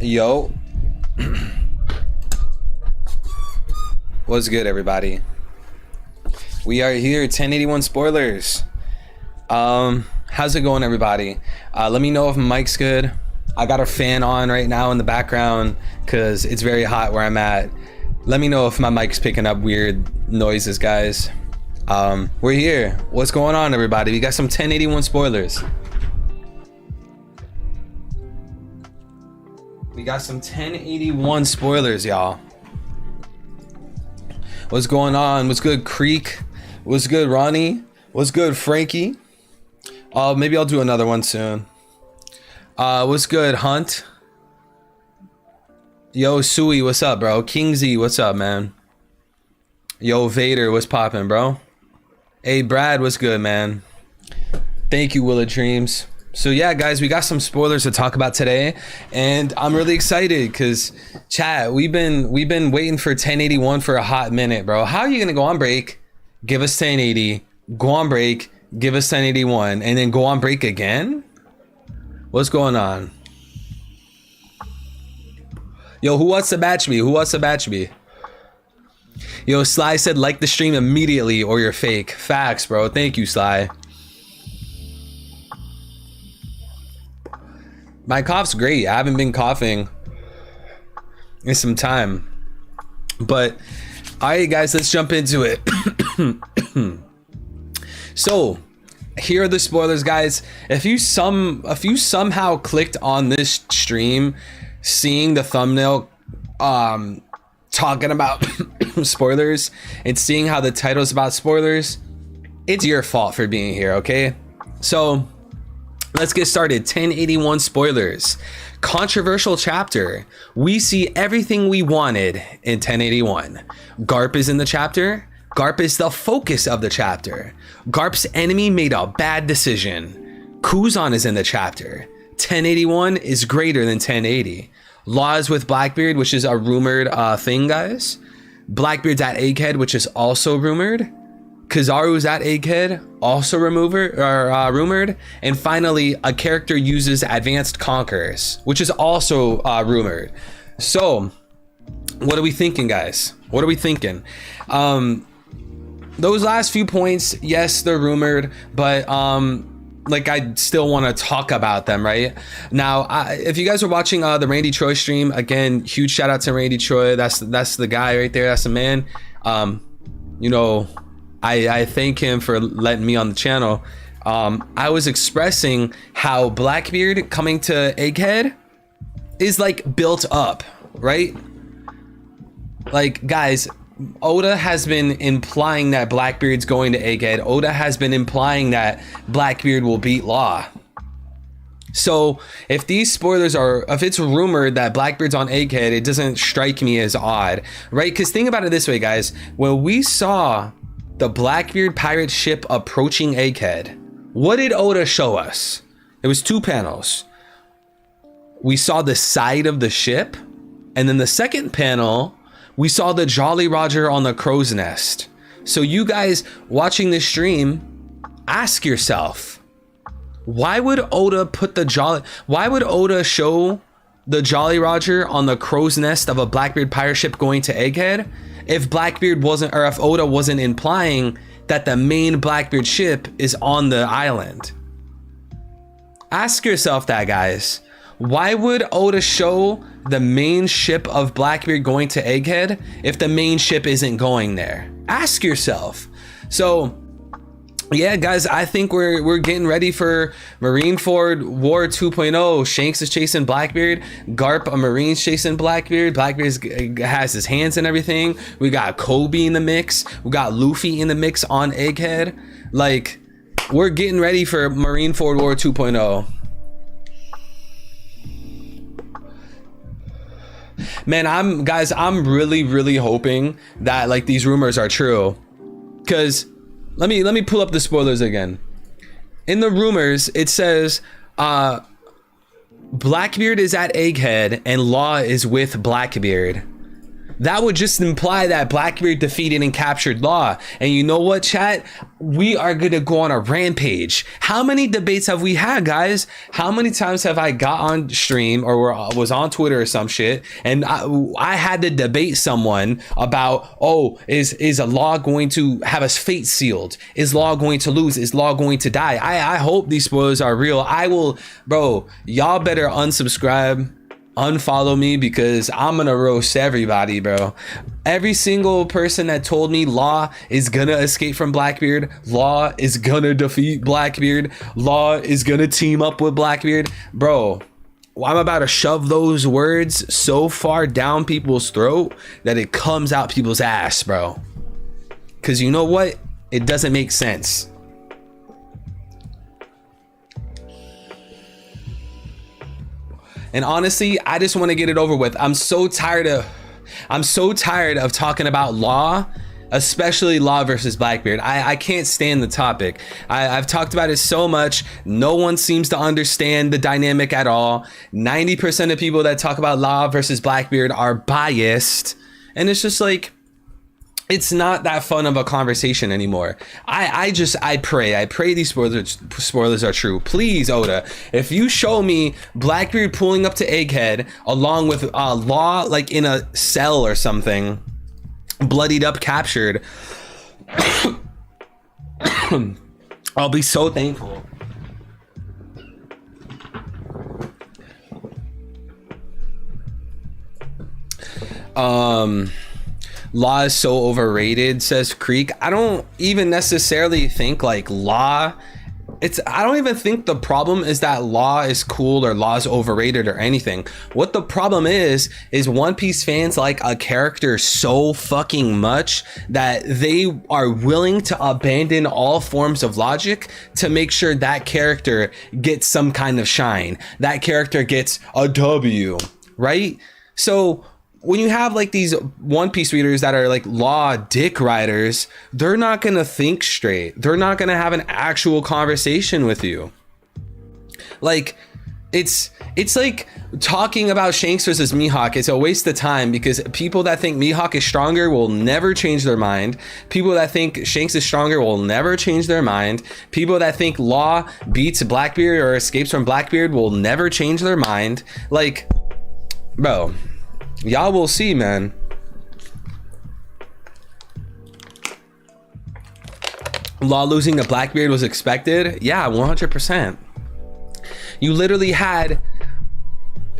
Yo, what's good, everybody? We are here, 1081 spoilers. How's it going, everybody? Let me know if my mic's good. I got a fan on right now in the background because it's very hot where I'm at. Let me know if my mic's picking up weird noises, guys. We're here. What's going on, everybody? We got some 1081 spoilers. We got some 1081 spoilers, y'all. What's going on? What's good, Creek? What's good, Ronnie? What's good, Frankie? Maybe I'll do another one soon. What's good, Hunt? Yo, Sui, what's up, bro? King Z, what's up, man? Yo, Vader, what's poppin', bro? Hey, Brad, what's good, man? Thank you, Will of Dreams. So yeah, guys, we got some spoilers to talk about today, and I'm really excited because, chat, we've been waiting for 1081 for a hot minute, bro. How are you gonna go on break, give us 1080, go on break, give us 1081, and then go on break again? What's going on? Yo, who wants to batch me? Who wants to batch me? Yo, Sly said like the stream immediately or you're fake. Facts, bro. Thank you, Sly. My cough's great. I haven't been coughing in some time. But, alright, guys, let's jump into it. So, here are the spoilers, guys. If you somehow clicked on this stream, seeing the thumbnail, talking about spoilers, and seeing how the title's about spoilers, it's your fault for being here, okay? So, let's get started. 1081 spoilers. Controversial chapter. We see everything we wanted in 1081. Garp is in the chapter. Garp is the focus of the chapter. Garp's enemy made a bad decision. Kuzan is in the chapter. 1081 is greater than 1080. Law is with Blackbeard, which is a rumored thing, guys. Blackbeard's at Egghead, which is also rumored. Kizaru's at Egghead, also rumored. And finally, a character uses advanced conquerors, which is also rumored. So, what are we thinking, guys? What are we thinking? Those last few points, yes, they're rumored, but like, I still want to talk about them, right? Now, if you guys are watching the Randy Troy stream, again, huge shout out to Randy Troy. That's the guy right there. That's the man. You know, I thank him for letting me on the channel. I was expressing how Blackbeard coming to Egghead is like built up, right? Like, guys, Oda has been implying that Blackbeard's going to Egghead. Oda has been implying that Blackbeard will beat Law. So if these spoilers are, if it's rumored that Blackbeard's on Egghead, it doesn't strike me as odd, right? Because think about it this way, guys. When we saw the Blackbeard pirate ship approaching Egghead, what did Oda show us? It was two panels. We saw the side of the ship, and then the second panel, we saw the Jolly Roger on the crow's nest. So you guys watching this stream, ask yourself, why would Oda show the Jolly Roger on the crow's nest of a Blackbeard pirate ship going to Egghead if Blackbeard wasn't, or if Oda wasn't implying that the main Blackbeard ship is on the island? Ask yourself that, guys. Why would Oda show the main ship of Blackbeard going to Egghead if the main ship isn't going there? Ask yourself. So, yeah, guys, I think we're getting ready for Marineford War 2.0. Shanks is chasing Blackbeard. Garp, a Marine's chasing Blackbeard. Blackbeard has his hands and everything. We got Kobe in the mix. We got Luffy in the mix on Egghead. Like, we're getting ready for Marineford War 2.0. Man, I'm really hoping that like these rumors are true, because let me pull up the spoilers again. In the rumors, it says Blackbeard is at Egghead and Law is with Blackbeard. that would just imply that Blackbeard defeated and captured Law. And you know what, chat? We are gonna go on a rampage. How many debates have we had, guys? How many times have I got on stream or was on Twitter or some shit, and I had to debate someone about, oh, is a Law going to have us fate sealed? Is Law going to lose? Is Law going to die? I hope these spoilers are real. I will, bro, y'all better unsubscribe, unfollow me, because I'm gonna roast everybody, bro. Every single person that told me Law is gonna escape from Blackbeard, Law is gonna defeat Blackbeard, Law is gonna team up with Blackbeard, bro, I'm about to shove those words so far down people's throat that it comes out people's ass, bro. Because you know what? It doesn't make sense. And honestly, I just want to get it over with. I'm so tired of talking about Law, especially Law versus Blackbeard. I can't stand the topic. I've talked about it so much. No one seems to understand the dynamic at all. 90% of people that talk about Law versus Blackbeard are biased. And it's just like, it's not that fun of a conversation anymore. I pray these spoilers are true. Please, Oda, if you show me Blackbeard pulling up to Egghead along with Law like in a cell or something, bloodied up, captured, I'll be so thankful. Law is so overrated, says Creek. I don't even necessarily think like Law, I don't even think the problem is that Law is cool or Law is overrated or anything. What the problem is One Piece fans like a character so fucking much that they are willing to abandon all forms of logic to make sure that character gets some kind of shine. That character gets a W, right? So when you have like these One Piece readers that are like Law dick riders, they're not gonna think straight. They're not gonna have an actual conversation with you. Like, it's like talking about Shanks versus Mihawk. It's a waste of time, because people that think Mihawk is stronger will never change their mind. People that think Shanks is stronger will never change their mind. People that think Law beats Blackbeard or escapes from Blackbeard will never change their mind. Like, bro, y'all will see, man. Law losing to Blackbeard was expected. Yeah, 100%. You literally had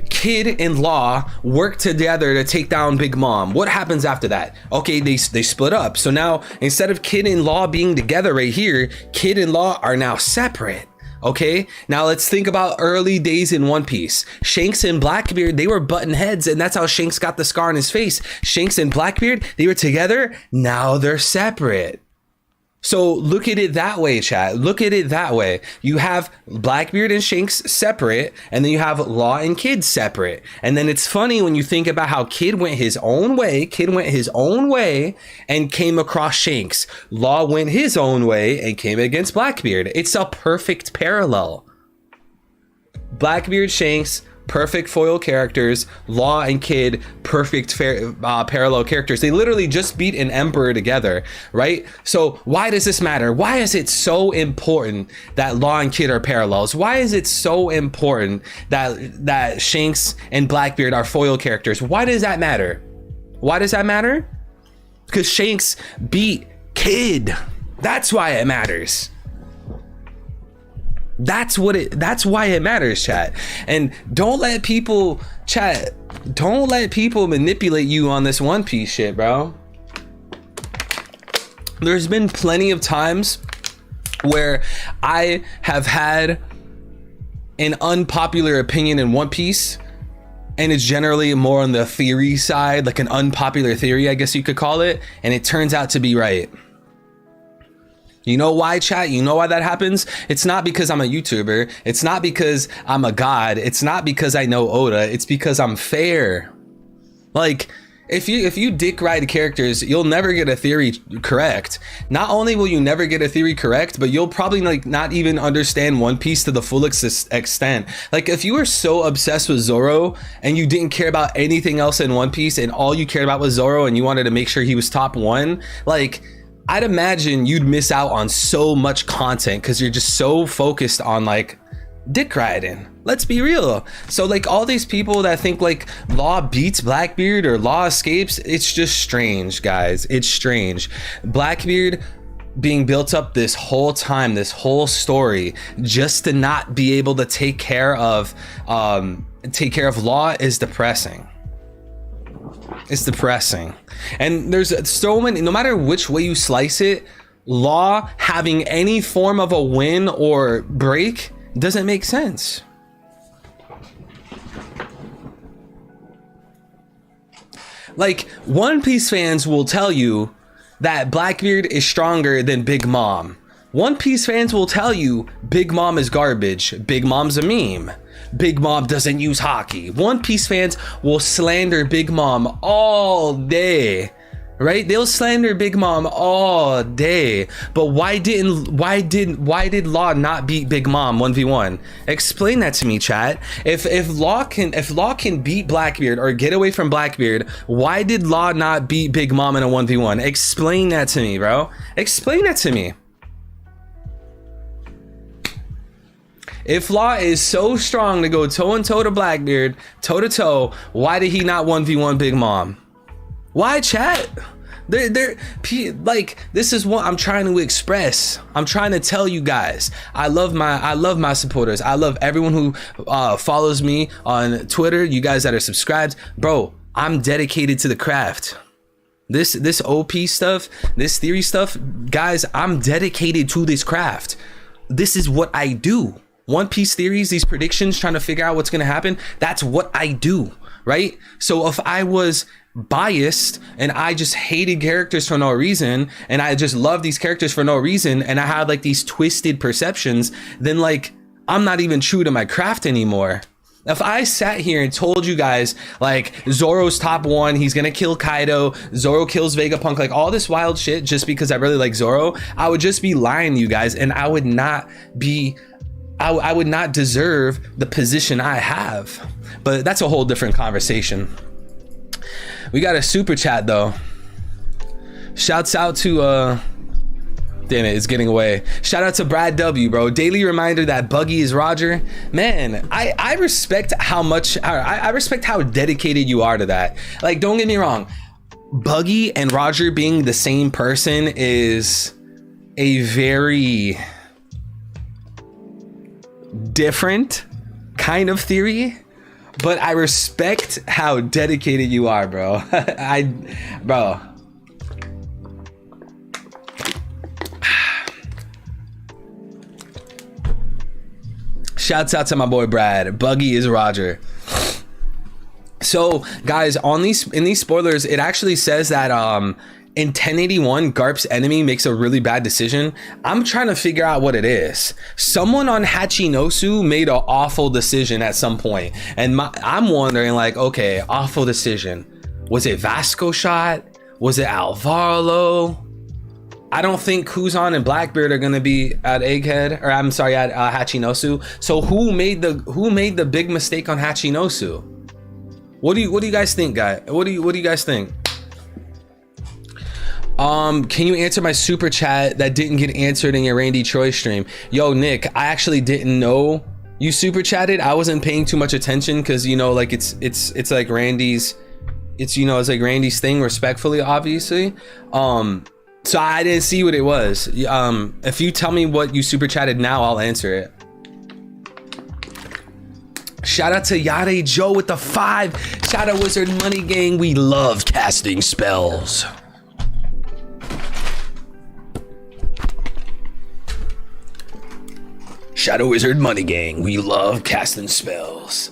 Kid and Law work together to take down Big Mom. What happens after that? Okay, they split up. So now instead of Kid and Law being together right here, Kid and Law are now separate. Okay, now let's think about early days in One Piece. Shanks and Blackbeard, they were button heads, and that's how Shanks got the scar on his face. Shanks and Blackbeard, they were together, now they're separate. So look at it that way, chat. Look at it that way. You have Blackbeard and Shanks separate, and then you have Law and Kid separate. And then it's funny when you think about how Kid went his own way. Kid went his own way and came across Shanks. Law went his own way and came against Blackbeard. It's a perfect parallel. Blackbeard, Shanks, perfect foil characters. Law and Kid, perfect parallel characters. They literally just beat an emperor together, right? So why does this matter? Why is it so important that Law and Kid are parallels? Why is it so important that Shanks and Blackbeard are foil characters? Why does that matter? Why does that matter? Because Shanks beat Kid. That's why it matters. That's why it matters, chat. And don't let people manipulate you on this One Piece shit, bro. There's been plenty of times where I have had an unpopular opinion in One Piece, and it's generally more on the theory side, like an unpopular theory, I guess you could call it, and it turns out to be right. You know why, chat? You know why that happens? It's not because I'm a YouTuber. It's not because I'm a god. It's not because I know Oda. It's because I'm fair. Like, if you dick ride characters, you'll never get a theory correct. Not only will you never get a theory correct, but you'll probably like not even understand One Piece to the full extent. Like if you were so obsessed with Zoro and you didn't care about anything else in One Piece and all you cared about was Zoro and you wanted to make sure he was top one, like I'd imagine you'd miss out on so much content because you're just so focused on like dick riding. Let's be real. So like all these people that think like Law beats Blackbeard or Law escapes, it's just strange, guys. It's strange. Blackbeard being built up this whole time, this whole story, just to not be able to take care of Law is depressing. It's depressing. And there's so many, no matter which way you slice it, Law having any form of a win or break doesn't make sense. Like One Piece fans will tell you that Blackbeard is stronger than Big Mom. One Piece fans will tell you Big Mom is garbage. Big Mom's a meme. Big Mom doesn't use hockey. One Piece fans will slander Big Mom all day. Right? They'll slander Big Mom all day. But why did Law not beat Big Mom 1v1? Explain that to me, chat. If Law can beat Blackbeard or get away from Blackbeard, why did Law not beat Big Mom in a 1v1? Explain that to me, bro. Explain that to me. If Law is so strong to go toe and toe to Blackbeard, toe to toe, why did he not 1v1 Big Mom? Why, chat? Like this is what I'm trying to express. I'm trying to tell you guys. I love my supporters. I love everyone who follows me on Twitter. You guys that are subscribed, bro. I'm dedicated to the craft. This OP stuff, this theory stuff, guys. I'm dedicated to this craft. This is what I do. One Piece theories, these predictions, trying to figure out what's gonna happen. That's what I do, right? So if I was biased and I just hated characters for no reason and I just love these characters for no reason and I had like these twisted perceptions, then like I'm not even true to my craft anymore. If I sat here and told you guys like Zoro's top one, he's gonna kill Kaido, Zoro kills Vegapunk, like all this wild shit just because I really like Zoro, I would just be lying to you guys and I would not deserve the position I have. But that's a whole different conversation. We got a super chat though. Shouts out to damn it, it's getting away. Shout out to Brad W, bro. Daily reminder that Buggy is Roger. Man, I respect how much I respect how dedicated you are to that. Like, don't get me wrong, Buggy and Roger being the same person is a very different kind of theory, but I respect how dedicated you are, bro. Bro. Shouts out to my boy Brad. Buggy is Roger. So guys, in these spoilers, it actually says that in 1081, Garp's enemy makes a really bad decision. I'm trying to figure out what it is. Someone on Hachinosu made an awful decision at some point. And I'm wondering like, okay, awful decision. Was it Vasco shot? Was it Alvaro? I don't think Kuzan and Blackbeard are gonna be at Egghead, or I'm sorry, at Hachinosu. So who made the big mistake on Hachinosu? What do you guys think, guys? What do you guys think? Can you answer my super chat that didn't get answered in your Randy Troy stream? Yo, Nick, I actually didn't know you super chatted. I wasn't paying too much attention because, you know, like it's like Randy's, it's like Randy's thing, respectfully, obviously. So I didn't see what it was. If you tell me what you super chatted now, I'll answer it. Shout out to Yade Joe with the 5. Shout out Wizard Money Gang. We love casting spells. Shadow Wizard Money Gang, we love casting spells.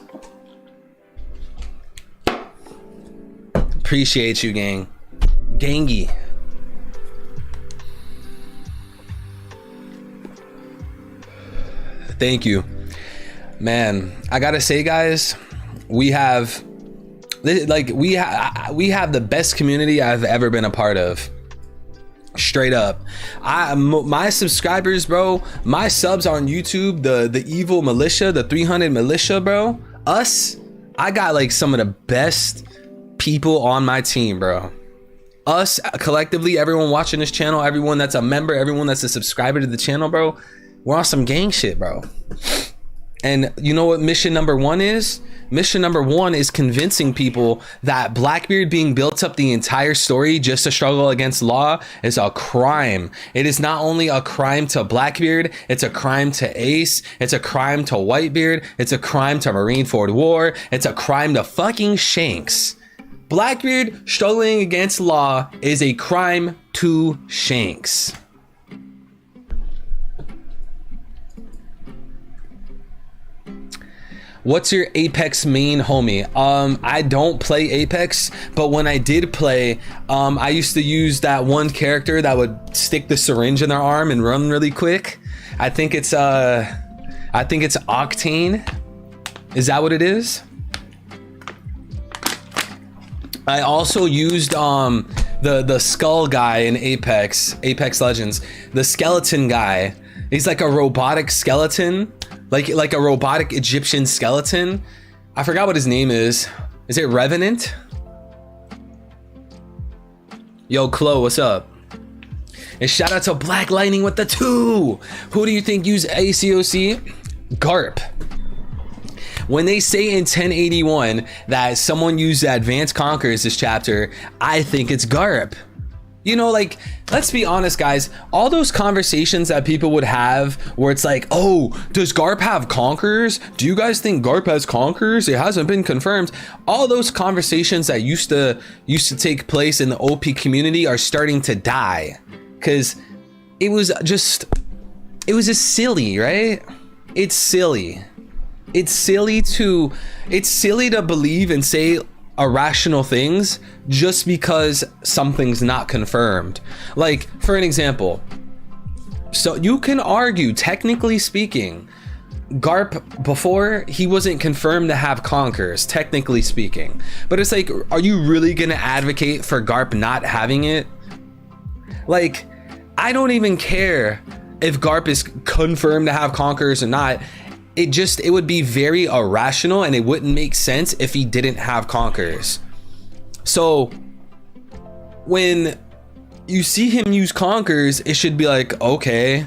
Appreciate you, gang. Gangy. Thank you. Man, I gotta say, guys, we have Like we have the best community I've ever been a part of. Straight up. My subscribers, bro, my subs on YouTube, the evil militia, the 300 militia, bro, I got like some of the best people on my team, bro. Us collectively, everyone watching this channel, everyone that's a member, everyone that's a subscriber to the channel, bro, we're on some gang shit, bro. And you know what mission number one is? Mission number one is convincing people that Blackbeard being built up the entire story just to struggle against law is a crime. It is not only a crime to Blackbeard, it's a crime to Ace, it's a crime to Whitebeard, it's a crime to Marineford War, it's a crime to fucking Shanks. Blackbeard struggling against law is a crime to Shanks. What's your Apex main, homie? I don't play Apex, but when I did play, I used to use that one character that would stick the syringe in their arm and run really quick. I think it's Octane. Is that what it is? I also used the skull guy in Apex Legends, the skeleton guy. He's like a robotic skeleton. Like a robotic Egyptian skeleton. I forgot what his name is. Is it Revenant? Yo, Chloe, what's up? And shout out to Black Lightning with the 2. Who do you think used ACOC? Garp. When they say in 1081 that someone used Advanced Conquerors this chapter, I think it's Garp. You know, like, let's be honest, guys. All those conversations that people would have where it's like, oh, does Garp have Conquerors? Do you guys think Garp has Conquerors? It hasn't been confirmed. All those conversations that used to take place in the OP community are starting to die. Because it was just silly, right? It's silly. It's silly to believe and say irrational things just because something's not confirmed. Like, for an example, so you can argue, technically speaking, Garp, before, he wasn't confirmed to have Conquerors, technically speaking. But it's like, are you really gonna advocate for Garp not having it? Like, I don't even care if Garp is confirmed to have Conquerors or not. It would be very irrational, and it wouldn't make sense if he didn't have Conquerors. So when you see him use Conquerors, it should be like, okay,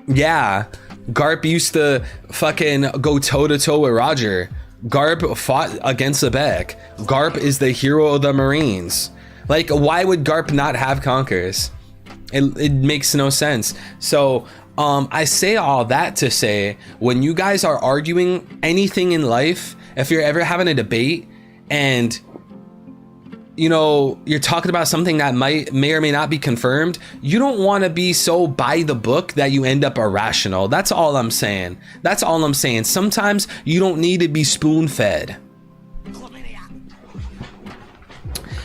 yeah, Garp used to fucking go toe to toe with Roger. Garp fought against the Beck. Garp is the hero of the Marines. Like, why would Garp not have Conquerors? It makes no sense. So I say all that to say, when you guys are arguing anything in life, if you're ever having a debate and, you know, you're talking about something that may or may not be confirmed, you don't want to be so by the book that you end up irrational. That's all I'm saying. That's all I'm saying. Sometimes you don't need to be spoon fed.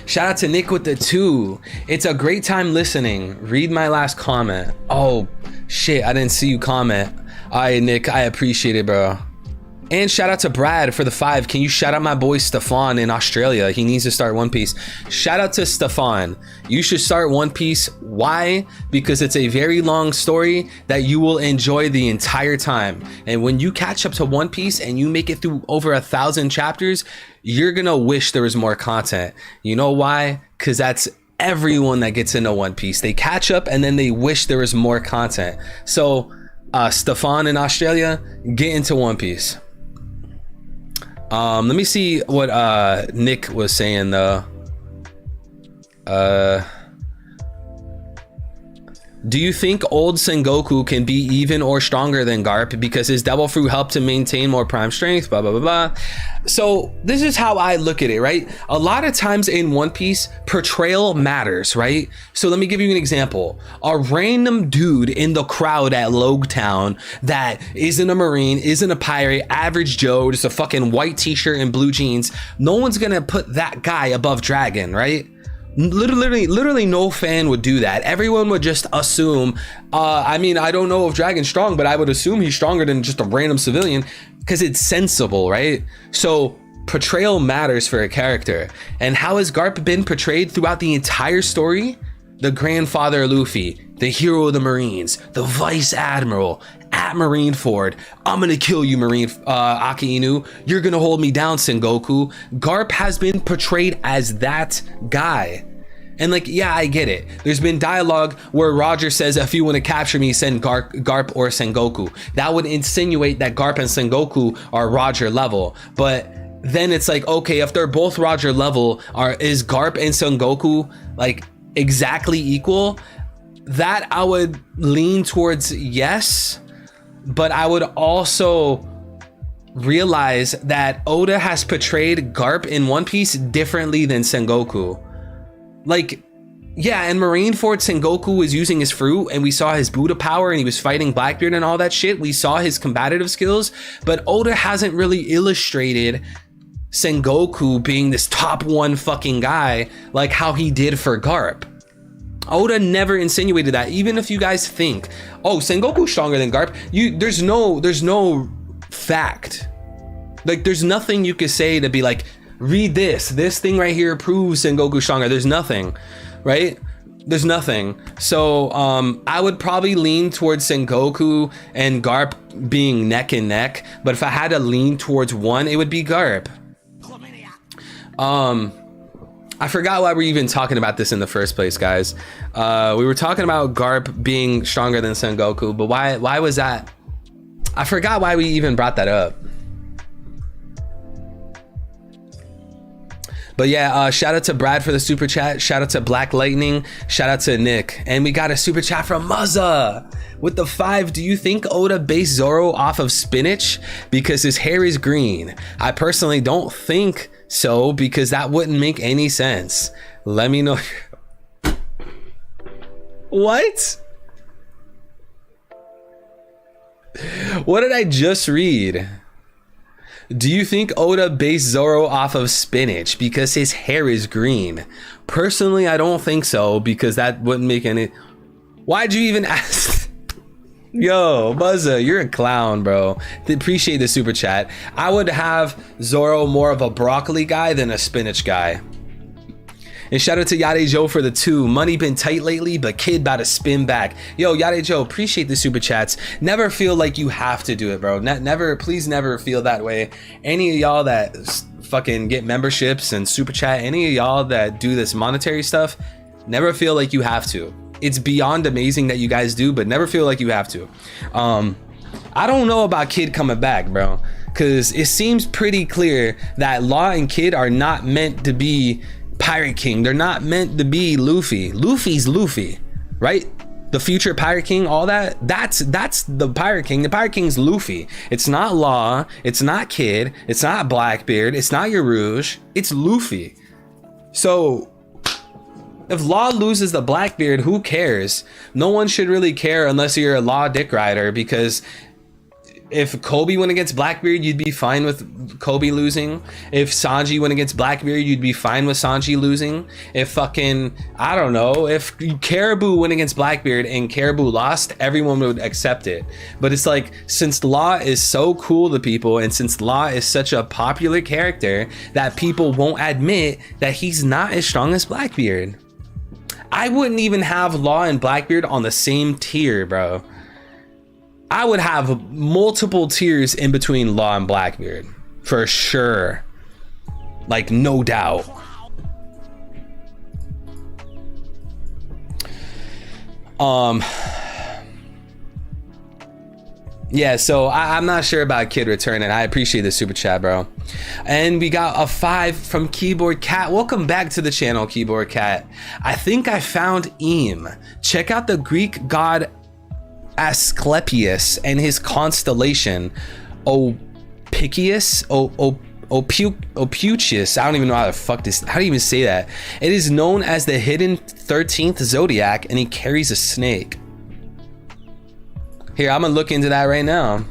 Shout out to Nick with the 2. It's a great time listening. Read my last comment. Oh shit, I didn't see you comment. All right, Nick, I appreciate it, bro. And shout out to Brad for the 5. Can you shout out my boy Stefan in Australia? He needs to start One Piece. Shout out to Stefan. You should start One Piece. Why? Because it's a very long story that you will enjoy the entire time. And when you catch up to One Piece and you make it through over 1,000 chapters, you're gonna wish there was more content. You know why? Because that's everyone that gets into One Piece. They catch up and then they wish there was more content. So Stefan in Australia, get into One Piece. Let me see what Nick was saying though. Do you think old Sengoku can be even or stronger than Garp because his devil fruit helped to maintain more prime strength, blah, blah, blah, blah. So this is how I look at it, right? A lot of times in One Piece, portrayal matters, right? So let me give you an example. A random dude in the crowd at Logtown that isn't a Marine, isn't a pirate, average Joe, just a fucking white t-shirt and blue jeans. No one's gonna put that guy above Dragon, right? Literally no fan would do that. Everyone would just assume, I mean, I don't know if Dragon's strong, but I would assume he's stronger than just a random civilian because it's sensible, right? So portrayal matters for a character. And how has Garp been portrayed throughout the entire story? The grandfather of Luffy, the hero of the Marines, the vice admiral at Marineford. I'm gonna kill you, Aki Inu. You're gonna hold me down, Sengoku. Garp has been portrayed as that guy. And like, yeah, I get it. There's been dialogue where Roger says, if you want to capture me, send Garp or Sengoku. That would insinuate that Garp and Sengoku are Roger level. But then it's like, okay, if they're both Roger level, is Garp and Sengoku like exactly equal? That I would lean towards yes, but I would also realize that Oda has portrayed Garp in One Piece differently than Sengoku. Like, yeah, in Marineford, Sengoku was using his fruit and we saw his Buddha power and he was fighting Blackbeard and all that shit. We saw his combative skills, but Oda hasn't really illustrated Sengoku being this top one fucking guy like how he did for Garp. Oda never insinuated that. Even if you guys think, oh, Sengoku's stronger than Garp, there's no fact. Like, there's nothing you could say to be like, read this thing right here proves Sengoku stronger. There's nothing, right? There's nothing. So I would probably lean towards Sengoku and Garp being neck and neck, but if I had to lean towards one, it would be Garp. I forgot why we're even talking about this in the first place, guys. We were talking about Garp being stronger than Sengoku, but why was that? I forgot why we even brought that up. But yeah, shout out to Brad for the super chat. Shout out to Black Lightning. Shout out to Nick. And we got a super chat from Muzza with the 5. Do you think Oda based Zoro off of spinach because his hair is green? I personally don't think so, because that wouldn't make any sense. Let me know. What? What did I just read? Do you think Oda based Zoro off of spinach because his hair is green? Personally, I don't think so, because that wouldn't make any... Why'd you even ask? Yo, Buzza, you're a clown, bro. Appreciate the super chat. I would have Zoro more of a broccoli guy than a spinach guy. And shout out to Yade Joe for the 2. Money been tight lately, but kid about to spin back. Yo, Yade Joe, appreciate the super chats. Never feel like you have to do it, bro. Never, please never feel that way. Any of y'all that fucking get memberships and super chat, any of y'all that do this monetary stuff, never feel like you have to. It's beyond amazing that you guys do, but never feel like you have to. I don't know about Kid coming back, bro, because it seems pretty clear that Law and Kid are not meant to be Pirate King. They're not meant to be Luffy. Luffy's Luffy, right? The future Pirate King, all that, that's the Pirate King. The Pirate King's Luffy. It's not Law, it's not Kid, it's not Blackbeard, it's not your Rouge, it's Luffy. So if Law loses the Blackbeard, who cares? No one should really care unless you're a Law dick rider, because if Kobe went against Blackbeard, you'd be fine with Kobe losing. If Sanji went against Blackbeard, you'd be fine with Sanji losing. If fucking, I don't know, if Caribou went against Blackbeard and Caribou lost, everyone would accept it. But it's like, since Law is so cool to people, and since Law is such a popular character, that people won't admit that he's not as strong as Blackbeard. I wouldn't even have Law and Blackbeard on the same tier, bro. I would have multiple tiers in between Law and Blackbeard, for sure. Like, no doubt. Yeah, so I'm not sure about Kid returning. I appreciate the super chat, bro. And we got a 5 from Keyboard Cat. Welcome back to the channel, Keyboard Cat. I think I found Eam. Check out the Greek god Asclepius and his constellation Opicius, Oputius. I don't even know how the fuck this, how do you even say that? It is known as the hidden 13th zodiac, and he carries a snake. Here, I'm gonna look into that right now.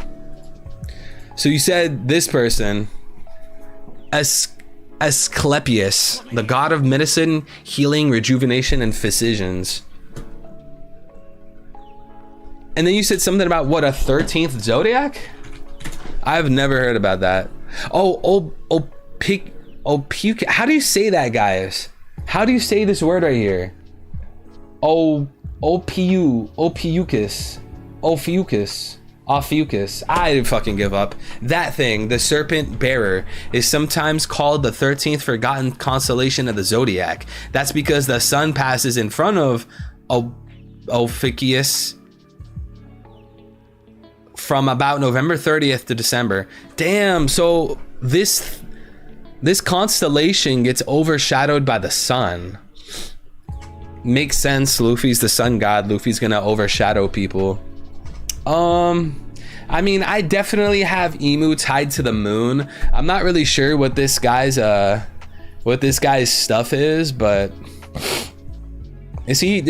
So you said this person, Asclepius, the god of medicine, healing, rejuvenation, and physicians. And then you said something about what, a 13th zodiac? I've never heard about that. Oh, How do you say that, guys? How do you say this word right here? Ophiuchus. I fucking give up. That thing, the serpent bearer, is sometimes called the 13th forgotten constellation of the zodiac. That's because the sun passes in front of Ophiuchus from about November 30th to December. Damn, so this constellation gets overshadowed by the sun. Makes sense. Luffy's the sun god. Luffy's gonna overshadow people. I mean, I definitely have Emu tied to the moon. I'm not really sure what this guy's stuff is, but does he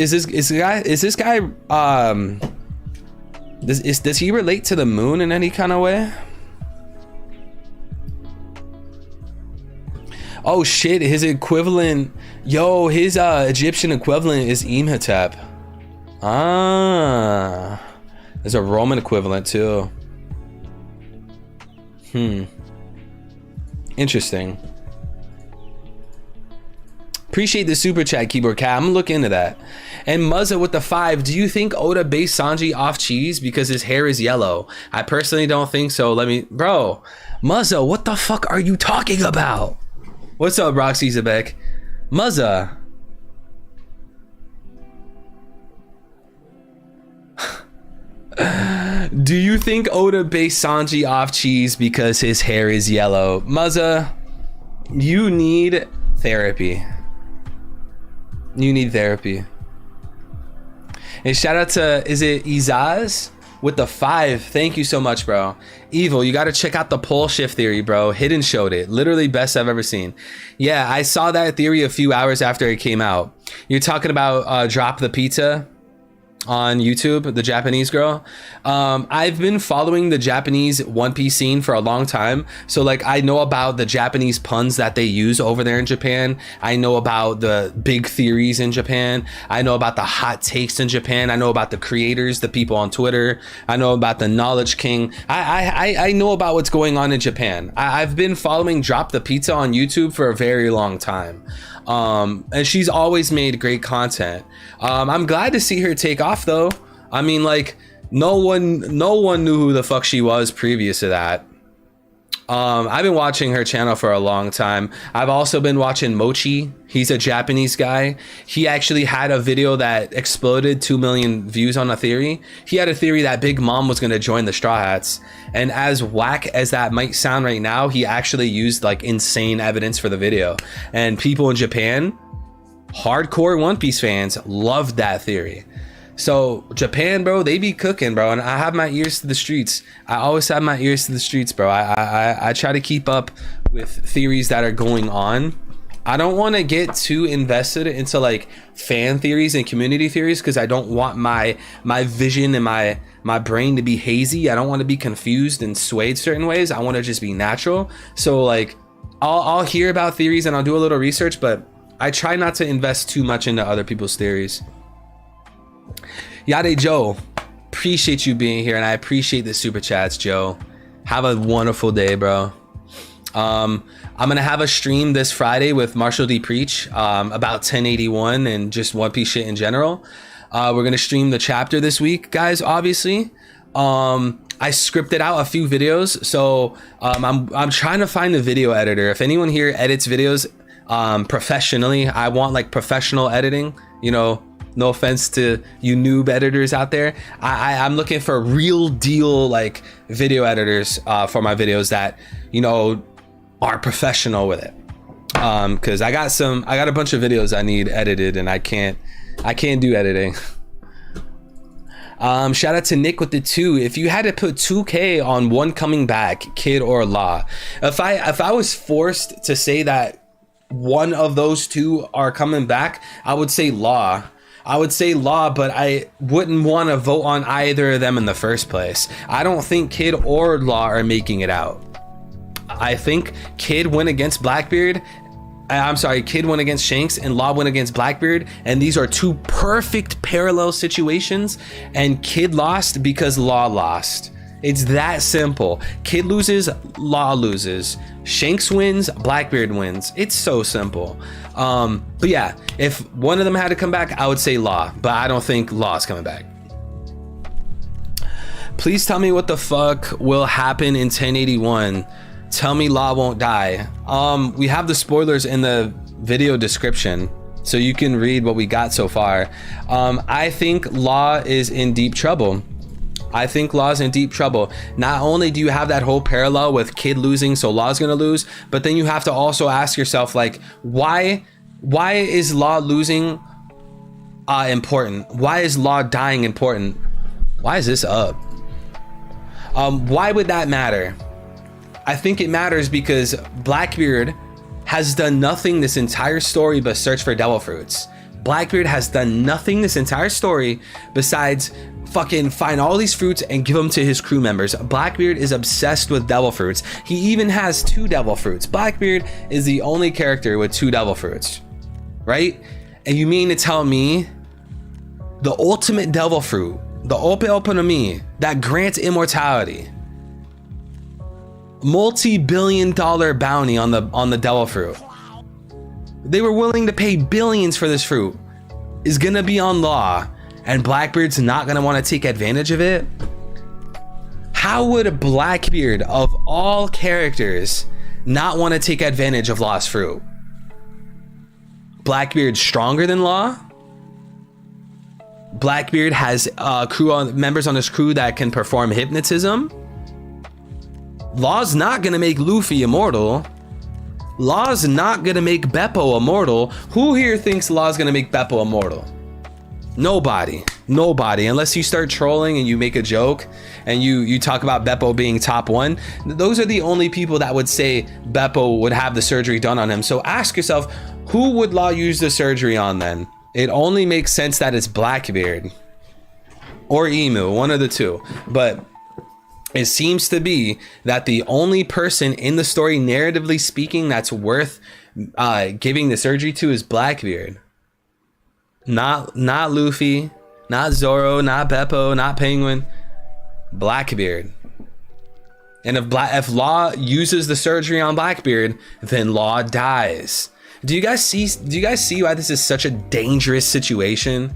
relate to the moon in any kind of way? Oh shit, his equivalent, his Egyptian equivalent is Imhotep. There's a Roman equivalent too. Interesting. Appreciate the super chat, Keyboard Cat. I'm gonna look into that. And Muzza with the 5. Do you think Oda based Sanji off cheese because his hair is yellow? I personally don't think so. Bro, Muzza, what the fuck are you talking about? What's up, Roxy Zabek? Muzza. Do you think Oda based Sanji off cheese because his hair is yellow? Muzza, you need therapy. You need therapy. And shout out to, is it Izaz with the 5? Thank you so much, bro. Evil, you got to check out the pole shift theory, bro. Hidden showed it. Literally best I've ever seen. Yeah, I saw that theory a few hours after it came out. You're talking about Drop the Pizza on YouTube, the Japanese girl. I've been following the Japanese One Piece scene for a long time, so like I know about the Japanese puns that they use over there in Japan. I know about the big theories in Japan. I know about the hot takes in Japan. I know about the creators, the people on Twitter. I know about the Knowledge King. I know about what's going on in Japan. I've been following Drop the Pizza on YouTube for a very long time. And she's always made great content. I'm glad to see her take off though. I mean, like no one knew who the fuck she was previous to that. I've been watching her channel for a long time. I've also been watching Mochi. He's a Japanese guy. He actually had a video that exploded 2 million views on a theory. He had a theory that Big Mom was going to join the Straw Hats. And as whack as that might sound right now, he actually used like insane evidence for the video. And people in Japan, hardcore One Piece fans, loved that theory. So Japan, bro, they be cooking, bro, and I have my ears to the streets. I always have my ears to the streets, bro. I try to keep up with theories that are going on. I don't want to get too invested into like fan theories and community theories because I don't want my vision and my brain to be hazy. I don't want to be confused and swayed certain ways. I want to just be natural. So like I'll hear about theories and I'll do a little research, but I try not to invest too much into other people's theories. Yade Joe, appreciate you being here, and I appreciate the super chats, Joe. Have a wonderful day, bro. I'm gonna have a stream this Friday with Marshall D. Preach about 1081 and just One Piece shit in general. We're gonna stream the chapter this week, guys. Obviously, I scripted out a few videos, so I'm trying to find a video editor. If anyone here edits videos professionally, I want like professional editing, you know. No offense to you noob editors out there. I'm looking for real deal like video editors for my videos that, you know, are professional with it. Cause I got a bunch of videos I need edited and I can't do editing. Shout out to Nick with the 2. If you had to put 2K on one coming back, Kid or Law, if I was forced to say that one of those two are coming back, I would say Law. But I wouldn't want to vote on either of them in the first place. I don't think Kid or Law are making it out. I think Kid went against Blackbeard. Kid went against Shanks and Law went against Blackbeard. And these are two perfect parallel situations. And Kid lost because Law lost. It's that simple. Kid loses, Law loses. Shanks wins, Blackbeard wins. It's so simple. But yeah, if one of them had to come back, I would say Law, but I don't think Law's coming back. Please tell me what the fuck will happen in 1081. Tell me Law won't die. We have the spoilers in the video description, so you can read what we got so far. I think Law is in deep trouble. I think Law's in deep trouble. Not only do you have that whole parallel with Kid losing, so Law's gonna lose, but then you have to also ask yourself, like, why is Law losing important? Why is Law dying important? Why is this up? Why would that matter? I think it matters because Blackbeard has done nothing this entire story but search for devil fruits. Blackbeard has done nothing this entire story besides fucking find all these fruits and give them to his crew members. Blackbeard is obsessed with devil fruits. He even has 2 devil fruits. Blackbeard is the only character with 2 devil fruits, right? And you mean to tell me the ultimate devil fruit, the Ope that grants immortality, multi-billion-dollar bounty on the devil fruit, they were willing to pay billions for this fruit, is gonna be on Law, and Blackbeard's not gonna want to take advantage of it? How would Blackbeard, of all characters, not want to take advantage of Law's fruit? Blackbeard's stronger than Law. Blackbeard has members on his crew that can perform hypnotism. Law's not gonna make Luffy immortal. Law's not gonna make Beppo immortal. Who here thinks Law's gonna make Beppo immortal? Nobody, unless you start trolling and you make a joke and you talk about Beppo being top 1. Those are the only people that would say Beppo would have the surgery done on him. So ask yourself, who would Law use the surgery on then? It only makes sense that it's Blackbeard or Emu, one of the two. But it seems to be that the only person in the story, narratively speaking, that's worth giving the surgery to is Blackbeard. Not Luffy, not Zoro, not Beppo, not Penguin. Blackbeard. And if Law uses the surgery on Blackbeard, then Law dies. Do you guys see why this is such a dangerous situation?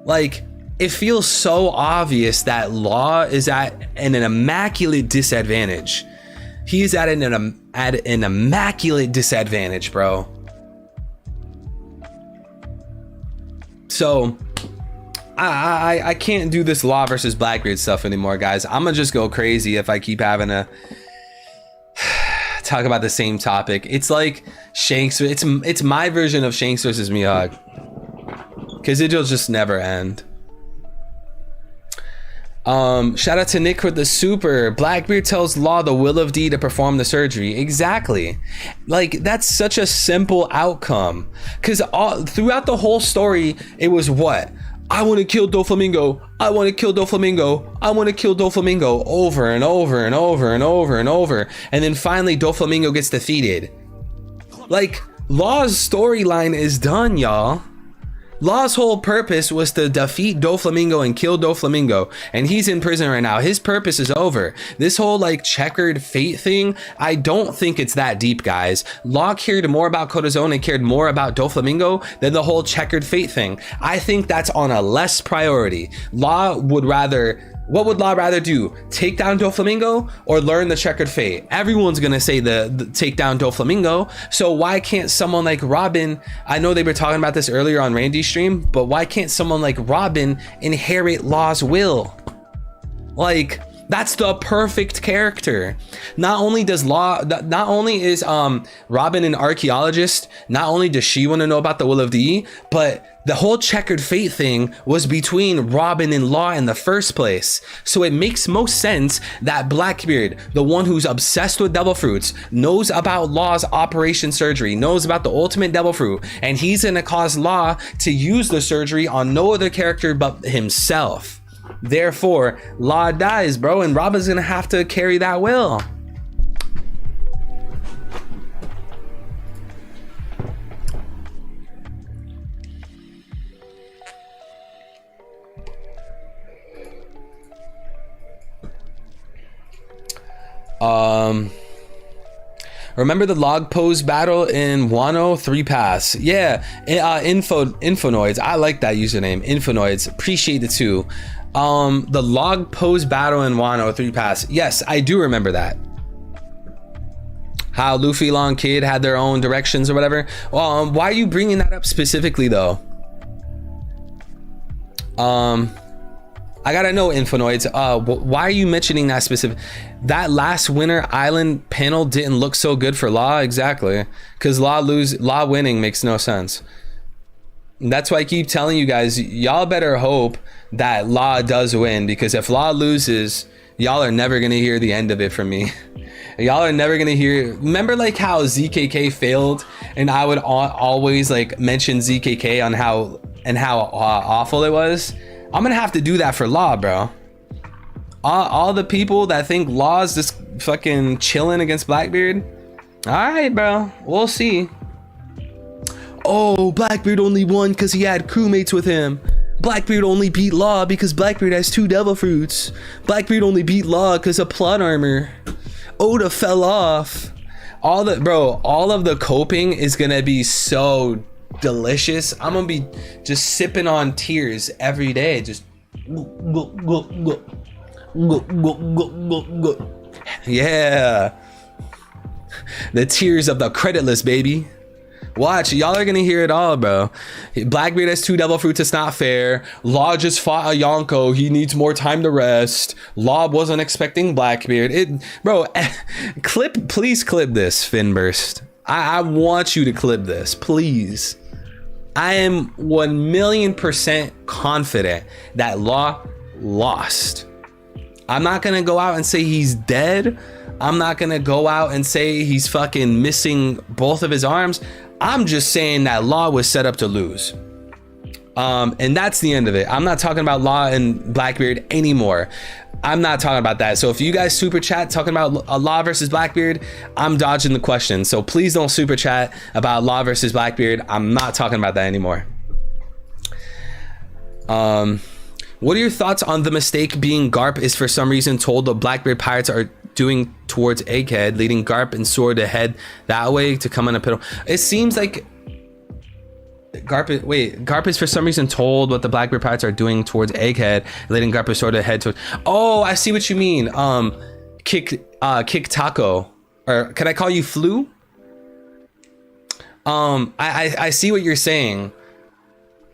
Like, it feels so obvious that Law is at an immaculate disadvantage. He's at an immaculate disadvantage, bro. So I can't do this Law versus Blackbeard stuff anymore, guys. I'm gonna just go crazy if I keep having to talk about the same topic. It's like Shanks. It's my version of Shanks versus Miyagi, because it'll just never end. Shout out to Nick for the super. Blackbeard tells Law the will of D to perform the surgery. Exactly. Like, that's such a simple outcome, because throughout the whole story it was what? I want to kill Doflamingo. I want to kill Doflamingo. I want to kill Doflamingo, over and over and over and over and over. And then finally Doflamingo gets defeated. Like, Law's storyline is done, y'all. Law's whole purpose was to defeat Doflamingo and kill Doflamingo, and he's in prison right now. His purpose is over. This whole like checkered fate thing, I don't think it's that deep, guys. Law cared more about Kotazone and cared more about Doflamingo than the whole checkered fate thing. I think that's on a less priority. What would Law rather do? Take down Doflamingo or learn the checkered fate? Everyone's gonna say the take down Doflamingo. So why can't someone like Robin, I know they were talking about this earlier on Randy's stream, but why can't someone like Robin inherit Law's will? Like, that's the perfect character. Not only is Robin an archaeologist, not only does she want to know about the will of D, but the whole checkered fate thing was between Robin and Law in the first place. So it makes most sense that Blackbeard, the one who's obsessed with devil fruits, knows about Law's operation surgery, knows about the ultimate devil fruit, and he's gonna cause Law to use the surgery on no other character but himself. Therefore, Law dies, bro, and Robin's gonna have to carry that will. Um, remember the log pose battle in Wano 3 pass? Yeah, Infonoids. I like that username, Infonoids. Appreciate it too. The log pose battle in Wano 3 pass. Yes, I do remember that. How Luffy, Long, Kid had their own directions or whatever. Why are you bringing that up specifically though? I gotta know, Infonoids. Why are you mentioning that specific? That last Winter Island panel didn't look so good for Law. Exactly, because Law winning makes no sense. And that's why I keep telling you guys, y'all better hope that Law does win, because if Law loses, y'all are never gonna hear the end of it from me. Y'all are never gonna hear. Remember like how ZKK failed, and I would always like mention ZKK on how awful it was. I'm gonna have to do that for Law, bro. All the people that think Law's just fucking chilling against Blackbeard. All right, bro. We'll see. Oh, Blackbeard only won because he had crewmates with him. Blackbeard only beat Law because Blackbeard has 2 devil fruits. Blackbeard only beat Law because of plot armor. Oda fell off. All of the coping is gonna be so delicious. I'm gonna be just sipping on tears every day. Just yeah, the tears of the creditless, baby. Watch, y'all are gonna hear it all, bro. Blackbeard has 2 devil fruits. It's not fair. Law just fought a Yonko. He needs more time to rest. Law wasn't expecting Blackbeard. Bro, please clip this, Finburst. I want you to clip this, please. I am 1,000,000% confident that Law lost. I'm not gonna go out and say he's dead. I'm not gonna go out and say he's fucking missing both of his arms. I'm just saying that Law was set up to lose. And that's the end of it. I'm not talking about Law and Blackbeard anymore. I'm not talking about that. So if you guys super chat talking about Law versus Blackbeard, I'm dodging the question. So please don't super chat about Law versus Blackbeard. I'm not talking about that anymore. What are your thoughts on the mistake being Garp is for some reason told the Blackbeard pirates are doing towards Egghead, leading Garp and Sword to head that way to come in a pit? It seems like Garp is for some reason told what the Blackbeard pirates are doing towards Egghead, leading Garp and Sword to head towards. Oh, I see what you mean. Kick Taco, or can I call you Flu? I see what you're saying.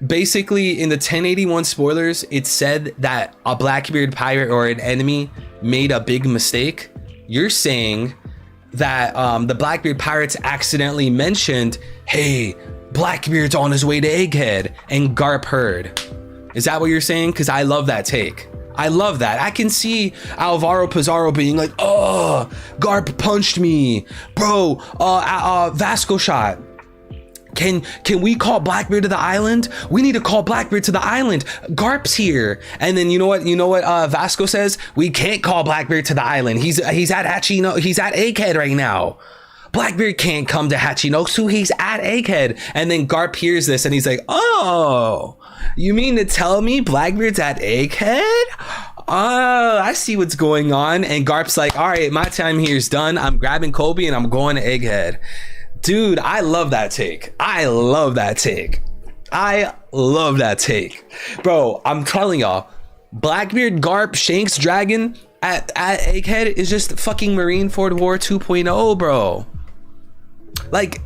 Basically, in the 1081 spoilers, it said that a Blackbeard pirate or an enemy made a big mistake. You're saying that the Blackbeard pirates accidentally mentioned, hey, Blackbeard's on his way to Egghead, and Garp heard. Is that what you're saying? Because I love that take. I love that. I can see Alvaro Pizarro being like, oh, Garp punched me. Bro, Vasco shot. Can we call Blackbeard to the island? We need to call Blackbeard to the island. Garp's here. And then you know what Vasco says? We can't call Blackbeard to the island. He's at Hachino. He's at Egghead right now. Blackbeard can't come to Hachinosu. He's at Egghead. And then Garp hears this and he's like, oh, you mean to tell me Blackbeard's at Egghead? Oh, I see what's going on. And Garp's like, all right, my time here is done. I'm grabbing Kobe and I'm going to Egghead. Dude, I love that take. I love that take. Bro, I'm telling y'all, Blackbeard, Garp, Shanks, Dragon at Egghead is just fucking Marineford War 2.0, bro. Like,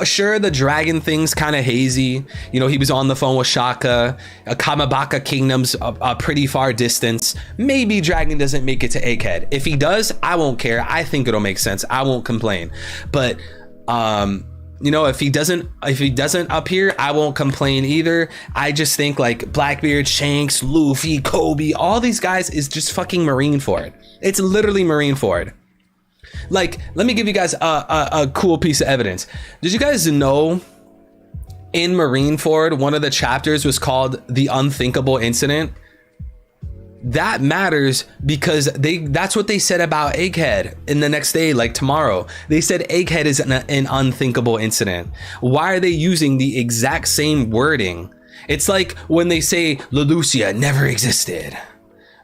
sure, the dragon thing's kind of hazy. You know, he was on the phone with Shaka. Kamabaka Kingdom's a pretty far distance. Maybe Dragon doesn't make it to Egghead. If he does, I won't care. I think it'll make sense. I won't complain. But you know, if he doesn't up here, I won't complain either. I just think like Blackbeard, Shanks, Luffy, Kobe, all these guys is just fucking Marineford. It's literally Marineford. Like, let me give you guys a cool piece of evidence. Did you guys know in Marineford one of the chapters was called The Unthinkable Incident? That matters because that's what they said about Egghead in the next day, like tomorrow. They said Egghead is an unthinkable incident. Why are they using the exact same wording? It's like when they say Lelucia never existed.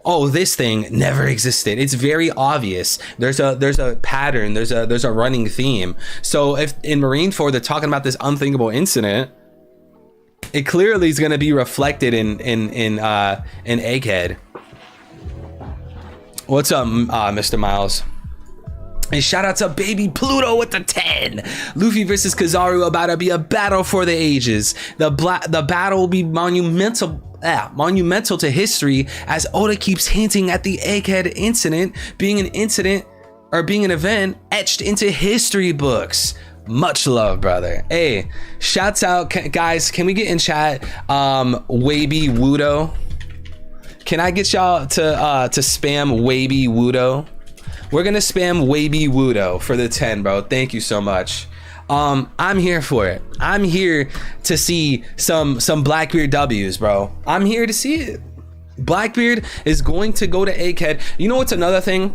oh, this thing never existed. It's very obvious. There's a pattern, there's a running theme. So if in Marineford they're talking about this unthinkable incident, it clearly is going to be reflected in Egghead. What's up, Mr. Miles? And shout out to baby Pluto with the 10. Luffy versus Kizaru about to be a battle for the ages. The battle will be monumental to history, as Oda keeps hinting at the Egghead incident being an event etched into history books. Much love, brother. Hey, shouts out, guys. Can we get in chat Waby Wudo? Can I get y'all to spam Waby Wudo? We're gonna spam Waby Wudo for the 10, bro. Thank you so much. I'm here for it. I'm here to see some Blackbeard W's, bro. I'm here to see it. Blackbeard is going to go to Egghead. You know what's another thing?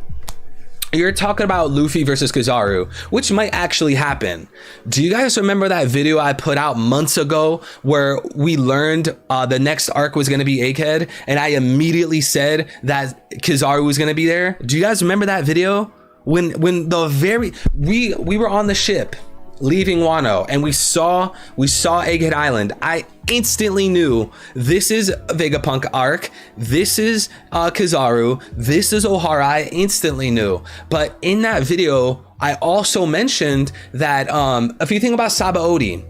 You're talking about Luffy versus Kizaru, which might actually happen. Do you guys remember that video I put out months ago where we learned the next arc was going to be Egghead, and I immediately said that Kizaru was going to be there? Do you guys remember that video? When we were on the ship leaving Wano and we saw Egghead Island, I instantly knew this is a Vegapunk arc, this is Kizaru, this is Ohara. I instantly knew. But in that video I also mentioned that if you think about Sabaody,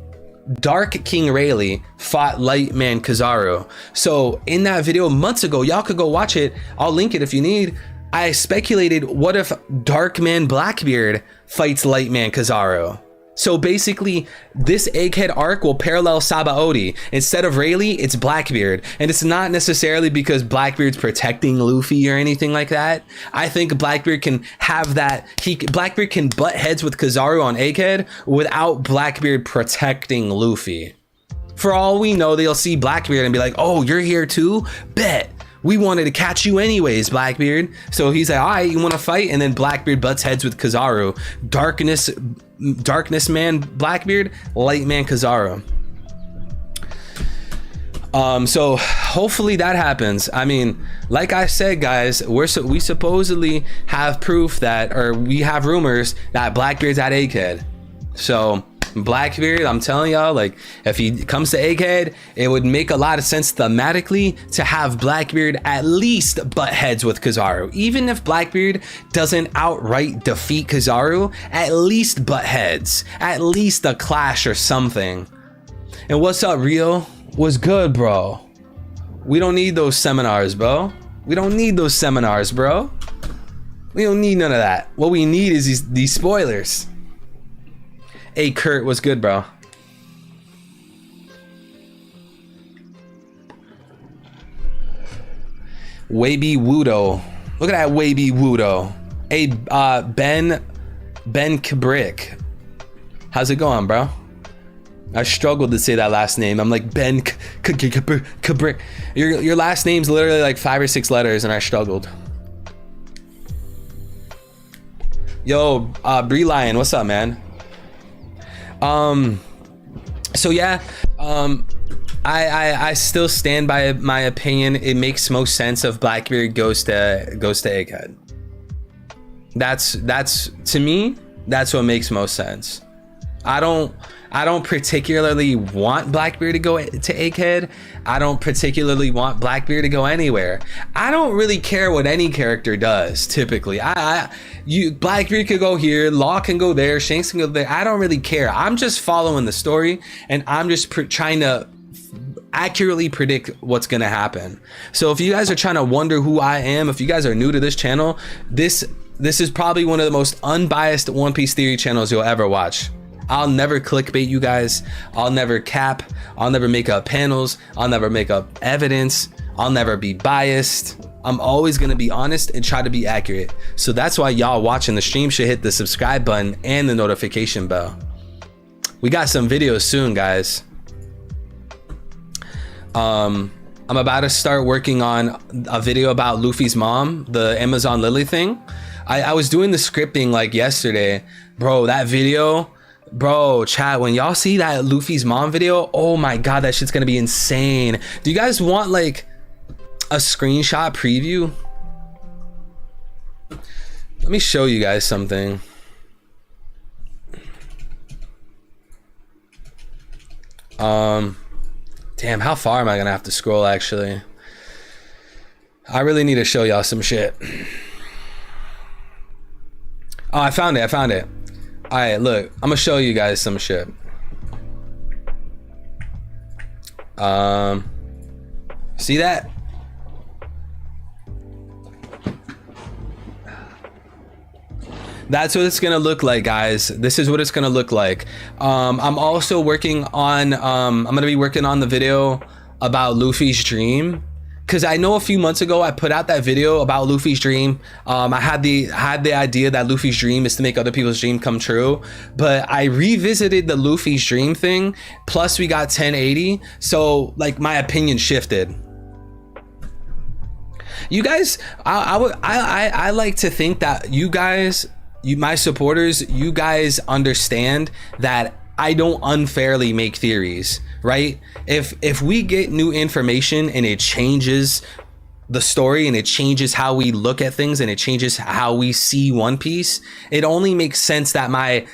Dark King Rayleigh fought Light Man Kizaru. So in that video months ago, y'all could go watch it, I'll link it if you need, I speculated what if Dark Man Blackbeard fights Light Man Kizaru. So basically, this Egghead arc will parallel Sabaody. Instead of Rayleigh, it's Blackbeard. And it's not necessarily because Blackbeard's protecting Luffy or anything like that. I think Blackbeard can have that. Blackbeard can butt heads with Kizaru on Egghead without Blackbeard protecting Luffy. For all we know, they'll see Blackbeard and be like, oh, you're here too? Bet. We wanted to catch you anyways, Blackbeard. So he's like, all right, you want to fight? And then Blackbeard butts heads with Kizaru. Darkness man Blackbeard, Light man Kizaru. So hopefully that happens. I mean, like I said, guys, we supposedly have proof that, or we have rumors that Blackbeard's at Egghead. So Blackbeard, I'm telling y'all, like, if he comes to Egghead, it would make a lot of sense thematically to have Blackbeard at least butt heads with Kizaru. Even if Blackbeard doesn't outright defeat Kizaru, at least butt heads, at least a clash or something. And what's up, Rio? What's good, bro? We don't need those seminars, bro. We don't need those seminars, bro. We don't need none of that. What we need is these spoilers. Hey, Kurt, what's good, bro? Waby Wudo. Look at that Waby Wudo. Hey, Ben Kabrick. How's it going, bro? I struggled to say that last name. I'm like, Ben Kabrick. Your last name's literally like 5 or 6 letters, and I struggled. Yo, Bree Lion, what's up, man? So yeah, I still stand by my opinion. It makes most sense if Blackbeard goes to Egghead. That's to me, that's what makes most sense. I don't particularly want Blackbeard to go to Egghead. I don't particularly want Blackbeard to go anywhere. I don't really care what any character does, typically. Blackbeard could go here, Law can go there, Shanks can go there. I don't really care. I'm just following the story, and I'm just trying to accurately predict what's gonna happen. So if you guys are trying to wonder who I am, if you guys are new to this channel, this is probably one of the most unbiased One Piece theory channels you'll ever watch. I'll never clickbait you guys. I'll never cap. I'll never make up panels. I'll never make up evidence. I'll never be biased. I'm always going to be honest and try to be accurate. So that's why y'all watching the stream should hit the subscribe button and the notification bell. We got some videos soon, guys. I'm about to start working on a video about Luffy's mom, the Amazon Lily thing. I was doing the scripting like yesterday. Bro, that video... Bro, chat, when y'all see that Luffy's mom video, oh my god, that shit's gonna be insane. Do you guys want like a screenshot preview Let me show you guys something. Damn, how far am I gonna have to scroll actually? I really need to show y'all some shit. Oh, I found it. All right, look, I'm gonna show you guys some shit. See that? That's what it's gonna look like, guys. This is what it's gonna look like. I'm also working on I'm gonna be working on the video about Luffy's dream, because I know a few months ago I put out that video about Luffy's dream. I had the idea that Luffy's dream is to make other people's dream come true, but I revisited the Luffy's dream thing, plus we got 1080, so like my opinion shifted. You guys, I like to think that you guys, my supporters, you guys understand that I don't unfairly make theories, right? If we get new information and it changes the story and it changes how we look at things and it changes how we see One Piece, it only makes sense that my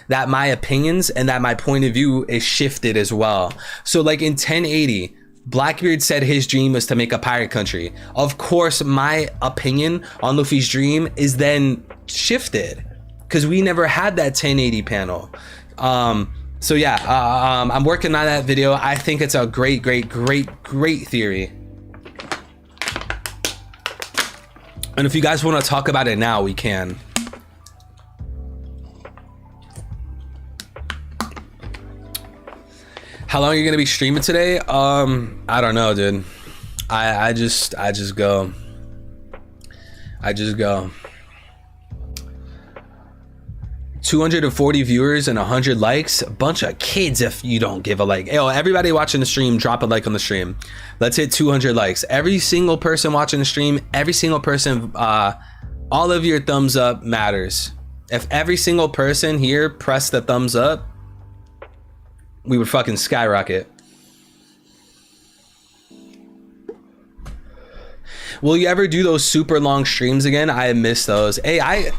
opinions and that my point of view is shifted as well. So like in 1080, Blackbeard said his dream was to make a pirate country. Of course, my opinion on Luffy's dream is then shifted, because we never had that 1080 panel. So yeah, I'm working on that video. I think it's a great theory. And if you guys want to talk about it now, we can. How long are you gonna be streaming today? I don't know, dude. I just go. 240 viewers and 100 likes. A bunch of kids if you don't give a like. Yo, everybody watching the stream, drop a like on the stream. Let's hit 200 likes. Every single person watching the stream, every single person, all of your thumbs up matters. If every single person here pressed the thumbs up, we would fucking skyrocket. Will you ever do those super long streams again? I miss those. Hey, I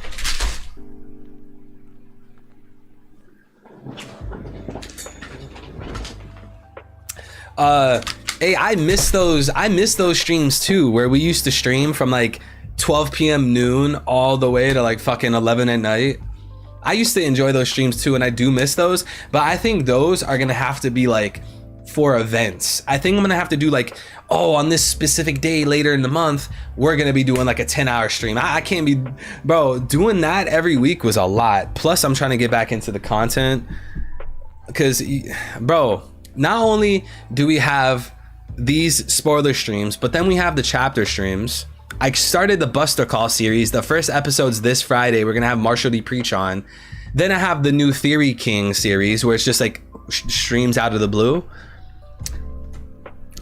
miss those. I miss those streams too, where we used to stream from like 12 p.m. noon all the way to like fucking 11 at night. I used to enjoy those streams too, and I do miss those, but I think those are gonna have to be like for events. I think I'm gonna have to do like, oh, on this specific day later in the month, we're gonna be doing like a 10-hour stream. I can't be, bro, doing that every week was a lot. Plus I'm trying to get back into the content, because bro, not only do we have these spoiler streams, but then we have the chapter streams. I started the Buster Call series. The first episode's this Friday. We're gonna have Marshall D preach on. Then I have the new Theory King series, where it's just like streams out of the blue.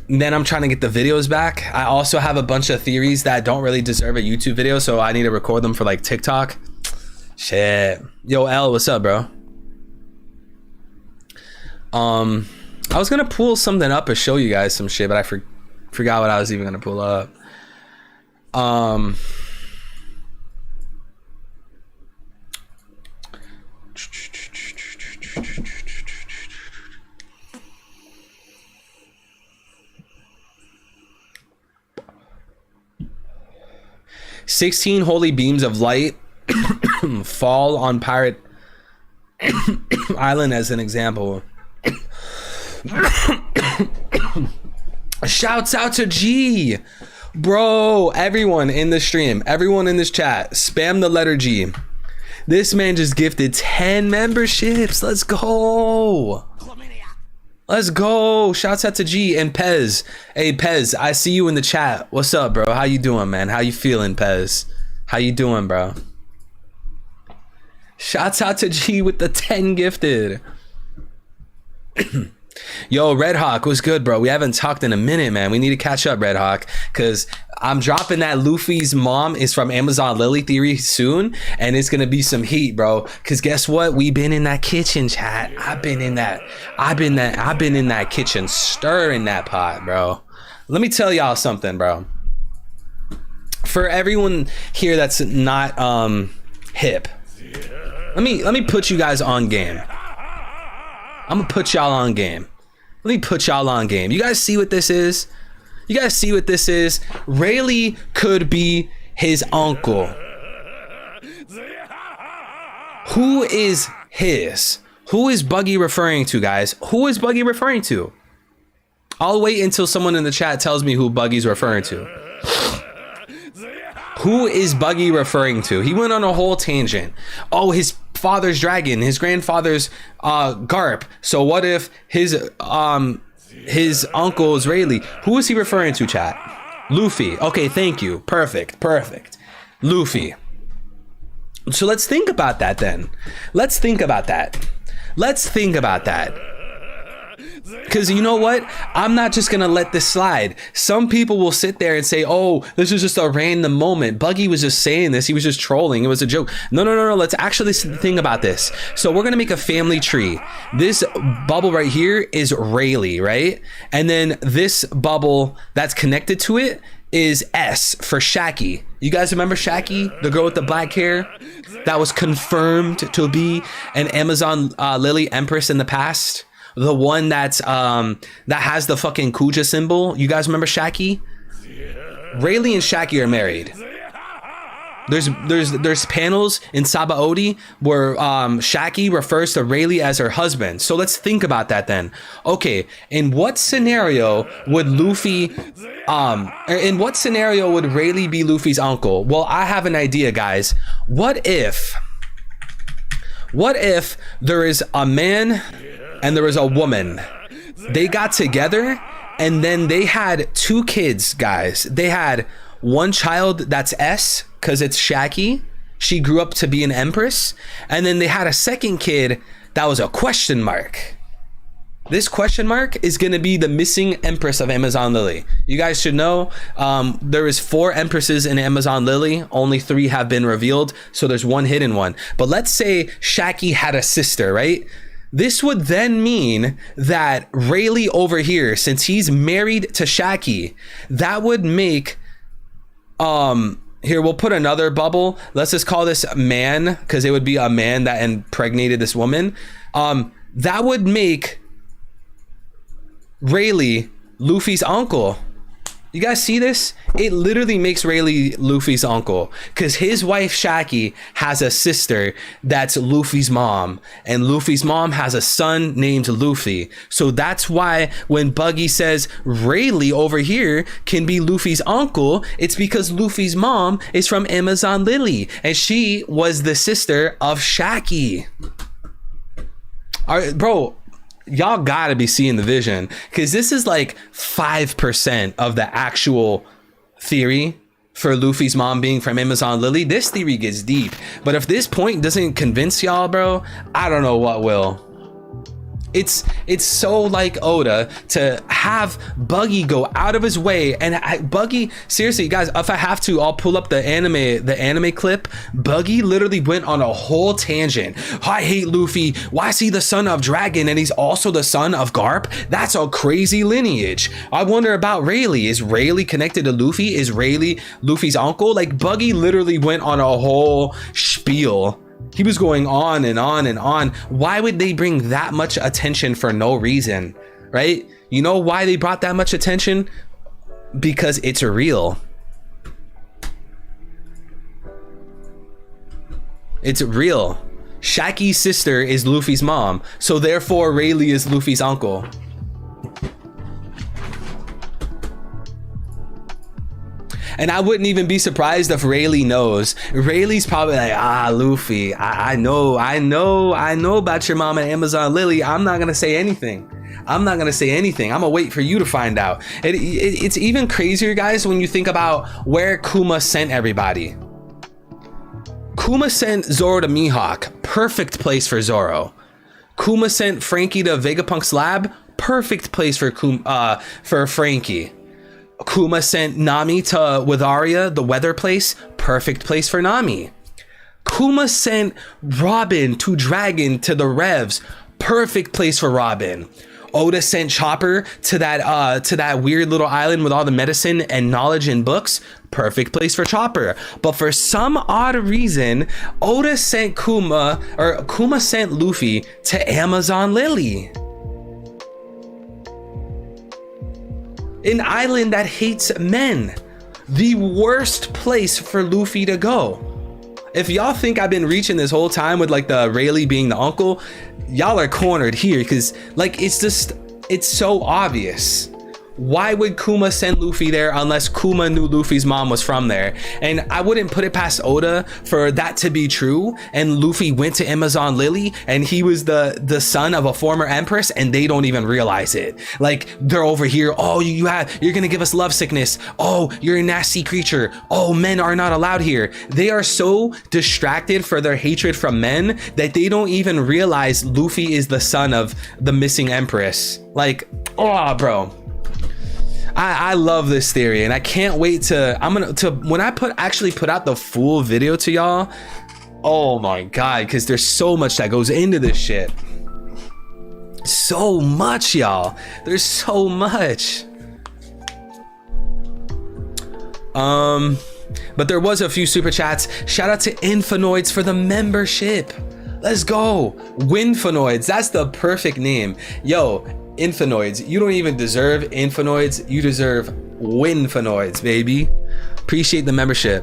And then I'm trying to get the videos back. I also have a bunch of theories that don't really deserve a YouTube video, so I need to record them for like TikTok. Shit. Yo, L, what's up, bro? I was gonna pull something up and show you guys some shit, but I forgot what I was even gonna pull up. 16 holy beams of light fall on Pirate Island as an example. Shouts out to G. Bro, everyone in the stream, everyone in this chat, spam the letter G. This man just gifted 10 memberships. Let's go. Let's go. Shouts out to G and Pez. Hey, Pez, I see you in the chat. What's up, bro? How you doing, man? How you feeling, Pez? How you doing, bro? Shouts out to G with the 10 gifted. Yo, Red Hawk, what's good, bro? We haven't talked in a minute, man. We need to catch up, Red Hawk, because I'm dropping that Luffy's mom is from Amazon Lily theory soon, and it's gonna be some heat, bro. Because guess what? We've been in that kitchen, chat. I've been in that kitchen, stirring that pot, bro. Let me tell y'all something, bro. For everyone here that's not hip. Let me put you guys on game. I'm gonna put y'all on game. Let me put y'all on game. You guys see what this is? You guys see what this is? Rayleigh could be his uncle. Who is his? Who is Buggy referring to, guys? Who is Buggy referring to? I'll wait until someone in the chat tells me who Buggy's referring to. Who is Buggy referring to? He went on a whole tangent. Oh, his father's dragon, his grandfather's Garp. So what if his uncle is Rayleigh? Who is he referring to, chat? Luffy. Okay, thank you. Perfect. Luffy. So let's think about that then. Let's think about that. Because you know what? I'm not just going to let this slide. Some people will sit there and say, oh, this is just a random moment. Buggy was just saying this. He was just trolling. It was a joke. No. Let's actually think about this. So we're going to make a family tree. This bubble right here is Rayleigh, right? And then this bubble that's connected to it is S for Shaki. You guys remember Shaki, the girl with the black hair that was confirmed to be an Amazon Lily Empress in the past? The one that's that has the fucking Kuja symbol. You guys remember Shaki? Rayleigh and Shaki are married. There's panels in Sabaody where Shaki refers to Rayleigh as her husband. So let's think about that then. Okay, in what scenario would Rayleigh be Luffy's uncle? Well, I have an idea, guys. What if there is a man and there was a woman? They got together and then they had 2 kids, guys. They had one child that's S because it's Shaki. She grew up to be an empress. And then they had a second kid that was a question mark. This question mark is going to be the missing empress of Amazon Lily. You guys should know there is 4 empresses in Amazon Lily. Only 3 have been revealed. So there's one hidden one. But let's say Shaki had a sister, right? This would then mean that Rayleigh over here, since he's married to Shaki, that would make here we'll put another bubble. Let's just call this man, because it would be a man that impregnated this woman. That would make Rayleigh Luffy's uncle. You guys see this? It literally makes Rayleigh Luffy's uncle, because his wife Shaki has a sister that's Luffy's mom, and Luffy's mom has a son named Luffy. So that's why when Buggy says Rayleigh over here can be Luffy's uncle, it's because Luffy's mom is from Amazon Lily, and she was the sister of Shaki. All right, bro. Y'all gotta be seeing the vision, because this is like 5% of the actual theory for Luffy's mom being from Amazon Lily. This theory gets deep, but if this point doesn't convince y'all, bro, I don't know what will. It's so like Oda to have Buggy go out of his way, and Buggy, seriously guys, if I have to, I'll pull up the anime clip. Buggy literally went on a whole tangent. I hate Luffy. Why is he the son of Dragon and he's also the son of Garp? That's a crazy lineage. I wonder about Rayleigh. Is Rayleigh connected to Luffy? Is Rayleigh Luffy's uncle? Like, Buggy literally went on a whole spiel. He was going on and on and on. Why would they bring that much attention for no reason, right? You know why they brought that much attention? Because it's real. It's real. Shaki's sister is Luffy's mom, so therefore Rayleigh is Luffy's uncle. And I wouldn't even be surprised if Rayleigh knows. Rayleigh's probably like, Luffy, I know about your mom and Amazon Lily. I'm not gonna say anything. I'm gonna wait for you to find out. It's even crazier, guys, when you think about where Kuma sent everybody. Kuma sent Zoro to Mihawk, perfect place for Zoro. Kuma sent Frankie to Vegapunk's lab, perfect place for Frankie. Kuma sent Nami to Witharia, the weather place, perfect place for Nami. Kuma sent Robin to Dragon to the Revs, perfect place for Robin. Oda sent Chopper to that weird little island with all the medicine and knowledge and books. Perfect place for Chopper. But for some odd reason, Oda sent Kuma sent Luffy to Amazon Lily, an island that hates men. The worst place for Luffy to go. If y'all think I've been reaching this whole time with like the Rayleigh being the uncle, y'all are cornered here, because like it's so obvious. Why would Kuma send Luffy there unless Kuma knew Luffy's mom was from there? And I wouldn't put it past Oda for that to be true, and Luffy went to Amazon Lily and he was the son of a former empress and they don't even realize it. Like, they're over here, oh, you're gonna give us love sickness, oh, you're a nasty creature, oh, men are not allowed here. They are so distracted for their hatred from men that they don't even realize Luffy is the son of the missing empress. Like, oh, bro, I love this theory, and I can't wait when I actually put out the full video to y'all. Oh my god, because there's so much that goes into this shit. So much, y'all. There's so much. But there was a few super chats. Shout out to Infinoids for the membership. Let's go. Winfinoids. That's the perfect name. Yo, Infinoids, you don't even deserve Infinoids, you deserve Winfinoids, baby. Appreciate the membership.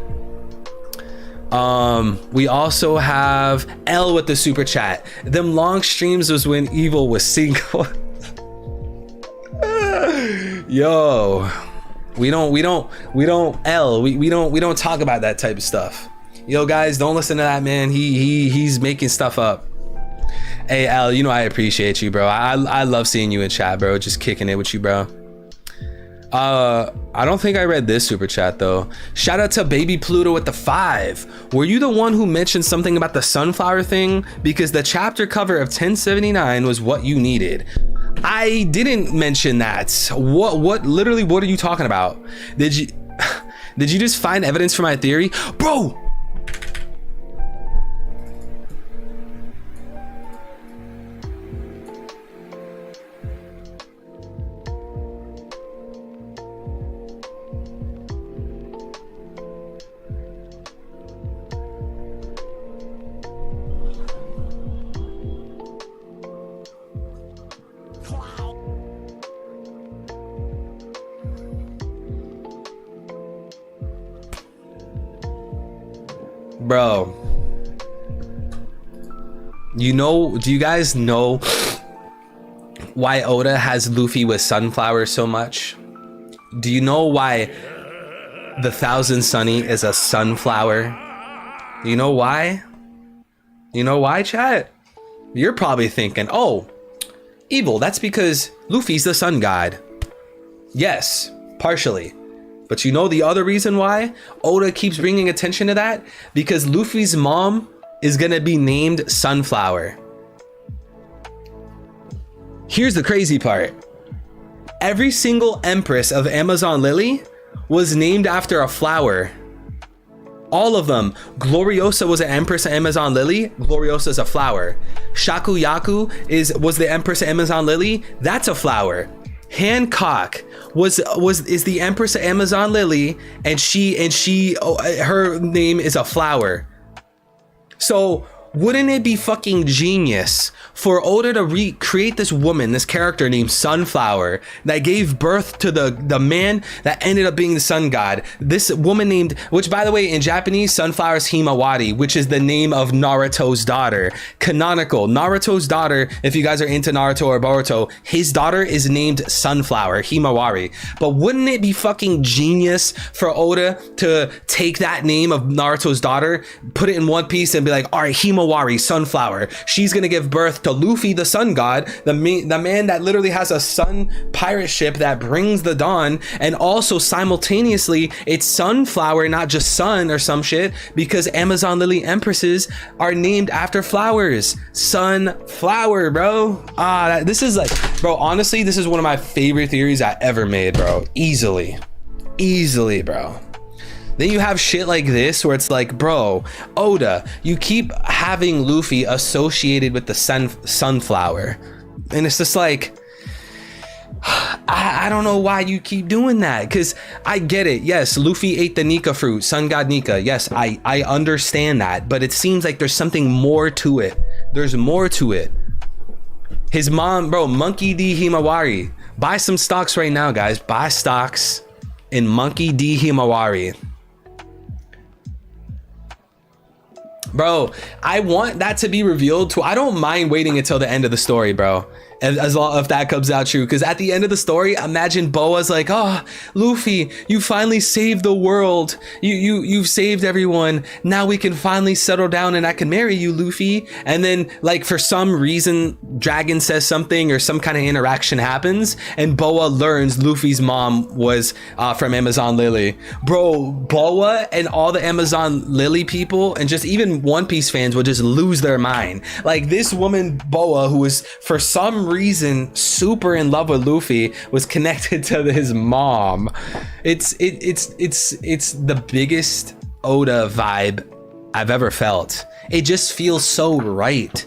We also have L with the super chat. Them long streams was when Evil was single. Yo, we don't talk about that type of stuff. Yo, guys, don't listen to that man. He's making stuff up. Hey, Al, you know I appreciate you, bro. I love seeing you in chat, bro. Just kicking it with you, bro. I don't think I read this super chat though. Shout out to Baby Pluto with the 5. Were you the one who mentioned something about the sunflower thing? Because the chapter cover of 1079 was what you needed. I didn't mention that. What literally, what are you talking about? Did you just find evidence for my theory? Bro! Bro, do you guys know why Oda has Luffy with sunflower so much? Do you know why the Thousand Sunny is a sunflower? Do you know why? You know why, chat? You're probably thinking, oh, Evil, that's because Luffy's the sun god. Yes, partially. But you know the other reason why Oda keeps bringing attention to that? Because Luffy's mom is gonna be named Sunflower. Here's the crazy part. Every single empress of Amazon Lily was named after a flower. All of them. Gloriosa was an empress of Amazon Lily. Gloriosa is a flower. Shakuyaku was the empress of Amazon Lily. That's a flower. Hancock is the empress of Amazon Lily, and her name is a flower. So wouldn't it be fucking genius for Oda to recreate this woman, this character named Sunflower, that gave birth to the man that ended up being the sun god? This woman named, which by the way, in Japanese, Sunflower is Himawari, which is the name of Naruto's daughter. Canonical. Naruto's daughter, if you guys are into Naruto or Boruto, his daughter is named Sunflower, Himawari. But wouldn't it be fucking genius for Oda to take that name of Naruto's daughter, put it in one piece and be like, all right, Himawari, Sunflower, she's gonna give birth to Luffy, the sun god, the man that literally has a sun pirate ship that brings the dawn, and also simultaneously it's Sunflower, not just sun or some shit, because Amazon Lily empresses are named after flowers. Sunflower, bro. This is like, bro, honestly, this is one of my favorite theories I ever made, bro. Easily, bro. Then you have shit like this where it's like, bro, Oda, you keep having Luffy associated with the sunflower. And it's just like, I don't know why you keep doing that, because I get it. Yes, Luffy ate the Nika fruit, Sun God Nika. Yes, I understand that, but it seems like there's something more to it. There's more to it. His mom, bro, Monkey D. Himawari. Buy some stocks right now, guys. Buy stocks in Monkey D. Himawari. Bro, I want that to be revealed too. I don't mind waiting until the end of the story, bro. As long if that comes out true, because at the end of the story, imagine Boa's like, oh, Luffy, you finally saved the world. You've saved everyone. Now we can finally settle down and I can marry you, Luffy. And then like for some reason, Dragon says something or some kind of interaction happens, and Boa learns Luffy's mom was from Amazon Lily. Bro, Boa and all the Amazon Lily people and just even One Piece fans would just lose their mind. Like this woman Boa, who is for some reason super in love with Luffy, was connected to his mom. It's the biggest Oda vibe I've ever felt. It just feels so right.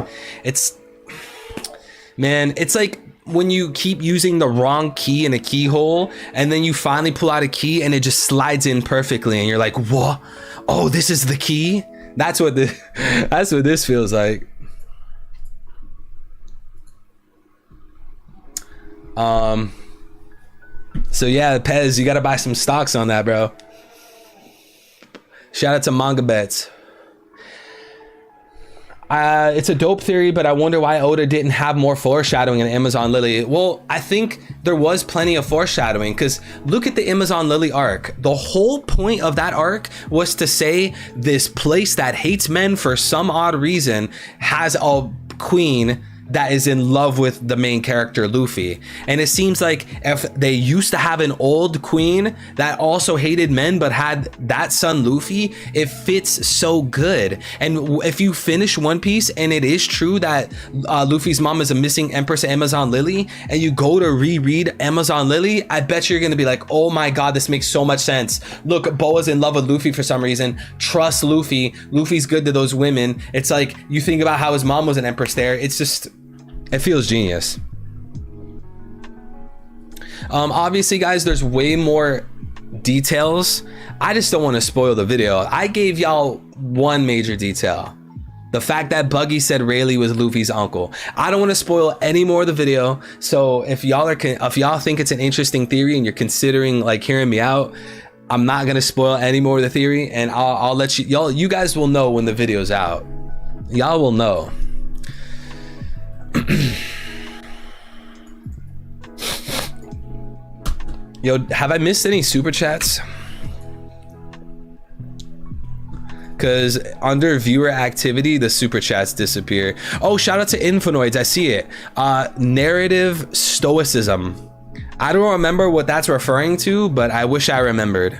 Man, it's like when you keep using the wrong key in a keyhole and then you finally pull out a key and it just slides in perfectly and you're like, what? Oh, this is the key? That's what this feels like. So yeah, Pez, you gotta buy some stocks on that, bro. Shout out to Manga Bets. It's a dope theory, but I wonder why Oda didn't have more foreshadowing in Amazon Lily. Well, I think there was plenty of foreshadowing, because look at the Amazon Lily arc. The whole point of that arc was to say this place that hates men for some odd reason has a queen that is in love with the main character Luffy. And it seems like if they used to have an old queen that also hated men but had that son Luffy, it fits so good. And if you finish One Piece and it is true that Luffy's mom is a missing Empress Amazon Lily, and you go to reread Amazon Lily, I bet you're gonna be like, oh my god, this makes so much sense. Look, Boa's in love with Luffy for some reason. Trust Luffy. Luffy's good to those women. It's like you think about how his mom was an Empress there. It's just, it feels genius. Obviously, guys, there's way more details. I just don't want to spoil the video. I gave y'all one major detail. The fact that Buggy said Rayleigh was Luffy's uncle. I don't want to spoil any more of the video. So if y'all think it's an interesting theory and you're considering like hearing me out, I'm not gonna spoil any more of the theory, and I'll let you guys will know when the video's out. Y'all will know. Yo, have I missed any super chats? Because under viewer activity, the super chats disappear. Oh, shout out to Infonoids, I see it. Narrative stoicism. I don't remember what that's referring to, but I wish I remembered.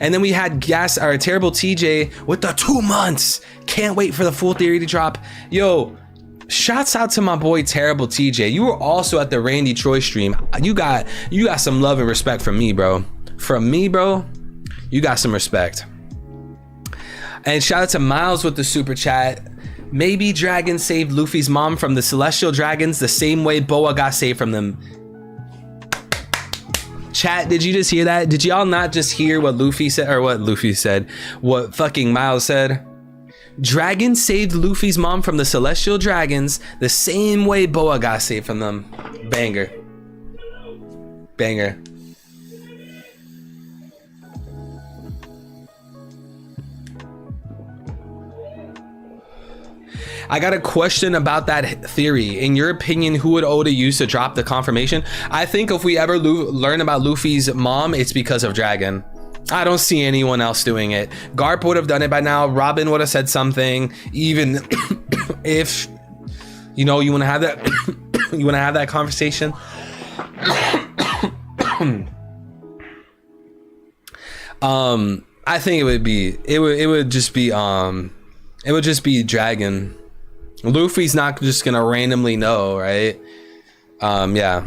And then we had Terrible TJ with the 2 months. Can't wait for the full theory to drop. Yo, shouts out to my boy Terrible TJ. You were also at the Randy Troy stream. You got some love and respect from me, bro. From me, bro. You got some respect. And shout out to Miles with the super chat. Maybe Dragon saved Luffy's mom from the Celestial Dragons the same way Boa got saved from them. Chat, did you just hear that? Did y'all not just hear what Luffy said, or what Luffy said? What fucking Miles said? Dragon saved Luffy's mom from the Celestial Dragons the same way Boa got saved from them. Banger. Banger. I got a question about that theory. In your opinion, who would Oda use to drop the confirmation? I think if we ever learn about Luffy's mom, it's because of Dragon. I don't see anyone else doing it. Garp would have done it by now. Robin would have said something. Even if, you know, you want to have that, you want to have that conversation. I think it would just be Dragon. Luffy's not just gonna randomly know, right? Yeah.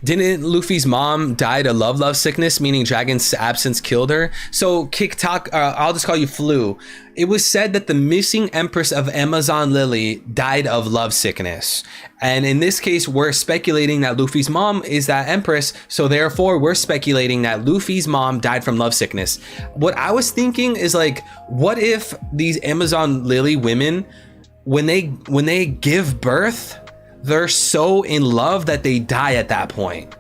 Didn't Luffy's mom die to love sickness, meaning Dragon's absence killed her? So I'll just call you Flu. It was said that the missing Empress of Amazon Lily died of love sickness. And in this case, we're speculating that Luffy's mom is that Empress. So therefore, we're speculating that Luffy's mom died from love sickness. What I was thinking is like, what if these Amazon Lily women, when they give birth, they're so in love that they die at that point?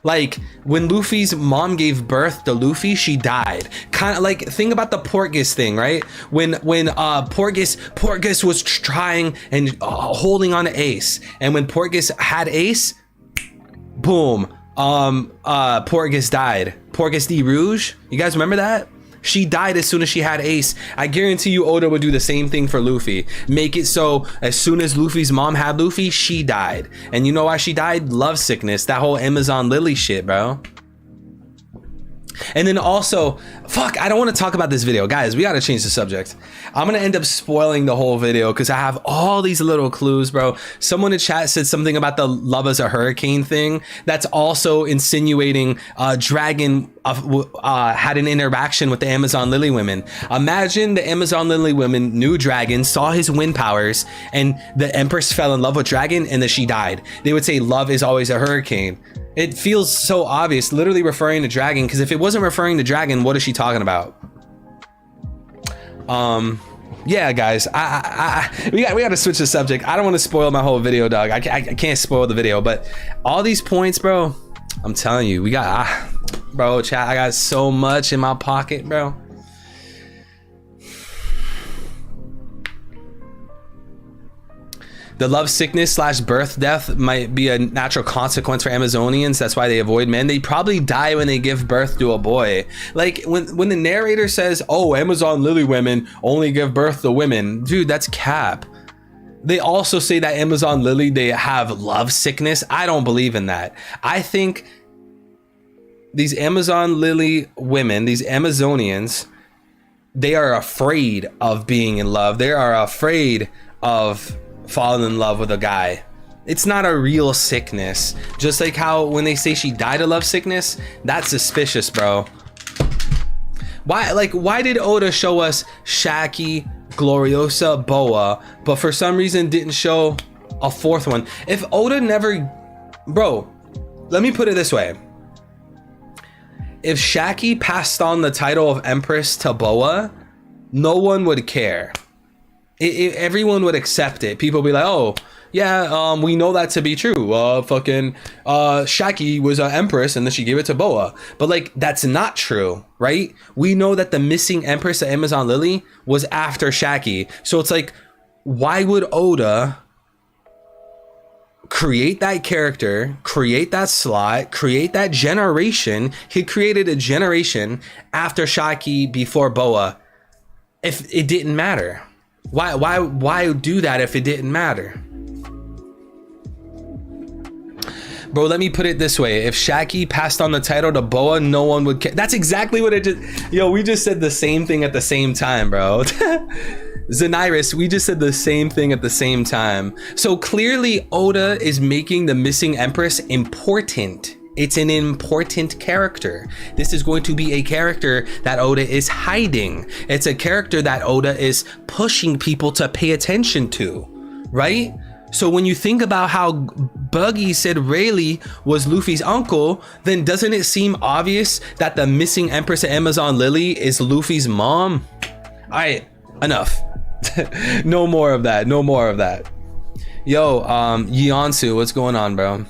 Like when Luffy's mom gave birth to Luffy, she died. Kind of like, think about the Portgas thing, right? When Portgas was trying and holding on to Ace, and when Portgas had Ace, boom, Portgas died. Portgas D Rouge, you guys remember that? She died as soon as she had Ace. I guarantee you Oda would do the same thing for Luffy. Make it so as soon as Luffy's mom had Luffy, she died. And you know why she died? Love sickness. That whole Amazon Lily shit, bro. And then also, fuck, I don't want to talk about this video. Guys, we got to change the subject. I'm going to end up spoiling the whole video because I have all these little clues, bro. Someone in chat said something about the love as a hurricane thing. That's also insinuating Dragon had an interaction with the Amazon Lily women. Imagine the Amazon Lily women knew Dragon, saw his wind powers, and the Empress fell in love with Dragon and then she died. They would say love is always a hurricane. It feels so obvious, literally referring to Dragon, because if it wasn't referring to Dragon, what is she talking about? Yeah, guys, we got to switch the subject. I don't want to spoil my whole video, dog. I can't spoil the video, but all these points, bro, I'm telling you, we got, bro, chat, I got so much in my pocket, bro. The love sickness / birth death might be a natural consequence for Amazonians. That's why they avoid men. They probably die when they give birth to a boy. Like when the narrator says, oh, Amazon Lily women only give birth to women. Dude, that's cap. They also say that Amazon Lily, they have love sickness. I don't believe in that. I think these Amazon Lily women, these Amazonians, they are afraid of being in love. They are afraid of falling in love with a guy. It's not a real sickness. Just like how when they say she died of love sickness, that's suspicious, bro. Why did Oda show us Shaki, Gloriosa, Boa, but for some reason didn't show a fourth one? If Oda never, bro, let me put it this way. If Shaki passed on the title of Empress to Boa, no one would care. Everyone would accept it. People would be like, oh, yeah, we know that to be true. Shaki was an empress and then she gave it to Boa. But like, that's not true, right? We know that the missing empress of Amazon Lily was after Shaki. So it's like, why would Oda create that character, create that slot, create that generation? He created a generation after Shaki, before Boa, if it didn't matter. Why do that if it didn't matter? Bro, let me put it this way. If Shaki passed on the title to Boa, no one would care. That's exactly what it just... Yo, we just said the same thing at the same time, bro. Zeniris, we just said the same thing at the same time. So clearly Oda is making the missing Empress important. It's an important character. This is going to be a character that Oda is hiding. It's a character that Oda is pushing people to pay attention to, right? So when you think about how Buggy said Rayleigh was Luffy's uncle, then doesn't it seem obvious that the missing Empress of Amazon Lily is Luffy's mom? All right, enough. No more of that. No more of that. Yo, Yeonsu, what's going on, bro?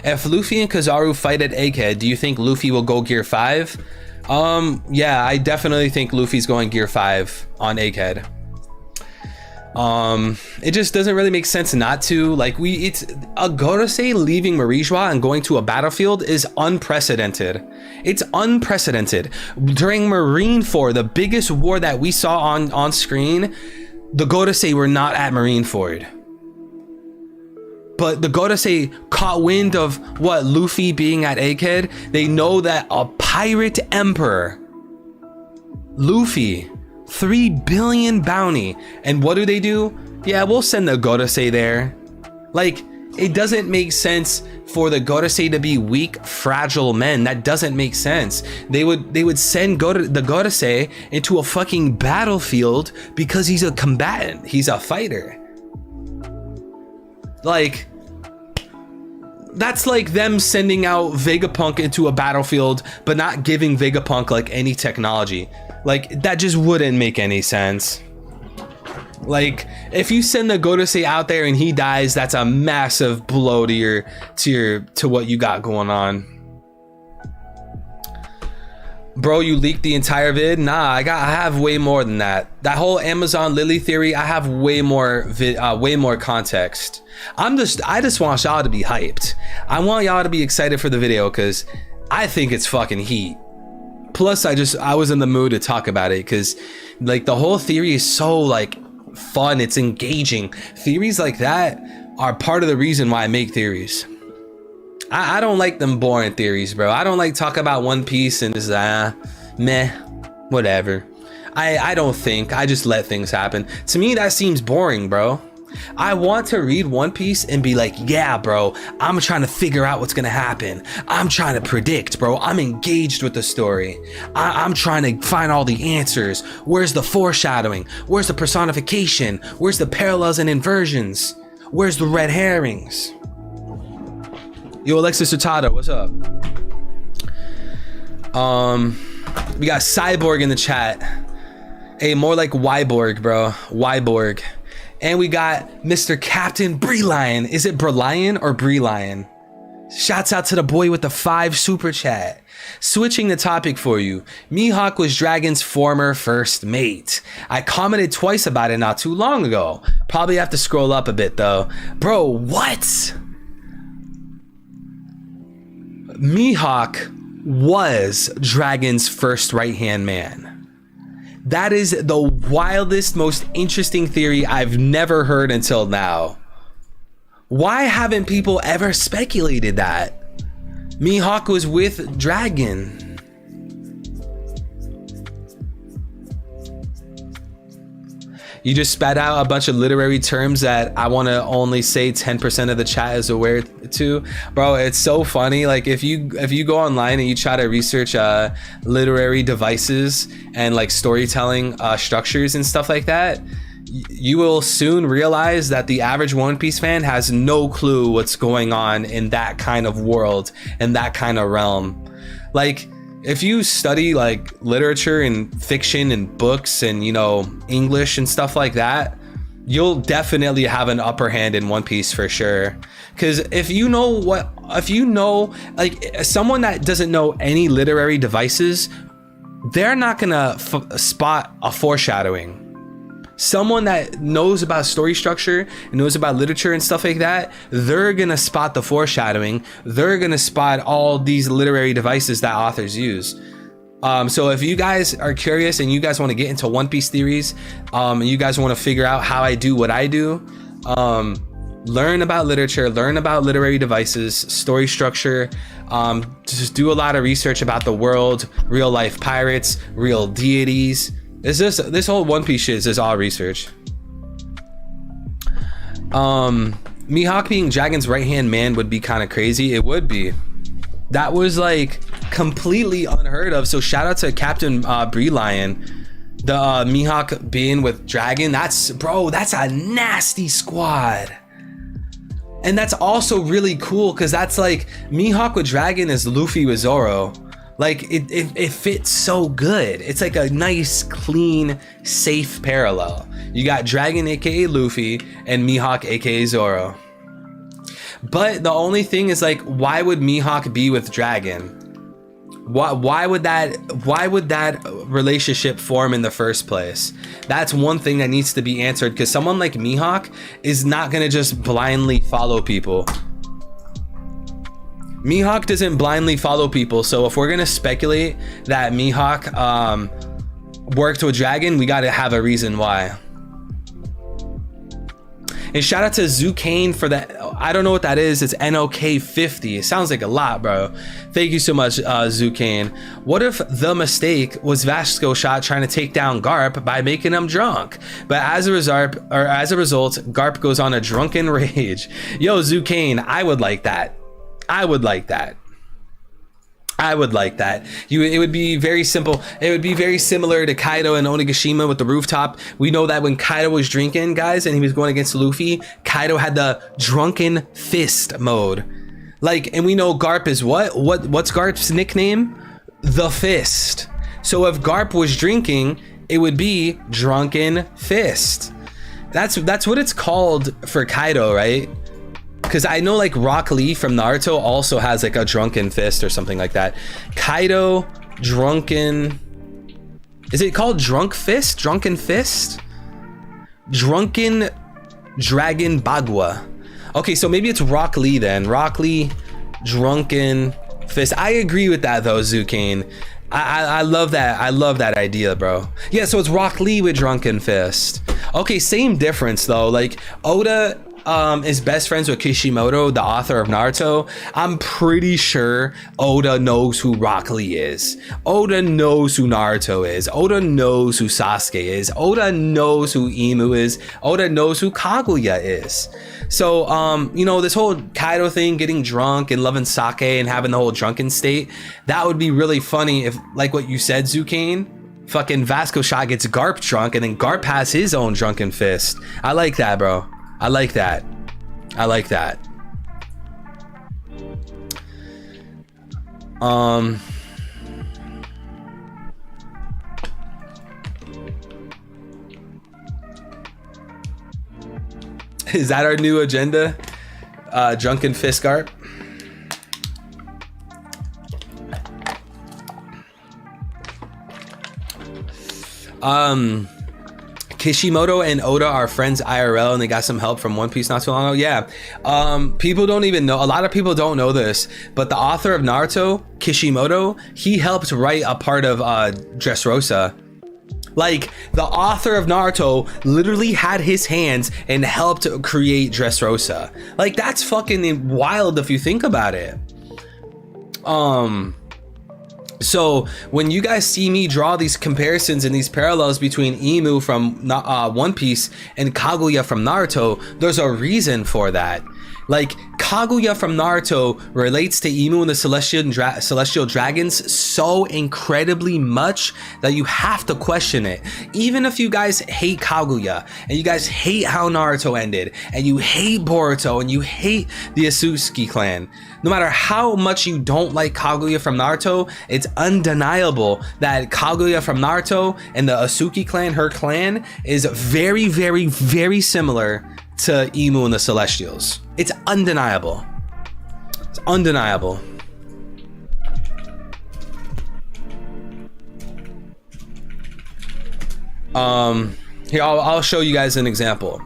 If Luffy and Kizaru fight at Egghead, do you think Luffy will go Gear 5? Yeah, I definitely think Luffy's going Gear 5 on Egghead. It just doesn't really make sense not to. Like, it's a Gorosei leaving Marijua and going to a battlefield is unprecedented. It's unprecedented. During Marineford, the biggest war that we saw on screen, the Gorosei were not at Marineford. But the Gorosei caught wind of what Luffy being at Egghead. They know that a pirate emperor, Luffy, 3 billion bounty. And what do? Yeah, we'll send the Gorosei there. Like, It doesn't make sense for the Gorosei to be weak, fragile men. That doesn't make sense. They would send the Gorosei into a fucking battlefield because he's a combatant. He's a fighter. Like, that's like them sending out Vegapunk into a battlefield but not giving Vegapunk like any technology. Like, that just wouldn't make any sense. Like, if you send the Gorosei out there and he dies, that's a massive blow to what you got going on. Bro, you leaked the entire vid? Nah, I have way more than that. That whole Amazon Lily theory, I have way more context. I just want y'all to be hyped. I want y'all to be excited for the video because I think it's fucking heat. Plus, I was in the mood to talk about it because like the whole theory is so like fun, it's engaging. Theories like that are part of the reason why I make theories. I don't like them boring theories, bro. I don't like talk about One Piece and just meh, whatever. I don't think, I just let things happen. To me, that seems boring, bro. I want to read One Piece and be like, yeah, bro, I'm trying to figure out what's gonna happen. I'm trying to predict, bro. I'm engaged with the story. I'm trying to find all the answers. Where's the foreshadowing? Where's the personification? Where's the parallels and inversions? Where's the red herrings? Yo, Alexis Hurtado, what's up? We got Cyborg in the chat. Hey, more like Wyborg, bro. Wyborg. And we got Mr. Captain Brelion. Is it Brelion or Brelion? Shouts out to the boy with the 5 super chat. Switching the topic for you. Mihawk was Dragon's former first mate. I commented twice about it not too long ago. Probably have to scroll up a bit though. Bro, what? Mihawk was Dragon's first right-hand man. That is the wildest, most interesting theory I've never heard until now. Why haven't people ever speculated that? Mihawk was with Dragon. You just spat out a bunch of literary terms that I want to only say 10% of the chat is aware to. Bro, it's so funny. Like if you go online and you try to research literary devices and like storytelling structures and stuff like that, you will soon realize that the average One Piece fan has no clue what's going on in that kind of world and that kind of realm. Like, if you study like literature and fiction and books and, you know, English and stuff like that, you'll definitely have an upper hand in One Piece for sure. Because if you know like someone that doesn't know any literary devices, they're not gonna spot a foreshadowing. Someone that knows about story structure and knows about literature and stuff like that, they're gonna spot the foreshadowing. They're gonna spot all these literary devices that authors use. So if you guys are curious and you guys want to get into One Piece theories, and you guys want to figure out how I do what I do, learn about literature, learn about literary devices, story structure, just do a lot of research about the world, real life pirates, real deities. This whole One Piece shit is just all research. Mihawk being Dragon's right-hand man would be kind of crazy. It would be. That was like completely unheard of. So shout out to Captain Brelion. The Mihawk being with Dragon, that's a nasty squad. And that's also really cool because that's like Mihawk with Dragon is Luffy with Zoro. Like it fits so good. It's like a nice, clean, safe parallel. You got Dragon aka Luffy and Mihawk aka Zoro. But the only thing is like, why would Mihawk be with Dragon? Why would that relationship form in the first place? That's one thing that needs to be answered, because someone like Mihawk is not gonna just blindly follow people. Mihawk doesn't blindly follow people, so if we're gonna speculate that Mihawk worked with Dragon, we gotta have a reason why. And shout out to Zukane for that. I don't know what that is. It's NOK 50. It sounds like a lot, bro. Thank you so much, Zukane. What if the mistake was Vasco Shot trying to take down Garp by making him drunk? But as a result, Garp goes on a drunken rage. Yo, Zukane, I would like that. I would like that. I would like that. It would be very simple. It would be very similar to Kaido and Onigashima with the rooftop. We know that when Kaido was drinking, guys, and he was going against Luffy, Kaido had the drunken fist mode. Like, and we know Garp is what's Garp's nickname? The Fist. So if Garp was drinking, it would be Drunken Fist. That's what it's called for Kaido, right? Because I know like Rock Lee from Naruto also has like a drunken fist or something like that. Kaido drunken, is it called drunk fist? Drunken fist? Drunken dragon bagua. Okay, so maybe it's Rock Lee then. Rock Lee drunken fist. I agree with that though, Zukane. I love that. I love that idea, bro. Yeah, so it's Rock Lee with drunken fist. Okay, same difference though. Like Oda is best friends with Kishimoto, the author of Naruto. I'm pretty sure Oda knows who Rock Lee is. Oda knows who Naruto is. Oda knows who Sasuke is. Oda knows who Imu is. Oda knows who Kaguya is. So, you know, this whole Kaido thing, getting drunk and loving sake and having the whole drunken state, that would be really funny if, like what you said, Zukane, fucking Vasco Shot gets Garp drunk and then Garp has his own drunken fist. I like that, bro. I like that. I like that. Is that our new agenda? Drunken Fist Garp? Kishimoto and Oda are friends IRL and they got some help from One Piece not too long ago. Yeah. People don't even know, a lot of people don't know this, but the author of Naruto, Kishimoto, he helped write a part of Dressrosa. Like, the author of Naruto literally had his hands and helped create Dressrosa. Like, that's fucking wild if you think about it. So when you guys see me draw these comparisons and these parallels between Imu from One Piece and Kaguya from Naruto, there's a reason for that. Like, Kaguya from Naruto relates to Imu and the Celestial Dragons so incredibly much that you have to question it. Even if you guys hate Kaguya and you guys hate how Naruto ended and you hate Boruto and you hate the Asuki clan, no matter how much you don't like Kaguya from Naruto, it's undeniable that Kaguya from Naruto and the Asuki clan, her clan, is very, very, very similar to Imu and the Celestials. It's undeniable. It's undeniable. Here, I'll show you guys an example.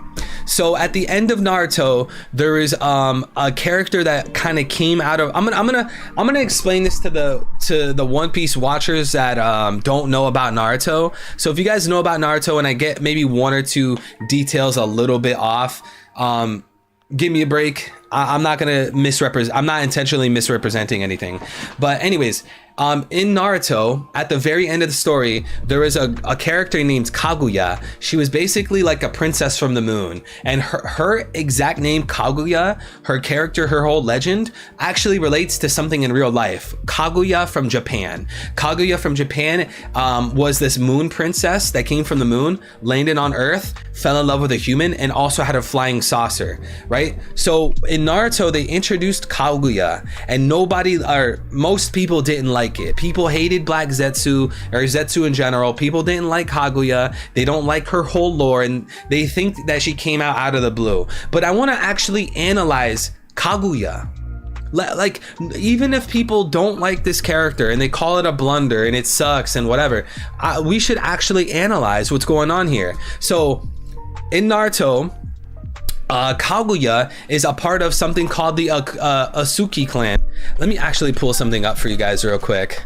So at the end of Naruto, there is a character that kind of came out of. I'm gonna explain this to the One Piece watchers that don't know about Naruto. So if you guys know about Naruto and I get maybe one or two details a little bit off, give me a break. I'm not gonna misrepresent. I'm not intentionally misrepresenting anything. But anyways, in Naruto, at the very end of the story, there is a character named Kaguya. She was basically like a princess from the moon, and her exact name, Kaguya, her character, her whole legend, actually relates to something in real life. Kaguya from Japan. Kaguya from Japan was this moon princess that came from the moon, landed on Earth, fell in love with a human, and also had a flying saucer, right? So in Naruto, they introduced Kaguya, and most people didn't like it. People hated Black Zetsu, or Zetsu in general. People didn't like Kaguya. They don't like her whole lore, and they think that she came out of the blue. But I want to actually analyze Kaguya. Like, even if people don't like this character and they call it a blunder and it sucks and whatever, we should actually analyze what's going on here. So in Naruto, Kaguya is a part of something called the Asuki clan. Let me actually pull something up for you guys real quick.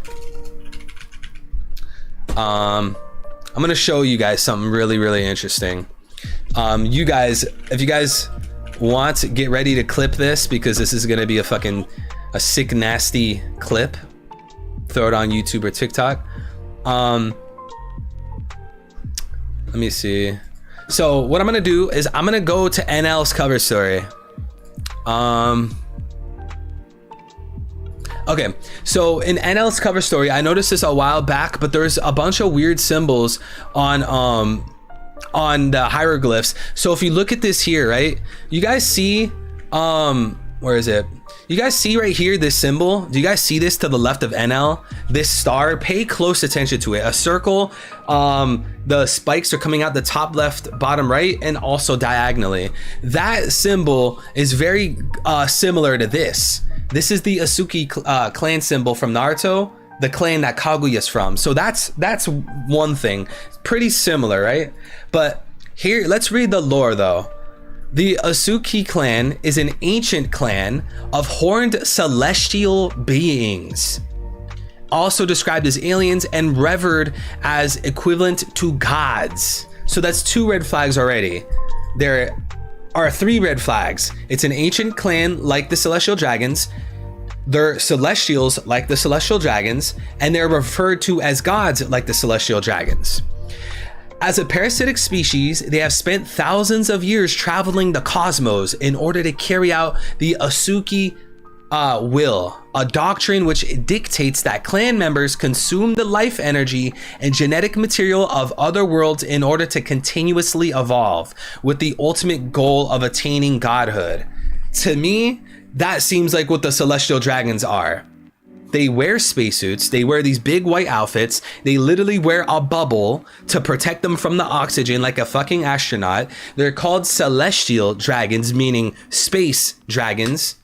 I'm gonna show you guys something really, really interesting. You guys, if you guys want to get ready to clip this, because this is gonna be a sick, nasty clip. Throw it on YouTube or TikTok. Let me see. So what I'm gonna do is I'm gonna go to NL's cover story. Okay, so in NL's cover story, I noticed this a while back, but there's a bunch of weird symbols on the hieroglyphs. So if you look at this here, right, you guys see, where is it? You guys see right here, this symbol? Do you guys see this to the left of NL? This star, pay close attention to it. A circle, the spikes are coming out the top left, bottom right, and also diagonally. That symbol is very similar to this. This is the Asuki clan symbol from Naruto, the clan that Kaguya is from. So that's one thing. Pretty similar, right? But here, let's read the lore though. The Asuki clan is an ancient clan of horned celestial beings, also described as aliens and revered as equivalent to gods. So that's 2 red flags already. There are 3 red flags. It's an ancient clan like the celestial dragons. They're celestials like the celestial dragons, and they're referred to as gods like the celestial dragons. As a parasitic species, they have spent thousands of years traveling the cosmos in order to carry out the Asuki will, a doctrine which dictates that clan members consume the life energy and genetic material of other worlds in order to continuously evolve, with the ultimate goal of attaining godhood. To me, that seems like what the celestial dragons are. They wear spacesuits, they wear these big white outfits, they literally wear a bubble to protect them from the oxygen like a fucking astronaut. They're called celestial dragons, meaning space dragons.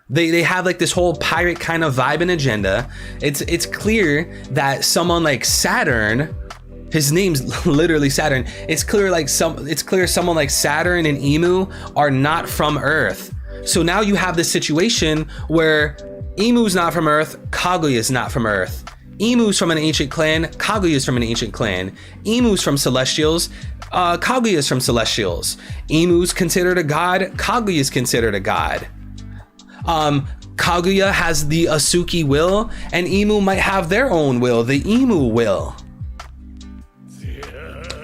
They have like this whole pirate kind of vibe and agenda. It's clear that someone like Saturn, his name's literally Saturn. It's clear someone like Saturn and Emu are not from Earth. So now you have this situation where Emu's not from Earth, Kaguya's not from Earth. Emu's from an ancient clan, Kaguya's from an ancient clan. Emu's from Celestials, Kaguya's from Celestials. Emu's considered a god, Kaguya's considered a god. Kaguya has the Asuki will, and Emu might have their own will, the Emu will.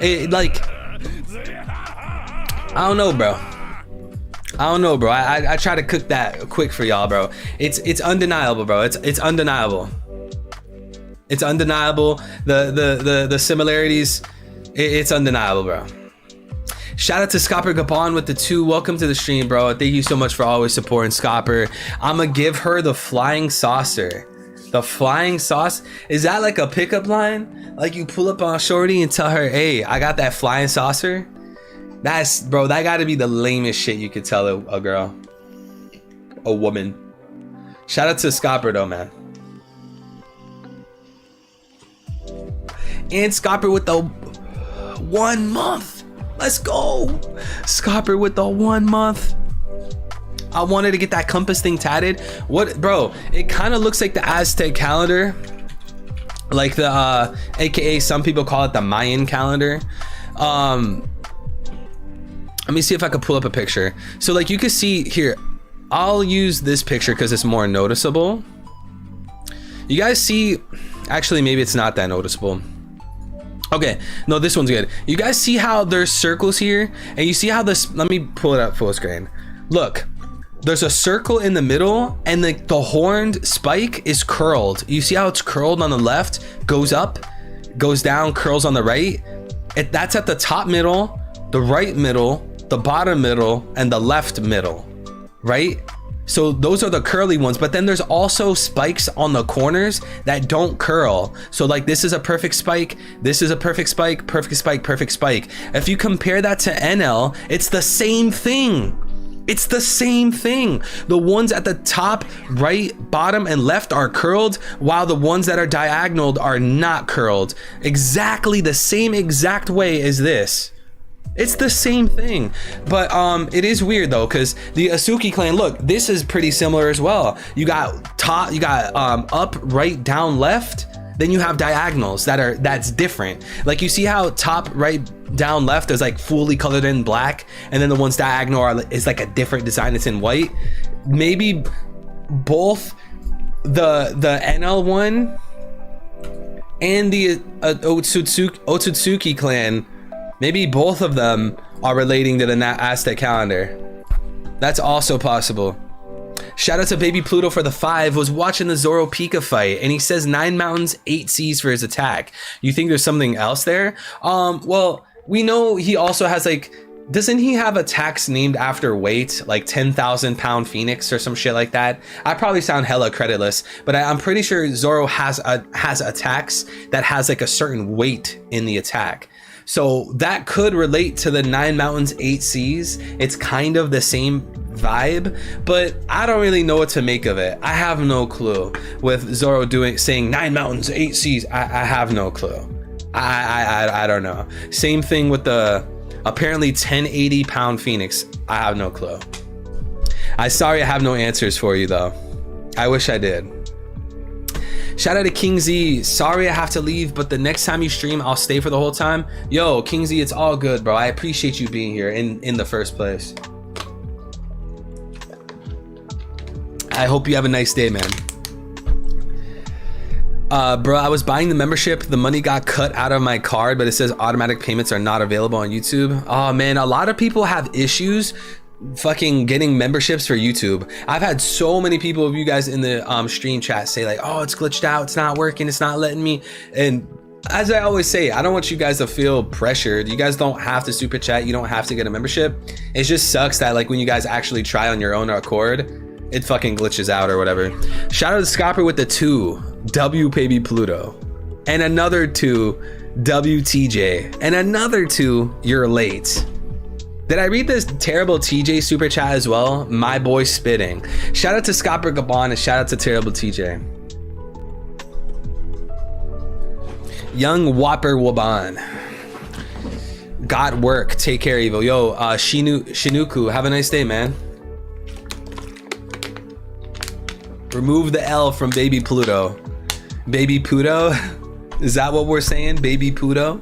I don't know, bro. I try to cook that quick for y'all, bro. It's undeniable, bro. It's undeniable. It's undeniable. The similarities. It's undeniable, bro. Shout out to Scopper Gabon with the 2. Welcome to the stream, bro. Thank you so much for always supporting Scopper. I'ma give her the flying saucer. The flying sauce. Is that like a pickup line? Like you pull up on Shorty and tell her, hey, I got that flying saucer? That gotta be the lamest shit you could tell a girl. A woman. Shout out to Scopper though, man. And Scopper with the 1 month. Let's go. Scopper with the 1 month. I wanted to get that compass thing tatted. What, bro? It kind of looks like the Aztec calendar. Like the, AKA some people call it the Mayan calendar. Let me see if I can pull up a picture. So like you can see here, I'll use this picture because it's more noticeable. You guys see, actually maybe it's not that noticeable. Okay, no, this one's good. You guys see how there's circles here? And you see how this, let me pull it up full screen. Look, there's a circle in the middle and the horned spike is curled. You see how it's curled on the left, goes up, goes down, curls on the right? That's at the top middle, the right middle, the bottom middle, and the left middle, right? So those are the curly ones, but then there's also spikes on the corners that don't curl. So like this is a perfect spike, this is a perfect spike, perfect spike, perfect spike. If you compare that to NL, it's the same thing. It's the same thing. The ones at the top, right, bottom, and left are curled, while the ones that are diagonal are not curled. Exactly the same exact way as this. It's the same thing, but it is weird though, because the Asuki clan, look, this is pretty similar as well. You got top, you got up, right, down, left. Then you have diagonals that's different. Like you see how top, right, down left is like fully colored in black, and then the ones diagonal is like a different design, it's in white. Maybe both the NL one and the Otsutsuki clan, maybe both of them are relating to the Aztec calendar. That's also possible. Shout out to Baby Pluto for the 5. Was watching the Zoro Pika fight, and he says 9 mountains, 8 seas for his attack. You think there's something else there? Well, we know he also has like, doesn't he have attacks named after weight, like 10,000 pound phoenix or some shit like that? I probably sound hella creditless, but I'm pretty sure Zoro has attacks that has like a certain weight in the attack. So that could relate to the 9 mountains, 8 seas. It's kind of the same vibe, but I don't really know what to make of it. I have no clue. With Zoro saying 9 mountains, 8 seas, I have no clue. I don't know. Same thing with the apparently 1080 pound phoenix. I have no clue. Sorry I have no answers for you though. I wish I did. Shout out to King Z. Sorry I have to leave, but the next time you stream, I'll stay for the whole time. Yo, King Z, it's all good, bro. I appreciate you being here in the first place. I hope you have a nice day, man. Bro, I was buying the membership. The money got cut out of my card, but it says automatic payments are not available on YouTube. Oh man, a lot of people have issues fucking getting memberships for YouTube. I've had so many people of you guys in the stream chat say like, oh, it's glitched out, it's not working, it's not letting me. And as I always say, I don't want you guys to feel pressured. You guys don't have to super chat, you don't have to get a membership. It just sucks that like when you guys actually try on your own accord, it fucking glitches out or whatever. Shout out to Scopper with the 2 W Baby Pluto, and another 2 WTJ, and another 2 you're late. Did I read this terrible TJ super chat as well? My boy spitting. Shout out to Scopper Gabon and shout out to terrible TJ. Young Whopper Waban. Got work. Take care, Evil. Yo, Shinuku, have a nice day, man. Remove the L from Baby Pluto. Baby Pluto? Is that what we're saying? Baby Pluto?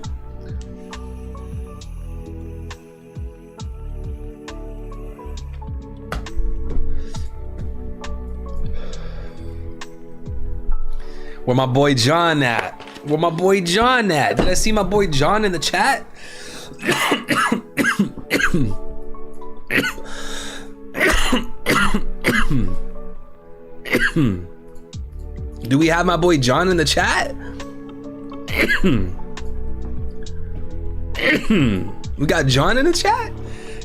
Where my boy John at? Where my boy John at? Did I see my boy John in the chat? Do we have my boy John in the chat? We got John in the chat?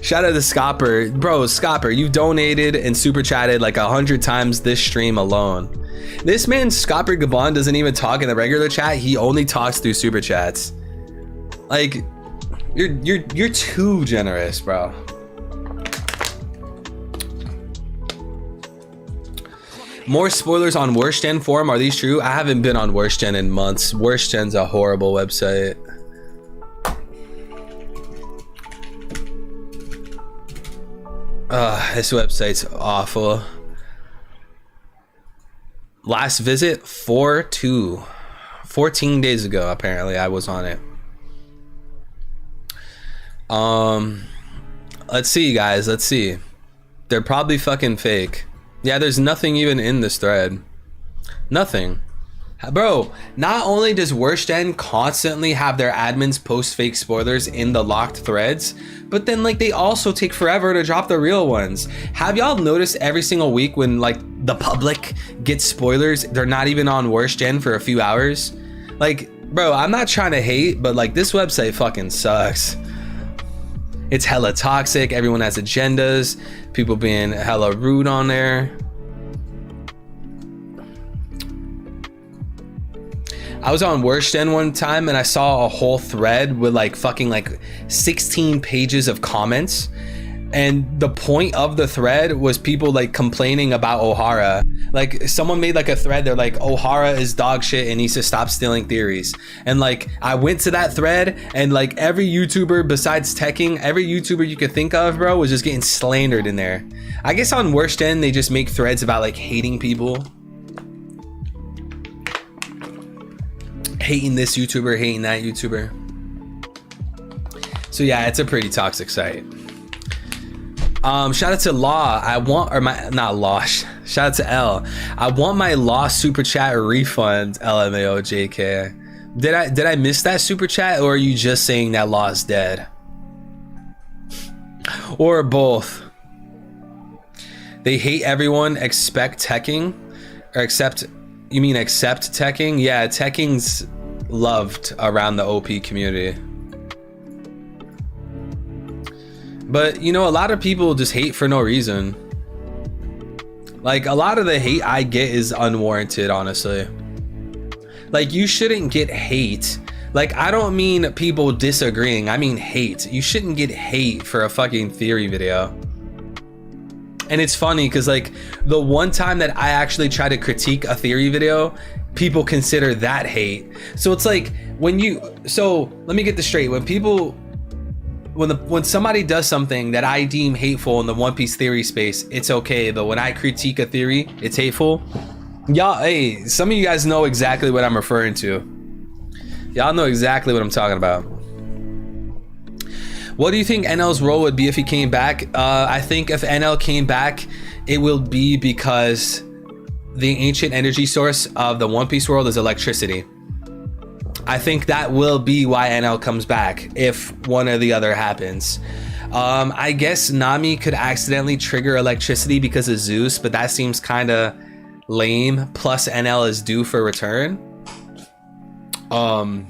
Shout out to Scopper. Bro, Scopper, you've donated and super chatted like 100 times this stream alone. This man, Scopper Gabon, doesn't even talk in the regular chat. He only talks through super chats. Like, you're too generous, bro. More spoilers on Worst Gen forum. Are these true? I haven't been on Worst Gen in months. Worst Gen's a horrible website. This website's awful. Last visit 4/2. 14 days ago, apparently I was on it. Let's see, guys. Let's see. They're probably fucking fake. Yeah, there's nothing even in this thread. Nothing. Bro, not only does Worst Gen constantly have their admins post fake spoilers in the locked threads, but then like they also take forever to drop the real ones. Have y'all noticed every single week when like the public gets spoilers, they're not even on Worst Gen for a few hours? Like, bro, I'm not trying to hate, but like this website fucking sucks. It's hella toxic. Everyone has agendas. People being hella rude on there. I was on Worst Gen one time and I saw a whole thread with like fucking like 16 pages of comments. And the point of the thread was people like complaining about Ohara. Like someone made like a thread, they're like, Ohara is dog shit and needs to stop stealing theories. And like I went to that thread and like every YouTuber besides Tekking, every YouTuber you could think of, bro, was just getting slandered in there. I guess on Worst Gen they just make threads about like hating people. Hating this YouTuber, hating that YouTuber. So yeah, it's a pretty toxic site. Shout out to Law. Shout out to L. I want my Law super chat refund. LMAO JK. Did I miss that super chat, or are you just saying that Law is dead? Or both? They hate everyone except teching, or except teching? Yeah, teching's loved around the OP community. But you know, a lot of people just hate for no reason. Like, a lot of the hate I get is unwarranted, honestly. Like, you shouldn't get hate. Like, I don't mean people disagreeing, I mean hate. You shouldn't get hate for a fucking theory video. And it's funny because, like, the one time that I actually try to critique a theory video, people consider that hate. So it's like, so let me get this straight. When somebody does something that I deem hateful in the One Piece theory space, it's okay. But when I critique a theory, it's hateful. Y'all, hey, some of you guys know exactly what I'm referring to. Y'all know exactly what I'm talking about. What do you think NL's role would be if he came back? I think if NL came back, it will be because the ancient energy source of the One Piece world is electricity. I think that will be why NL comes back if one or the other happens. I guess Nami could accidentally trigger electricity because of Zeus, but that seems kind of lame. Plus NL is due for return. I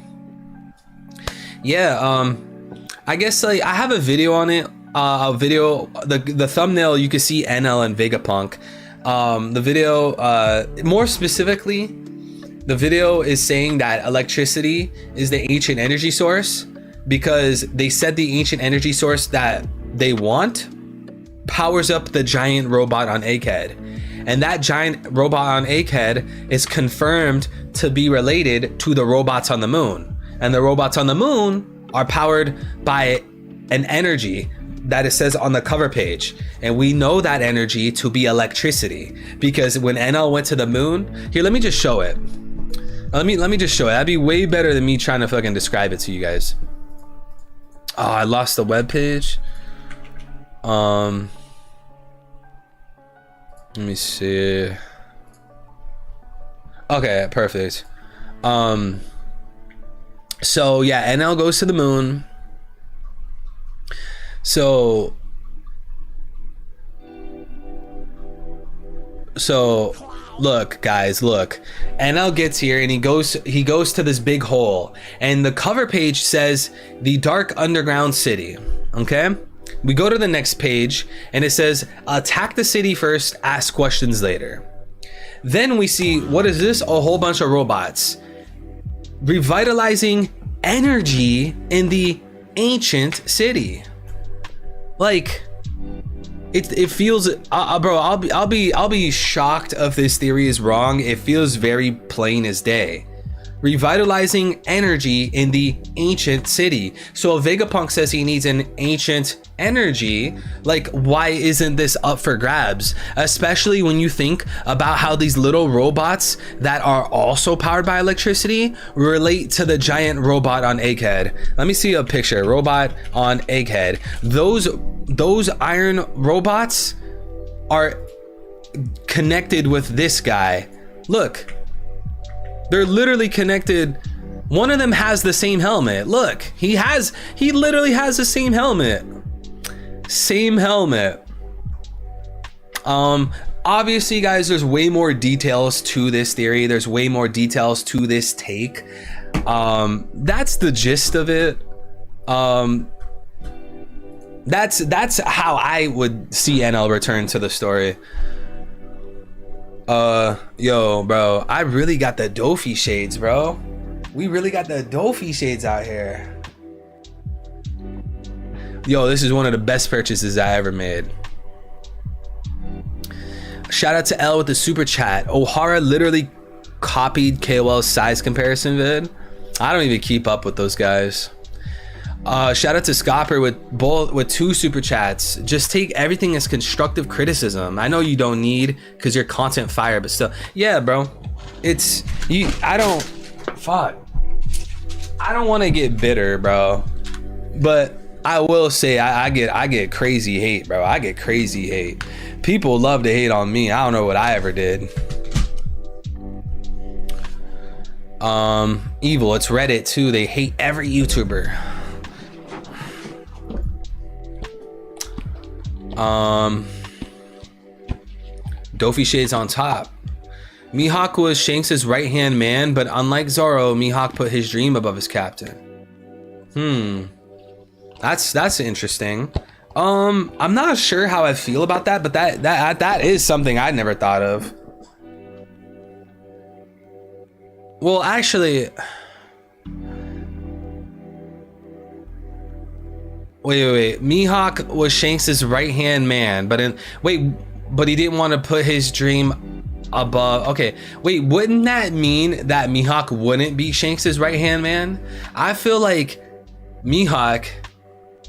guess, like, I have a video on it. The thumbnail, you can see NL and Vegapunk. The video, more specifically, the video is saying that electricity is the ancient energy source because they said the ancient energy source that they want powers up the giant robot on Egghead. And that giant robot on Egghead is confirmed to be related to the robots on the moon. And the robots on the moon are powered by an energy that it says on the cover page. And we know that energy to be electricity because when NL went to the moon, here, let me just show it. Let me just show it. That'd be way better than me trying to fucking describe it to you guys. Oh, I lost the web page. Let me see. Okay, perfect. So yeah, NL goes to the moon. So look, guys, look. NL gets here and he goes to this big hole, and the cover page says the dark underground city. Okay, we go to the next page and it says attack the city first, ask questions later. Then we see, what is this? A whole bunch of robots revitalizing energy in the ancient city. Like, it feels, bro, I'll be shocked if this theory is wrong. It feels very plain as day. Revitalizing energy in the ancient city. So if Vegapunk says he needs an ancient energy, like, why isn't this up for grabs? Especially when you think about how these little robots that are also powered by electricity relate to the giant robot on Egghead. Let me see a picture. Robot on Egghead. Those iron robots are connected with this guy. Look, they're literally connected. One of them has the same helmet. Look, he literally has the same helmet. Same helmet. Obviously, guys, there's way more details to this theory. There's way more details to this take. That's the gist of it. That's how I would see NL return to the story. Yo, bro, I really got the Dofi shades, bro. We really got the Dofi shades out here. Yo, this is one of the best purchases I ever made. Shout out to L with the super chat. Ohara literally copied KOL's size comparison vid. I don't even keep up with those guys. Shout out to Scopper with 2 super chats. Just take everything as constructive criticism. I know you don't need because you're content fire, but still, yeah, bro. It's you. I don't want to get bitter, bro. But I will say I get crazy hate, bro. I get crazy hate. People love to hate on me. I don't know what I ever did. Evil, it's Reddit too. They hate every YouTuber. Dofi Shades on top. Mihawk was Shanks' right-hand man, but unlike Zoro, Mihawk put his dream above his captain. That's interesting. I'm not sure how I feel about that, but that is something I never thought of. Well, actually, wait. Mihawk was Shanks' right-hand man, but he didn't want to put his dream above. Okay, wait, wouldn't that mean that Mihawk wouldn't be Shanks' right-hand man? I feel like Mihawk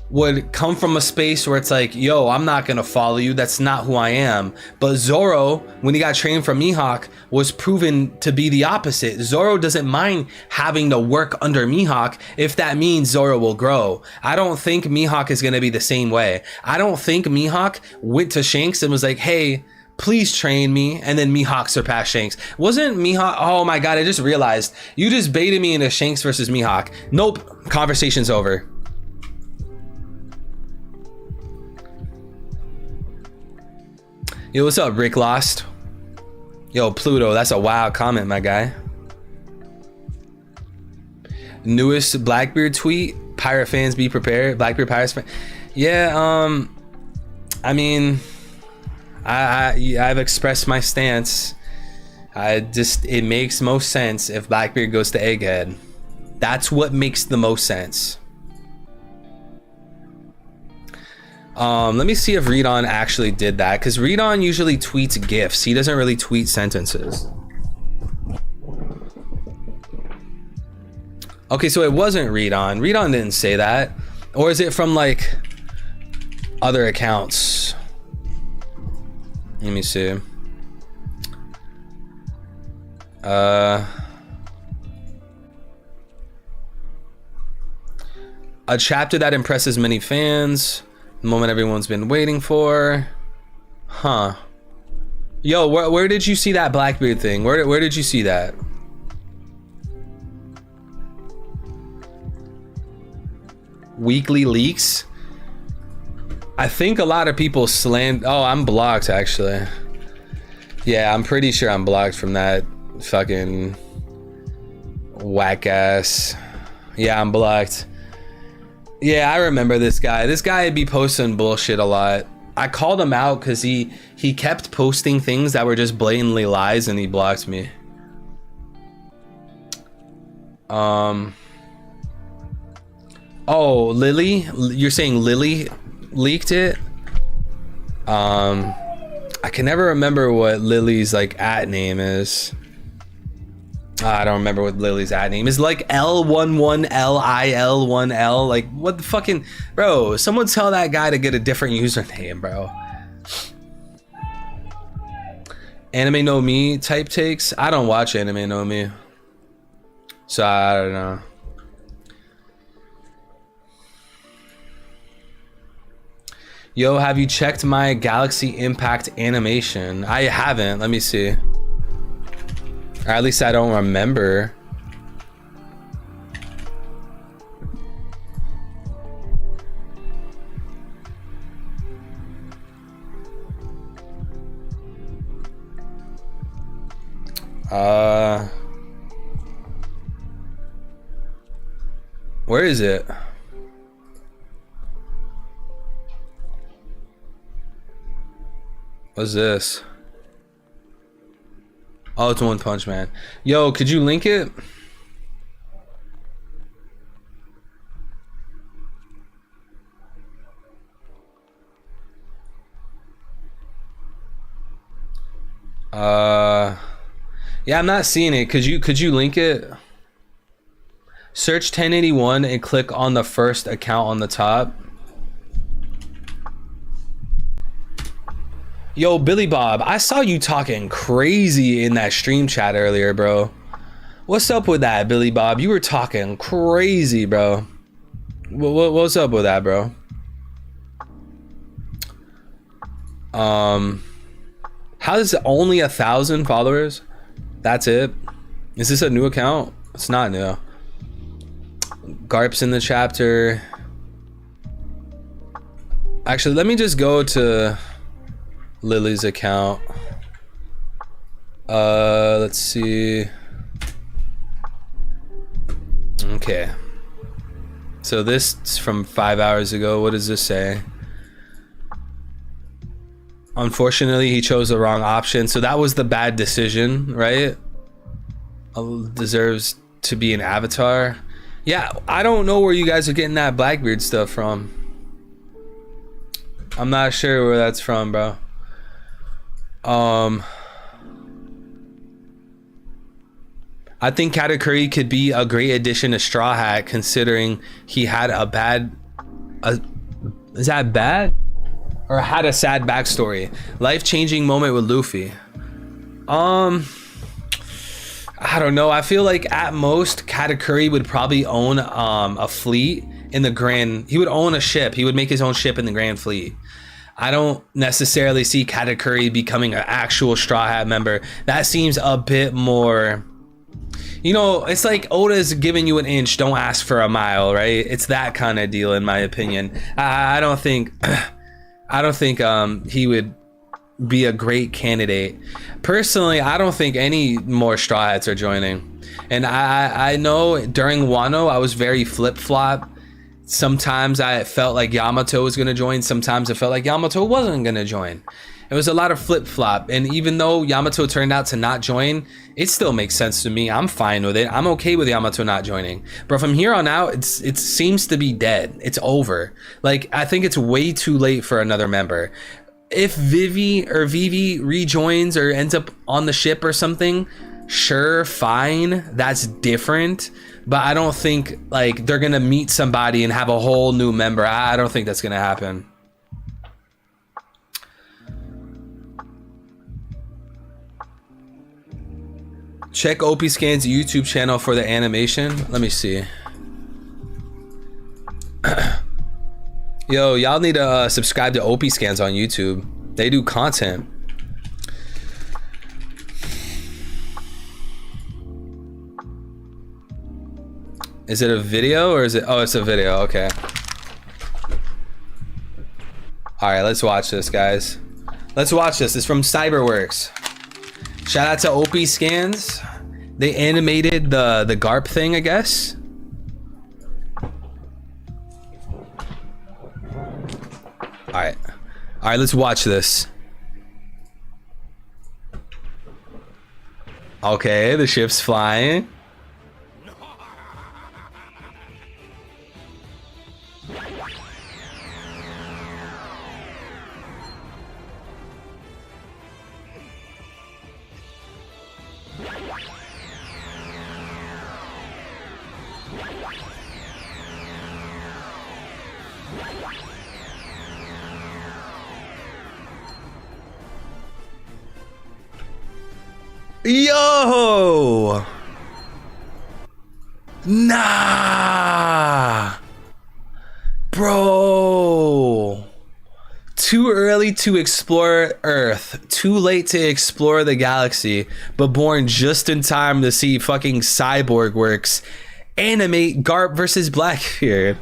would come from a space where it's like, yo, I'm not gonna follow you, that's not who I am. But Zoro, when he got trained from Mihawk, was proven to be the opposite. Zoro doesn't mind having to work under Mihawk if that means Zoro will grow. I don't think Mihawk is gonna be the same way. I don't think Mihawk went to Shanks and was like, hey, please train me, and then Mihawk surpassed Shanks. Wasn't Mihawk, oh my god, I just realized, you just baited me into Shanks versus Mihawk. Nope, conversation's over. Yo, what's up, Rick Lost? Yo, Pluto, that's a wild comment, my guy. Newest Blackbeard tweet, pirate fans be prepared. Blackbeard pirates fan. Yeah, I mean, I've expressed my stance. It makes most sense if Blackbeard goes to Egghead. That's what makes the most sense. Let me see if Redon actually did that, because Redon usually tweets GIFs. He doesn't really tweet sentences. Okay, so it wasn't Redon. Redon didn't say that. Or is it from like other accounts? Let me see. A chapter that impresses many fans. The moment everyone's been waiting for. Huh. Yo, where did you see that Blackbeard thing? Where did you see that? Weekly leaks? I think a lot of people slammed. Oh, I'm blocked actually. Yeah, I'm pretty sure I'm blocked from that fucking whack ass. Yeah, I'm blocked. Yeah, I remember this guy. This guy would be posting bullshit a lot. I called him out because he kept posting things that were just blatantly lies, and he blocked me. Oh, Lily? You're saying Lily leaked it? I can never remember what Lily's like @ name is. I don't remember what Lily's @ name is. Like L11LIL1L. Like, what the fucking... Bro, someone tell that guy to get a different username, bro. Anime no Me type takes. I don't watch Anime no Me, so I don't know. Yo, have you checked my Galaxy Impact animation? I haven't. Let me see. Or at least I don't remember. Where is it? What's this? Oh, it's One Punch Man. Yo, could you link it? Yeah, I'm not seeing it. Could you link it? Search 1081 and click on the first account on the top. Yo, Billy Bob, I saw you talking crazy in that stream chat earlier, bro. What's up with that, Billy Bob? You were talking crazy, bro. What's up with that, bro? How is it only 1,000 followers? That's it? Is this a new account? It's not new. Garp's in the chapter. Actually, let me just go to Lily's account. Let's see. Okay. So this is from 5 hours ago. What does this say? Unfortunately, he chose the wrong option. So that was the bad decision, right? Deserves to be an avatar. Yeah, I don't know where you guys are getting that Blackbeard stuff from. I'm not sure where that's from, bro. I think Katakuri could be a great addition to Straw Hat, considering he had a bad... is that bad? Or had a sad backstory. Life-changing moment with Luffy. I don't know. I feel like at most Katakuri would probably own a fleet in the Grand... He would own a ship. He would make his own ship in the Grand Fleet. I don't necessarily see Katakuri becoming an actual Straw Hat member. That seems a bit more... You know, it's like Oda's giving you an inch, don't ask for a mile, right? It's that kind of deal, in my opinion. I don't think... I don't think he would be a great candidate. Personally, I don't think any more Straw Hats are joining. And I know during Wano, I was very flip-flop. Sometimes I felt like Yamato was going to join. Sometimes I felt like Yamato wasn't going to join. It was a lot of flip-flop. And even though Yamato turned out to not join, it still makes sense to me. I'm fine with it. I'm okay with Yamato not joining. But from here on out, it seems to be dead. It's over. Like, I think it's way too late for another member. If Vivi rejoins or ends up on the ship or something, sure, fine. That's different. But I don't think, like, they're going to meet somebody and have a whole new member. I don't think that's going to happen. Check OP Scan's YouTube channel for the animation. Let me see. Yo, y'all need to subscribe to OP Scans on YouTube. They do content. Is it a video or is it? Oh, it's a video. Okay. All right, let's watch this, guys. Let's watch this. It's from Cyberworks. Shout out to OP Scans. They animated the Garp thing, I guess. All right, let's watch this. Okay, the ship's flying. Yo! Nah! Bro! Too early to explore Earth, too late to explore the galaxy, but born just in time to see fucking Cyborg Works animate Garp versus Blackbeard.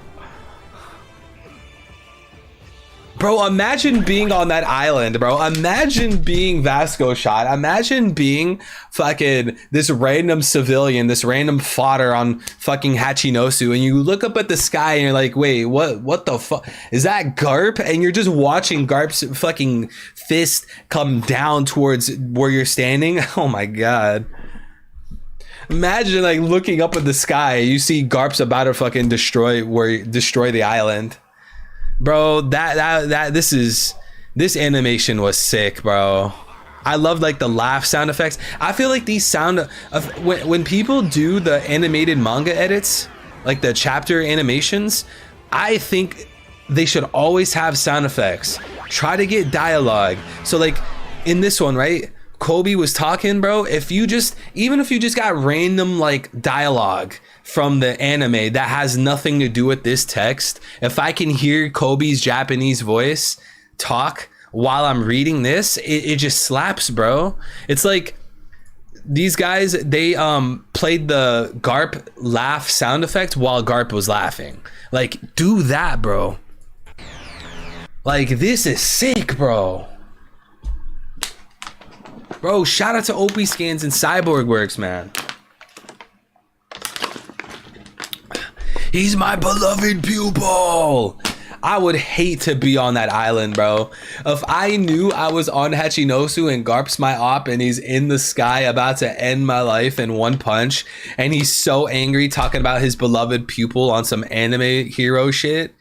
Bro, imagine being on that island, bro. Imagine being Vasco Shot. Imagine being fucking this random civilian, this random fodder on fucking Hachinosu, and you look up at the sky and you're like, wait, what the fuck? Is that Garp? And you're just watching Garp's fucking fist come down towards where you're standing. Oh my god. Imagine like looking up at the sky, you see Garp's about to fucking destroy the island. Bro, this animation was sick, bro. I love like the laugh sound effects. I feel like these sound of when people do the animated manga edits, like the chapter animations, I think they should always have sound effects. Try to get dialogue. So like in this one, right? Kobe was talking, bro, if you just got random like dialogue from the anime that has nothing to do with this text, if I can hear Kobe's Japanese voice talk while I'm reading this, it just slaps, bro. It's like these guys, they played the Garp laugh sound effect while Garp was laughing. Like, do that, bro. Like, this is sick, bro. Bro, shout out to OP Scans and Cyborg Works, man. He's my beloved pupil. I would hate to be on that island, bro. If I knew I was on Hachinosu and Garp's my op and he's in the sky about to end my life in one punch, and he's so angry talking about his beloved pupil on some anime hero shit,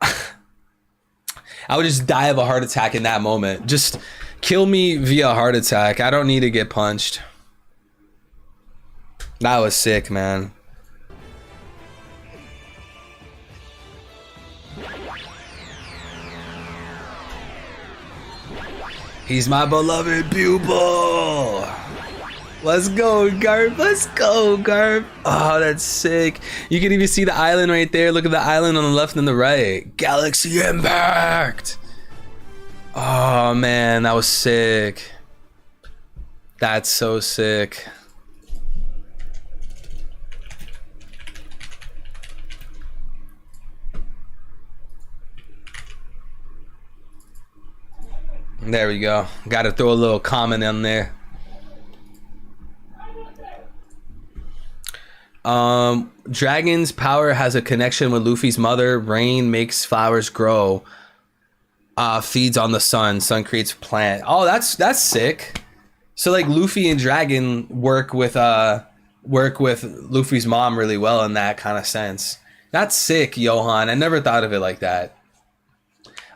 I would just die of a heart attack in that moment. Just kill me via heart attack. I don't need to get punched. That was sick, man. He's my beloved pupil. Let's go, Garp. Let's go, Garp. Oh, that's sick. You can even see the island right there. Look at the island on the left and the right. Galaxy Impact. Oh, man, that was sick. That's so sick. There we go. Got to throw a little comment in there. Dragon's power has a connection with Luffy's mother. Rain makes flowers grow. Feeds on the sun. Sun creates plant. Oh, that's sick. So like Luffy and Dragon work with Luffy's mom really well in that kind of sense. That's sick, Johan. I never thought of it like that.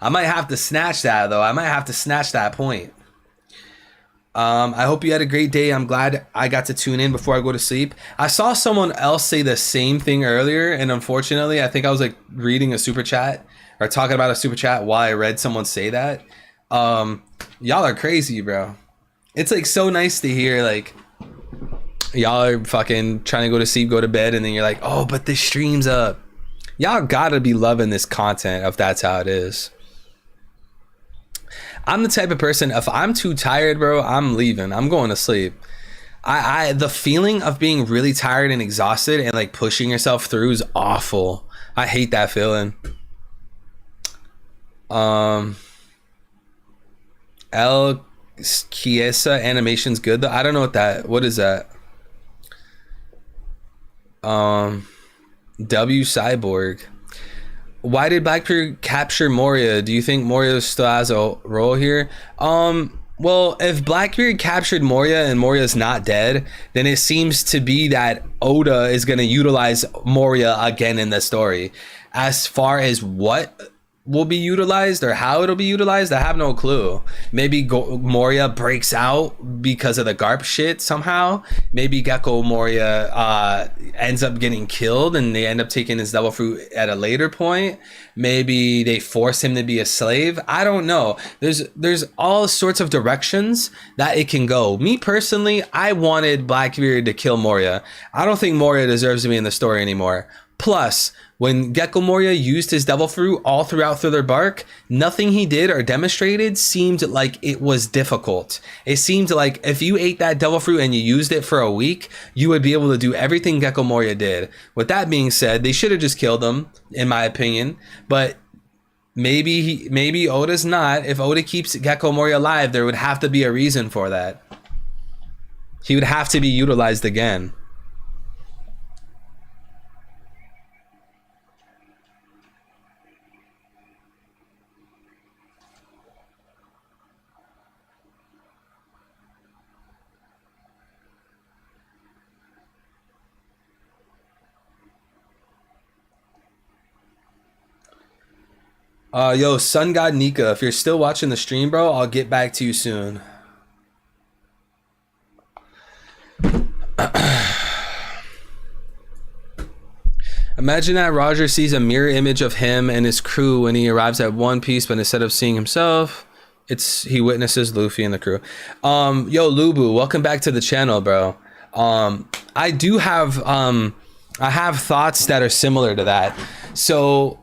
I might have to snatch that, though. I might have to snatch that point. I hope you had a great day. I'm glad I got to tune in before I go to sleep. I saw someone else say the same thing earlier, and unfortunately, I think I was like reading a super chat or talking about a super chat while I read someone say that. Y'all are crazy, bro. It's like so nice to hear like y'all are fucking trying to go to sleep, go to bed, and then you're like, oh, but this stream's up. Y'all gotta be loving this content if that's how it is. I'm the type of person, if I'm too tired, bro, I'm leaving. I'm going to sleep. The feeling of being really tired and exhausted and like pushing yourself through is awful. I hate that feeling. El Chiesa animation's good though. I don't know what is that? W Cyborg. Why did Blackbeard capture Moria? Do you think Moria still has a role here? Well, if Blackbeard captured Moria and Moria's not dead, then it seems to be that Oda is going to utilize Moria again in the story. As far as what will be utilized or how it'll be utilized, I have no clue. Maybe Moria breaks out because of the Garp shit somehow. Maybe Gecko Moria ends up getting killed and they end up taking his devil fruit at a later point. Maybe they force him to be a slave. I don't know. There's all sorts of directions that it can go. Me personally, I wanted Blackbeard to kill Moria. I don't think Moria deserves to be in the story anymore. Plus, when Gecko Moria used his devil fruit all throughout Thriller Bark, nothing he did or demonstrated seemed like it was difficult. It seemed like if you ate that devil fruit and you used it for a week, you would be able to do everything Gecko Moria did. With that being said, they should have just killed him, in my opinion. But maybe Oda's not. If Oda keeps Gecko Moria alive, there would have to be a reason for that. He would have to be utilized again. Yo, Sun God Nika, if you're still watching the stream, bro, I'll get back to you soon. Imagine that Roger sees a mirror image of him and his crew when he arrives at One Piece, but instead of seeing himself, He witnesses Luffy and the crew. Yo, Lubu, welcome back to the channel, bro. I do have I have thoughts that are similar to that. So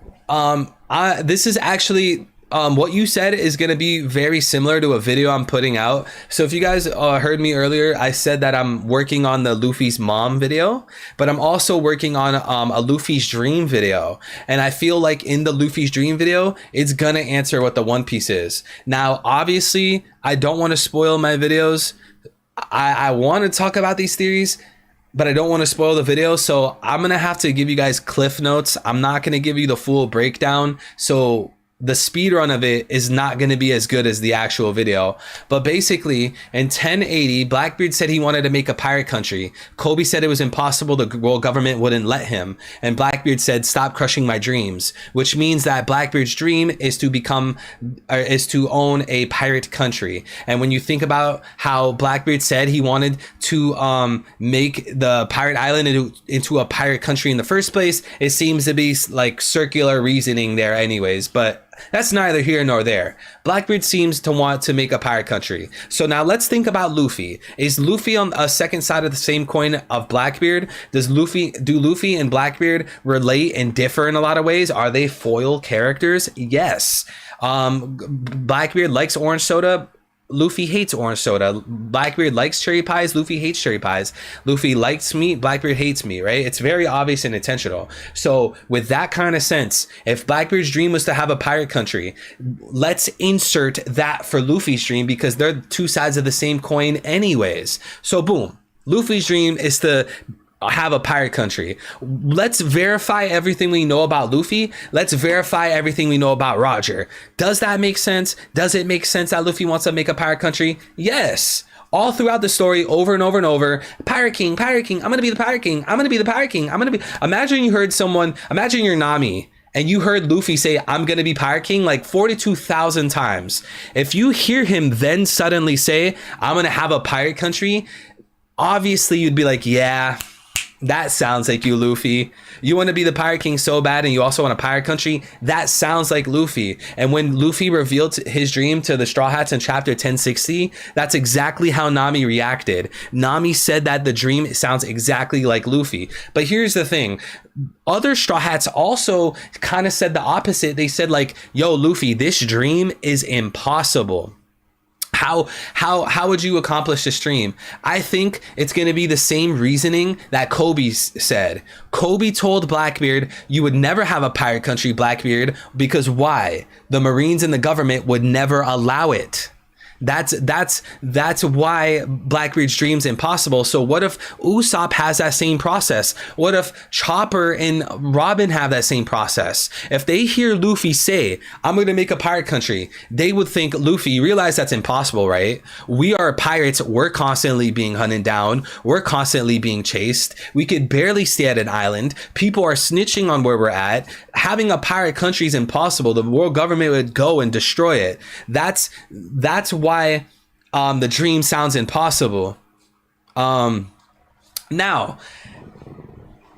this is actually what you said is going to be very similar to a video I'm putting out. So if you guys heard me earlier, I said that I'm working on the Luffy's mom video, but I'm also working on a Luffy's dream video. And I feel like in the Luffy's dream video, it's going to answer what the One Piece is. Now, obviously, I don't want to spoil my videos. I want to talk about these theories, but I don't want to spoil the video. So I'm going to have to give you guys cliff notes. I'm not going to give you the full breakdown. So the speed run of it is not going to be as good as the actual video. But basically, in 1080, Blackbeard said he wanted to make a pirate country. Kobe said it was impossible. The world government wouldn't let him. And Blackbeard said, stop crushing my dreams, which means that Blackbeard's dream is to own a pirate country. And when you think about how Blackbeard said he wanted to make the pirate island into a pirate country in the first place, it seems to be like circular reasoning there anyways. But that's neither here nor there. Blackbeard seems to want to make a pirate country. So now let's think about Luffy. Is Luffy on a second side of the same coin of Blackbeard? Do Luffy and Blackbeard relate and differ in a lot of ways? Are they foil characters? Yes. Blackbeard likes orange soda. Luffy hates orange soda. Blackbeard likes cherry pies. Luffy hates cherry pies. Luffy likes meat. Blackbeard hates meat, right? It's very obvious and intentional. So with that kind of sense, if Blackbeard's dream was to have a pirate country, let's insert that for Luffy's dream because they're two sides of the same coin anyways. So boom, Luffy's dream is to have a pirate country. Let's verify everything we know about Luffy. Let's verify everything we know about Roger. Does that make sense? Does it make sense that Luffy wants to make a pirate country? Yes. All throughout the story, over and over and over, Pirate King, I'm gonna be the Pirate King, I'm gonna be the Pirate King, imagine you're Nami and you heard Luffy say, I'm gonna be Pirate King like 42,000 times. If you hear him then suddenly say, I'm gonna have a pirate country, obviously you'd be like, yeah, that sounds like you, Luffy. You want to be the Pirate King so bad and you also want a pirate country? That sounds like Luffy. And when Luffy revealed his dream to the Straw Hats in chapter 1060, that's exactly how Nami reacted. Nami said that the dream sounds exactly like Luffy. But here's the thing. Other Straw Hats also kind of said the opposite. They said like, yo, Luffy, this dream is impossible. How would you accomplish this dream? I think it's going to be the same reasoning that Kobe said. Kobe told Blackbeard, you would never have a pirate country, Blackbeard, because why? The Marines and the government would never allow it. That's why Blackbeard's dream's impossible. So what if Usopp has that same process? What if Chopper and Robin have that same process? If they hear Luffy say, I'm going to make a pirate country, they would think, Luffy, you realize that's impossible, right? We are pirates. We're constantly being hunted down. We're constantly being chased. We could barely stay at an island. People are snitching on where we're at. Having a pirate country is impossible. The world government would go and destroy it. That's why the dream sounds impossible. Now,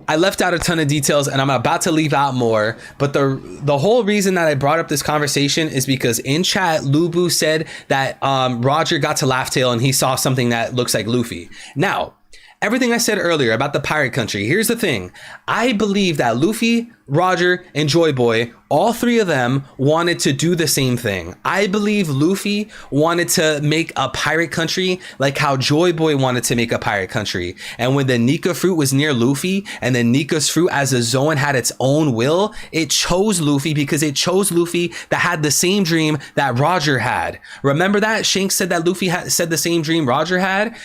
I left out a ton of details and I'm about to leave out more, but the whole reason that I brought up this conversation is because in chat, Lubu said that Roger got to Laugh Tale and he saw something that looks like Luffy. Now, everything I said earlier about the pirate country, here's the thing. I believe that Luffy, Roger, and Joy Boy, all three of them wanted to do the same thing. I believe Luffy wanted to make a pirate country like how Joy Boy wanted to make a pirate country. And when the Nika fruit was near Luffy and the Nika's fruit as a Zoan had its own will, it chose Luffy because it chose Luffy that had the same dream that Roger had. Remember that? Shanks said that Luffy said the same dream Roger had?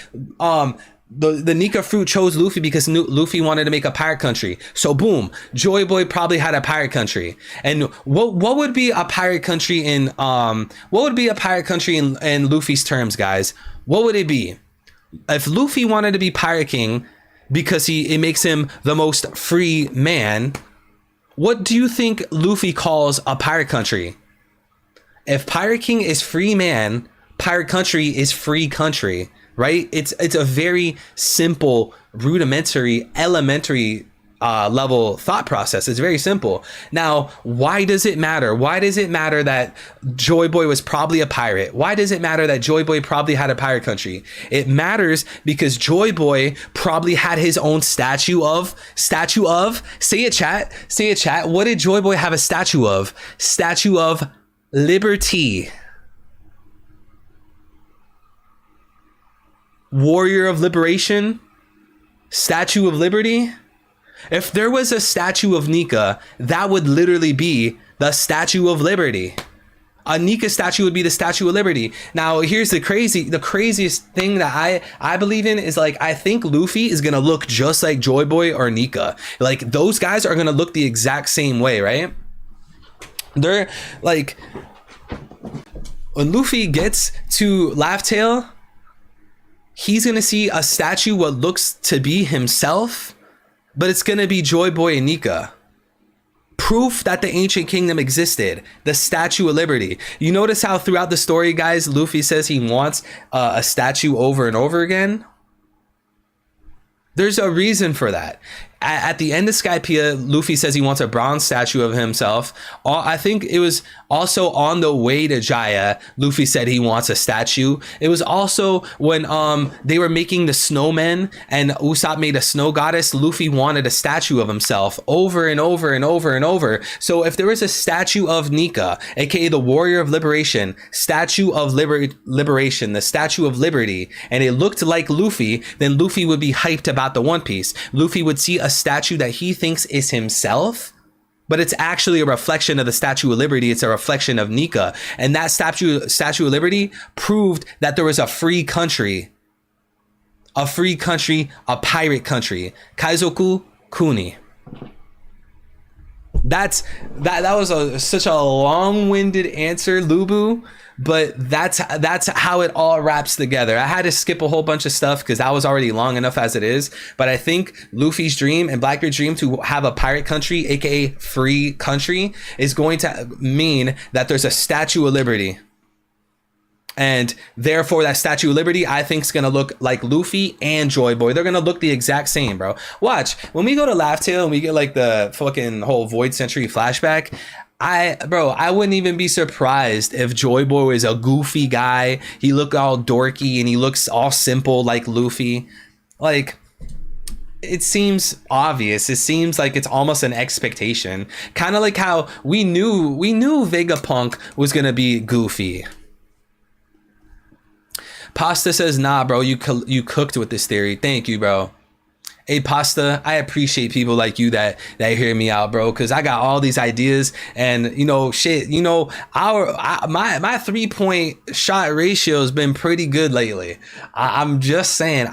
The Nika fruit chose Luffy because Luffy wanted to make a pirate country. So boom, Joy Boy probably had a pirate country. And what would be a pirate country in Luffy's terms, guys? What would it be? If Luffy wanted to be Pirate King because it makes him the most free man, what do you think Luffy calls a pirate country? If Pirate King is free man, pirate country is free country. Right? It's a very simple, rudimentary, elementary level thought process. It's very simple. Now, why does it matter? Why does it matter that Joy Boy was probably a pirate? Why does it matter that Joy Boy probably had a pirate country? It matters because Joy Boy probably had his own statue of, say it chat. What did Joy Boy have a statue of? Statue of Liberty. Warrior of Liberation. Statue of Liberty. If there was a statue of Nika, that would literally be the Statue of Liberty. A Nika statue would be the Statue of Liberty. Now, here's the craziest thing that I believe in is like, I think Luffy is gonna look just like Joy Boy or Nika. Like, those guys are gonna look the exact same way, right? They're like, when Luffy gets to Laugh Tale, he's gonna see a statue what looks to be himself, but it's gonna be Joy Boy and Nika. Proof that the ancient kingdom existed. The Statue of Liberty. You notice how throughout the story, guys, Luffy says he wants a statue over and over again? There's a reason for that. At the end of Skypiea, Luffy says he wants a bronze statue of himself. I think it was also on the way to Jaya, Luffy said he wants a statue. It was also when they were making the snowmen and Usopp made a snow goddess, Luffy wanted a statue of himself over and over and over and over. So if there was a statue of Nika, aka the Warrior of Liberation, Statue of Liberation, the Statue of Liberty, and it looked like Luffy, then Luffy would be hyped about the One Piece. Luffy would see a statue that he thinks is himself, but it's actually a reflection of the Statue of Liberty. It's a reflection of Nika, and that statue of Liberty proved that there was a free country, a pirate country, Kaizoku Kuni. That was such a long-winded answer, Lubu, but that's how it all wraps together. I had to skip a whole bunch of stuff because that was already long enough as it is, but I think Luffy's dream and Blackbeard's dream to have a pirate country, aka free country, is going to mean that there's a Statue of Liberty. And therefore that Statue of Liberty, I think, is going to look like Luffy and Joy Boy. They're going to look the exact same, bro. Watch. When we go to Laugh Tale and we get like the fucking whole Void Century flashback, I wouldn't even be surprised if Joy Boy was a goofy guy. He looked all dorky and he looks all simple like Luffy. Like, it seems obvious. It seems like it's almost an expectation. Kind of like how we knew Vegapunk was going to be goofy. Pasta says, nah, bro, you cooked with this theory. Thank you, bro. Hey, Pasta, I appreciate people like you that hear me out, bro, because I got all these ideas and, you know, shit, you know, my 3-point shot ratio has been pretty good lately. I'm just saying.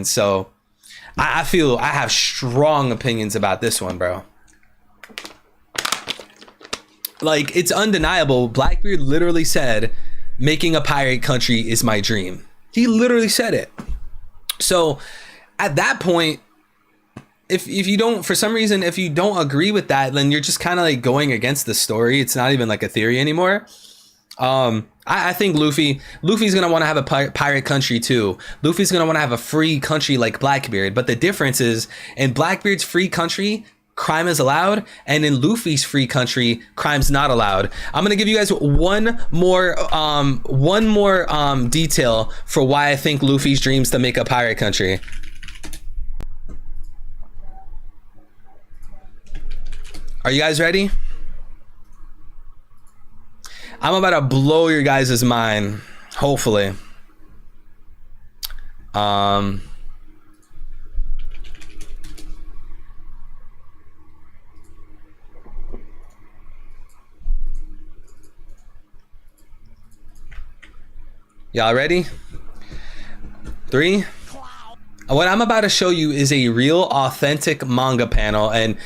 So I feel I have strong opinions about this one, bro. Like, it's undeniable. Blackbeard literally said, making a pirate country is my dream. He literally said it. So at that point, if you don't, for some reason, if you don't agree with that, then you're just kind of like going against the story. It's not even like a theory anymore. I think Luffy's gonna want to have a pirate country too. Luffy's gonna want to have a free country like Blackbeard. But the difference is, in Blackbeard's free country, crime is allowed, and in Luffy's free country, crime's not allowed. I'm gonna give you guys one more detail for why I think Luffy's dreams to make a pirate country. Are you guys ready? I'm about to blow your guys' mind, hopefully. Y'all ready? 3. What I'm about to show you is a real authentic manga panel, and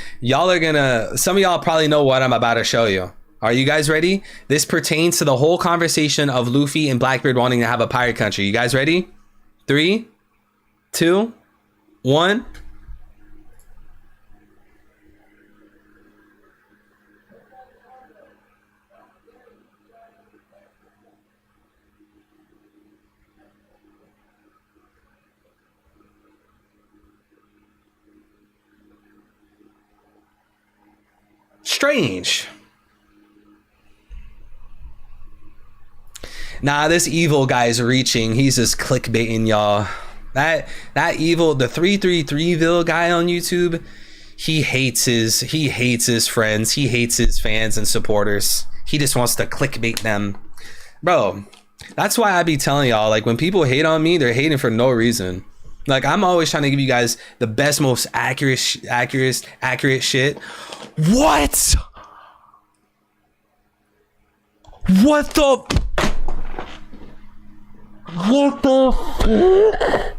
some of y'all probably know what I'm about to show you. Are you guys ready? This pertains to the whole conversation of Luffy and Blackbeard wanting to have a pirate country. You guys ready? 3, 2, 1. strange. Nah, this evil guy's reaching. He's just clickbaiting y'all. That evil, the 333ville guy on YouTube, he hates his friends. He hates his fans and supporters. He just wants to clickbait them. Bro, that's why I be telling y'all, like, when people hate on me, they're hating for no reason. Like, I'm always trying to give you guys the best, most accurate shit. What? What the? What the fuck?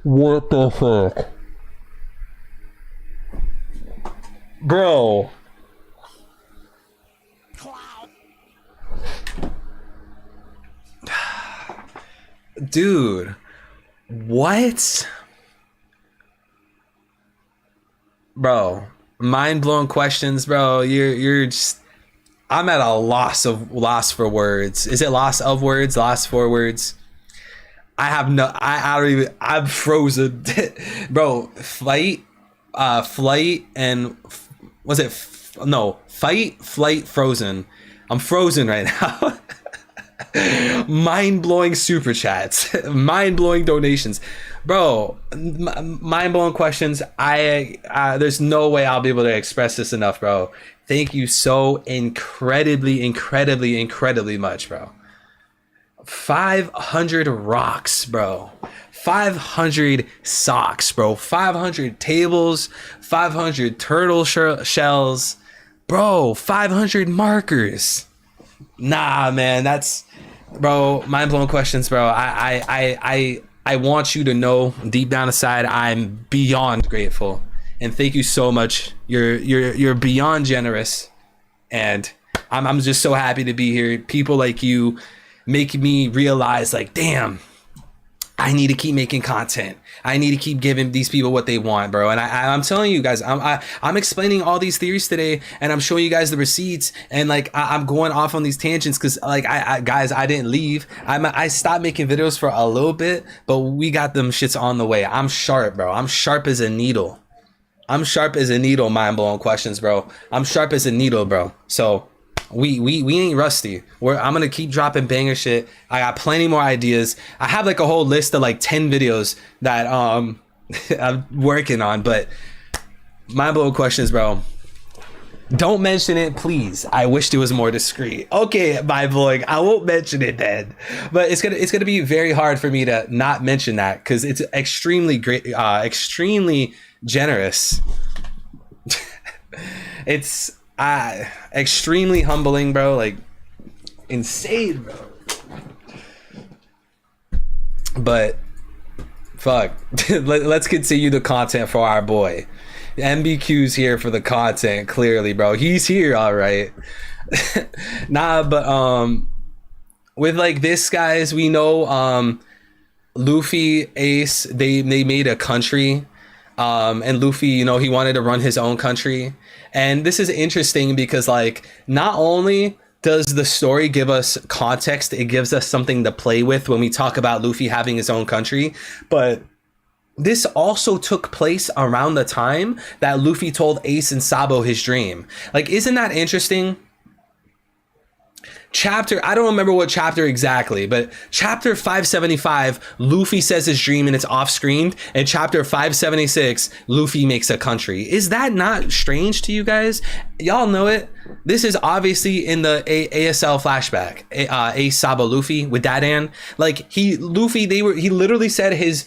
What the fuck? Bro. Dude. What? Bro. Mind-blowing questions, bro. You're just, I'm at a loss for words. Is it loss of words? Loss for words? I don't even, I'm frozen. Bro, flight, and was it fight, flight, frozen. I'm frozen right now. Mind-blowing super chats, mind-blowing donations, bro, mind-blowing questions. There's no way I'll be able to express this enough, bro. Thank you so incredibly much, bro. 500 rocks, bro. 500 socks, bro. 500 tables, 500 turtle shells, bro. 500 markers. Nah, man, that's, bro, mind-blowing questions, bro. I want you to know deep down inside, I'm beyond grateful, and thank you so much. You're beyond generous, and I'm just so happy to be here. People like you make me realize, like, damn, I need to keep making content. I need to keep giving these people what they want, bro. And I'm telling you guys, I'm explaining all these theories today, and I'm showing you guys the receipts, and like I'm going off on these tangents because, like, guys, I didn't leave. I stopped making videos for a little bit, but we got them shits on the way. I'm sharp, bro. I'm sharp as a needle. I'm sharp as a needle. Mind blowing questions, bro. I'm sharp as a needle, bro. So we ain't rusty. I'm gonna keep dropping banger shit. I got plenty more ideas. I have like a whole list of like 10 videos that I'm working on, but mind blowing questions, bro. Don't mention it, please. I wished it was more discreet. Okay, mind blowing. I won't mention it then. But it's gonna be very hard for me to not mention that because it's extremely great, extremely generous. It's extremely humbling, bro. Like, insane, bro. But fuck, let's continue the content for our boy. MBQ's here for the content, clearly, bro. He's here, all right. Nah, but with like this, guys, we know Luffy, Ace, they made a country, and Luffy, you know, he wanted to run his own country. And this is interesting because, like, not only does the story give us context, it gives us something to play with when we talk about Luffy having his own country, but this also took place around the time that Luffy told Ace and Sabo his dream. Like, isn't that interesting? Chapter, I don't remember what chapter exactly, but chapter 575, Luffy says his dream and it's off screen. And chapter 576, Luffy makes a country. Is that not strange to you guys? Y'all know it. This is obviously in the ASL flashback. Ace, Sabo, Luffy with Dadan. Like, he literally said his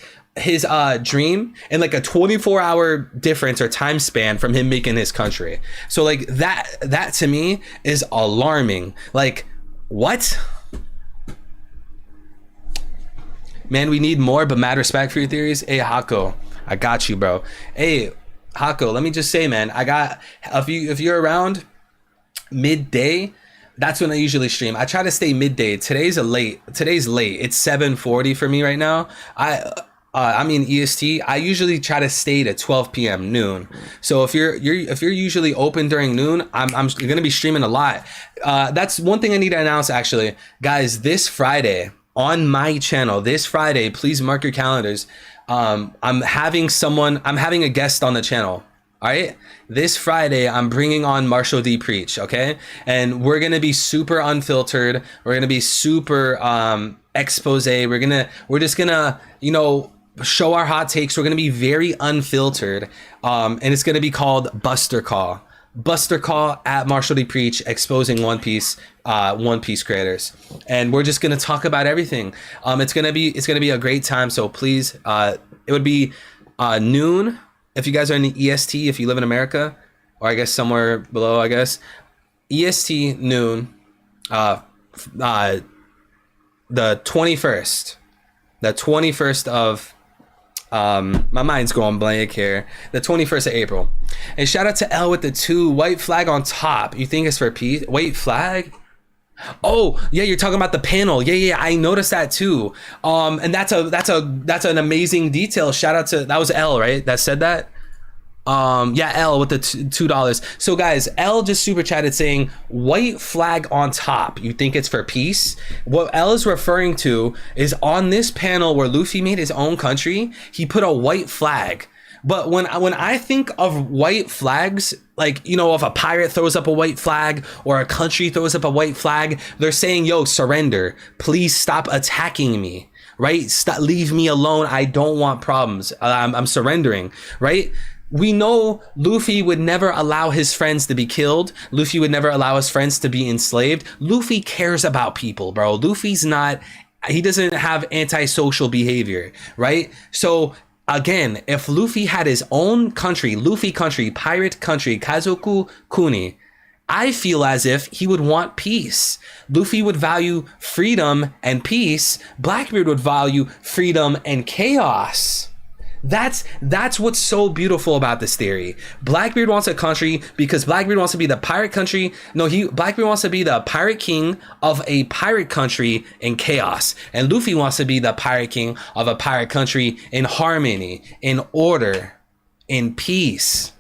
dream in like a 24-hour difference or time span from him making his country. So like that to me is alarming. Like, what? Man, we need more, but mad respect for your theories. Hey, Hako, I got you, bro. Hey, Hako, let me just say, man, I got, if you're around midday, that's when I usually stream. I try to stay midday. Today's late. It's 7:40 for me right now. I mean EST. I usually try to stay to 12 p.m. noon. So if you're usually open during noon, I'm gonna be streaming a lot. That's one thing I need to announce, actually, guys. This Friday, on my channel this Friday. Please mark your calendars. I'm having a guest on the channel. All right. This Friday, I'm bringing on Marshall D. Preach. Okay. And we're going to be super unfiltered. We're going to be super expose. We're just going to, show our hot takes. We're going to be very unfiltered. And it's going to be called Buster Call. Buster Call at Marshall D. Preach, exposing One Piece creators, and we're just gonna talk about everything. It's gonna be a great time. So please, it would be noon if you guys are in the EST, if you live in America, or I guess somewhere below. I guess EST noon, the 21st, of. My mind's going blank here. The 21st of April. And shout out to L with the 2 white flag on top. You think it's for peace? White flag? Oh, yeah, you're talking about the panel. Yeah, I noticed that too. And that's an amazing detail. Shout out to, that was L, right? That said that? Yeah, L with the $2. So guys, L just super chatted saying white flag on top. You think it's for peace? What L is referring to is on this panel where Luffy made his own country, he put a white flag. But when I think of white flags, like, if a pirate throws up a white flag or a country throws up a white flag, they're saying, yo, surrender. Please stop attacking me, right? Stop, leave me alone. I don't want problems. I'm surrendering, right? We know Luffy would never allow his friends to be killed. Luffy would never allow his friends to be enslaved. Luffy cares about people, bro. He doesn't have antisocial behavior, right? So again, if Luffy had his own country, Luffy country, pirate country, Kazoku Kuni, I feel as if he would want peace. Luffy would value freedom and peace. Blackbeard would value freedom and chaos. That's what's so beautiful about this theory. Blackbeard wants a country because Blackbeard wants to be the pirate country. No, Blackbeard wants to be the pirate king of a pirate country in chaos. And Luffy wants to be the pirate king of a pirate country in harmony, in order, in peace.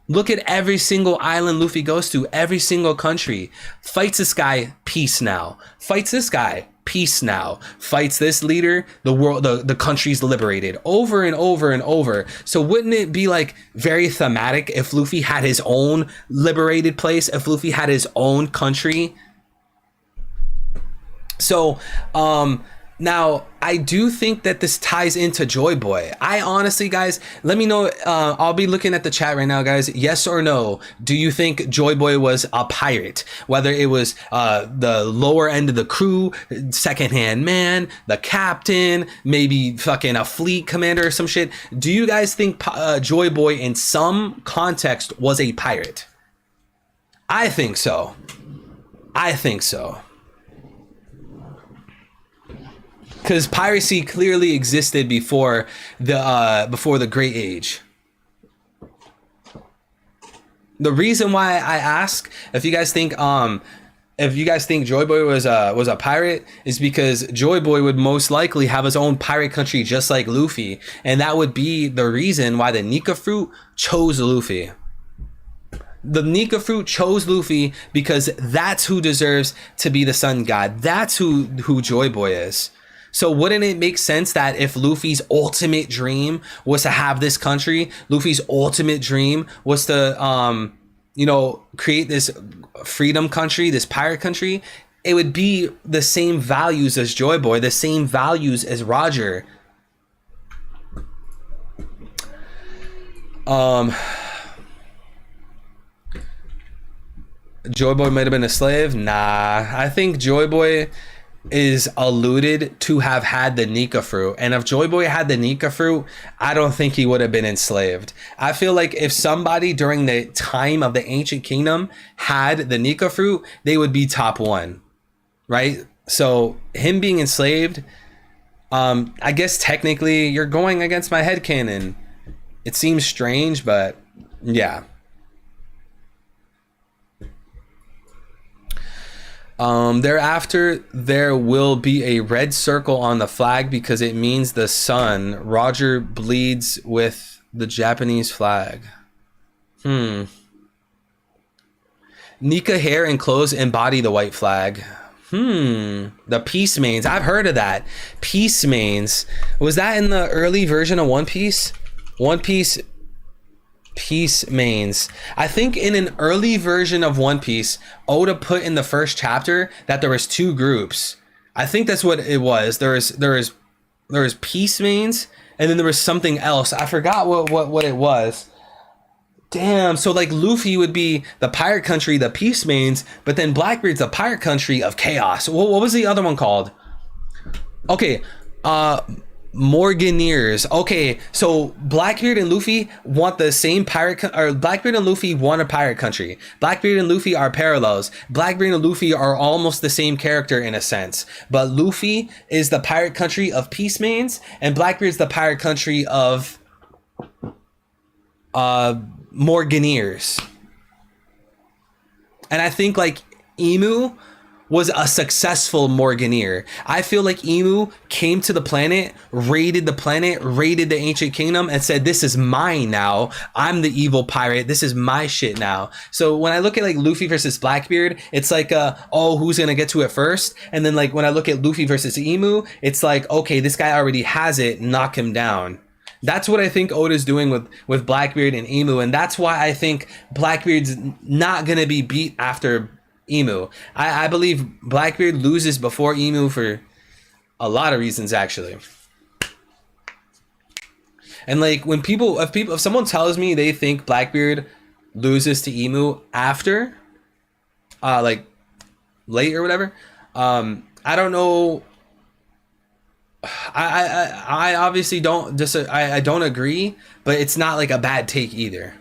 Look at every single island Luffy goes to, every single country. Fights this guy, peace now. Fights this guy, peace now. Fights this leader, the world, the country's liberated, over and over and over. So wouldn't it be like very thematic if Luffy had his own liberated place, if Luffy had his own country? So now I do think that this ties into Joy Boy. I honestly, guys, let me know. I'll be looking at the chat right now, guys. Yes or no? Do you think Joy Boy was a pirate? Whether it was the lower end of the crew, secondhand man, the captain, maybe fucking a fleet commander or some shit. Do you guys think Joy Boy in some context was a pirate? I think so. Because piracy clearly existed before the Great Age. The reason why I ask if you guys think Joy Boy was a pirate is because Joy Boy would most likely have his own pirate country just like Luffy, and that would be the reason why the Nika fruit chose Luffy. The Nika fruit chose Luffy because that's who deserves to be the sun god. That's who Joy Boy is. So wouldn't it make sense that if Luffy's ultimate dream was to have this country, Luffy's ultimate dream was to, create this freedom country, this pirate country, it would be the same values as Joy Boy, the same values as Roger. Joy Boy might have been a slave. Nah, I think Joy Boy is alluded to have had the Nika fruit, and if Joy Boy had the Nika fruit, I don't think he would have been enslaved. I feel like if somebody during the time of the ancient kingdom had the Nika fruit, they would be top one, right? So him being enslaved, I guess technically you're going against my headcanon. It seems strange, but yeah. Thereafter, there will be a red circle on the flag because it means the sun. Roger bleeds with the Japanese flag. Nika hair and clothes embody the white flag. The Peace Mains. I've heard of that. Peace Mains. Was that in the early version of One Piece? One Piece Peace Mains. I think in an early version of One Piece, Oda put in the first chapter that there was two groups. I think that's what it was. There was Peace Mains, and then there was something else. I forgot what it was. Damn, so like Luffy would be the pirate country, the Peace Mains, but then Blackbeard's the pirate country of chaos. What was the other one called? Okay, Morganeers. Okay, so Blackbeard and Luffy want the same or Blackbeard and Luffy want a pirate country. Blackbeard and Luffy are parallels. Blackbeard and Luffy are almost the same character in a sense, but Luffy is the pirate country of Peace Mains, and Blackbeard's the pirate country of Morganeers. And I think like Emu was a successful Morganeer. I feel like Emu came to the planet, raided the ancient kingdom, and said, this is mine now. I'm the evil pirate. This is my shit now. So when I look at like Luffy versus Blackbeard, it's like, oh, who's gonna get to it first? And then like when I look at Luffy versus Emu, it's like, okay, this guy already has it, knock him down. That's what I think Oda's doing with Blackbeard and Emu, and that's why I think Blackbeard's not gonna be beat after Emu. I believe Blackbeard loses before Emu for a lot of reasons actually. And like when if someone tells me they think Blackbeard loses to Emu after like late or whatever, I don't know. I obviously don't I don't agree, but it's not like a bad take either.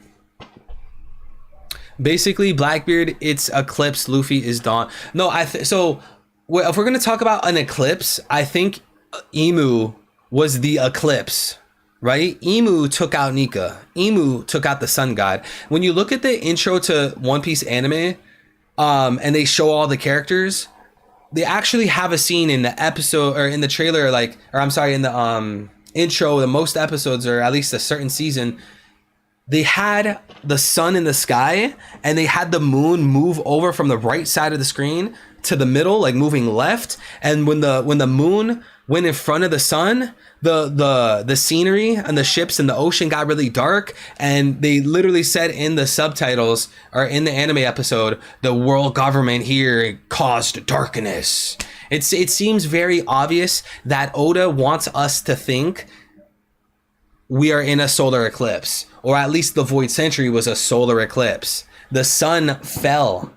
Basically, Blackbeard, it's Eclipse, Luffy is Dawn. No, so if we're gonna talk about an eclipse, I think Emu was the eclipse, right? Emu took out Nika. Emu took out the sun god. When you look at the intro to One Piece anime, and they show all the characters, they actually have a scene in the episode or in the trailer, like, or I'm sorry, in the intro, the most episodes, or at least a certain season, they had the sun in the sky and they had the moon move over from the right side of the screen to the middle, like moving left. And when the moon went in front of the sun, the scenery and the ships and the ocean got really dark. And they literally said in the subtitles or in the anime episode, the world government here caused darkness. It seems very obvious that Oda wants us to think we are in a solar eclipse, or at least the Void Century was a solar eclipse. The sun fell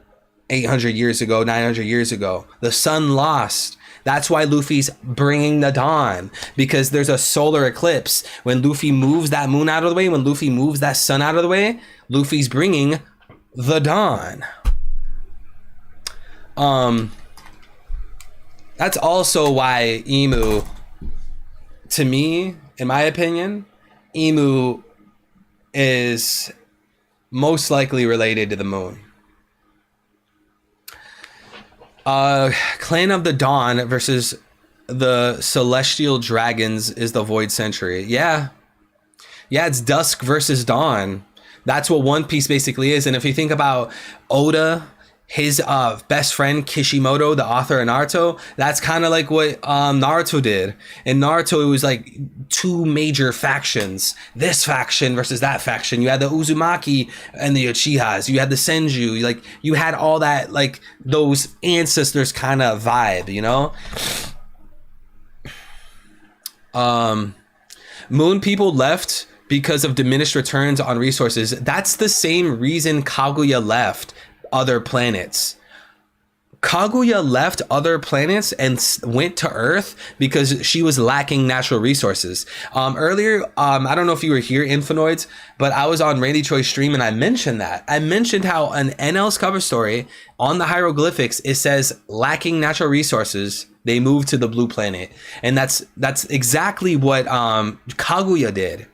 800 years ago, 900 years ago. The sun lost. That's why Luffy's bringing the dawn, because there's a solar eclipse. When Luffy moves that moon out of the way, when Luffy moves that sun out of the way, Luffy's bringing the dawn. That's also why Emu, to me, in my opinion, Emu is most likely related to the moon. Clan of the Dawn versus the Celestial Dragons is the Void Century. Yeah, it's dusk versus dawn. That's what One Piece basically is. And if you think about Oda, his best friend Kishimoto, the author of Naruto, that's kind of like what Naruto did. In Naruto, it was like two major factions. This faction versus that faction. You had the Uzumaki and the Uchihas. You had the Senju. You had all that, like, those ancestors kind of vibe, you know? Moon people left because of diminished returns on resources. That's the same reason Kaguya left other planets. Kaguya left other planets and went to Earth because she was lacking natural resources. Earlier, I don't know if you were here, Infonoids, but I was on Randy Choi's stream and I mentioned that. I mentioned how an NL's cover story on the hieroglyphics, it says lacking natural resources, they moved to the blue planet. And that's exactly what Kaguya did.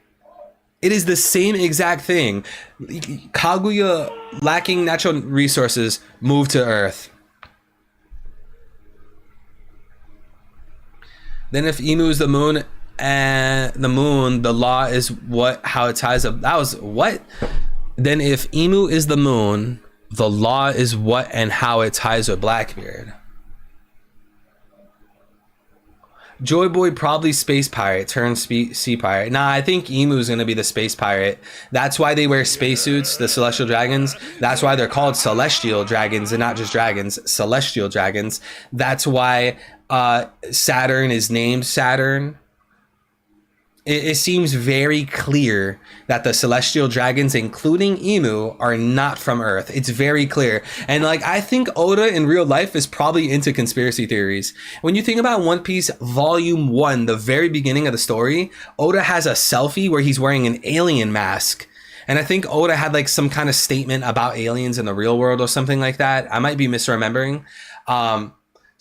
It is the same exact thing. Kaguya, lacking natural resources, moved to Earth. Then if Emu is the moon and the moon, the law is how it ties up. That was what? Then if Emu is the moon, the law is what and how it ties with Blackbeard. Joy Boy probably space pirate turned sea pirate. Nah, I think Emu's gonna be the space pirate. That's why they wear spacesuits, the celestial dragons. That's why they're called celestial dragons and not just dragons, celestial dragons. That's why Saturn is named Saturn. It seems very clear that the celestial dragons, including Emu, are not from Earth. It's very clear. And like, I think Oda in real life is probably into conspiracy theories. When you think about One Piece Volume 1, the very beginning of the story, Oda has a selfie where he's wearing an alien mask. And I think Oda had like some kind of statement about aliens in the real world or something like that. I might be misremembering.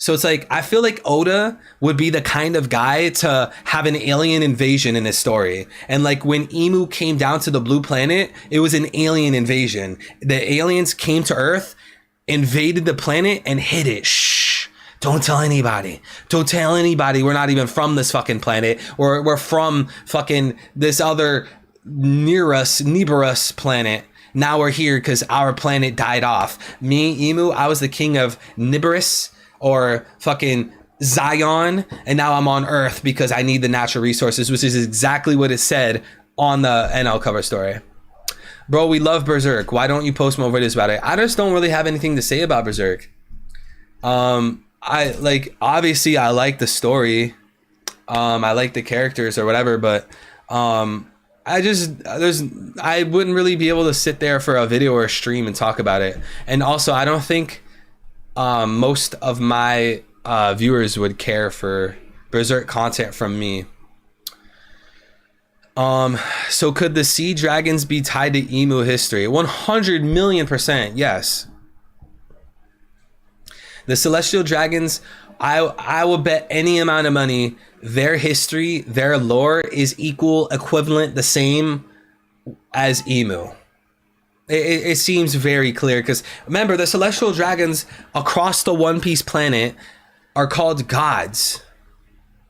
So it's like, I feel like Oda would be the kind of guy to have an alien invasion in his story. And like when Emu came down to the blue planet, it was an alien invasion. The aliens came to Earth, invaded the planet and hid it. Shh. Don't tell anybody. Don't tell anybody. We're not even from this fucking planet. We're from fucking this other Nibiru's planet. Now we're here because our planet died off. Me, Emu, I was the king of Nibiru. Or fucking Zion, and now I'm on Earth because I need the natural resources, which is exactly what it said on the NL cover story. Bro, we love Berserk. Why don't you post more videos about it? I just don't really have anything to say about Berserk. I like, obviously I like the story. I like the characters or whatever, but I wouldn't really be able to sit there for a video or a stream and talk about it. And also, I don't think most of my viewers would care for Berserk content from me. So could the sea dragons be tied to Emu history? 100 million%, yes. The celestial dragons, I will bet any amount of money their history, their lore is equal, equivalent, the same as Emu. It seems very clear because remember, the celestial dragons across the One Piece planet are called gods.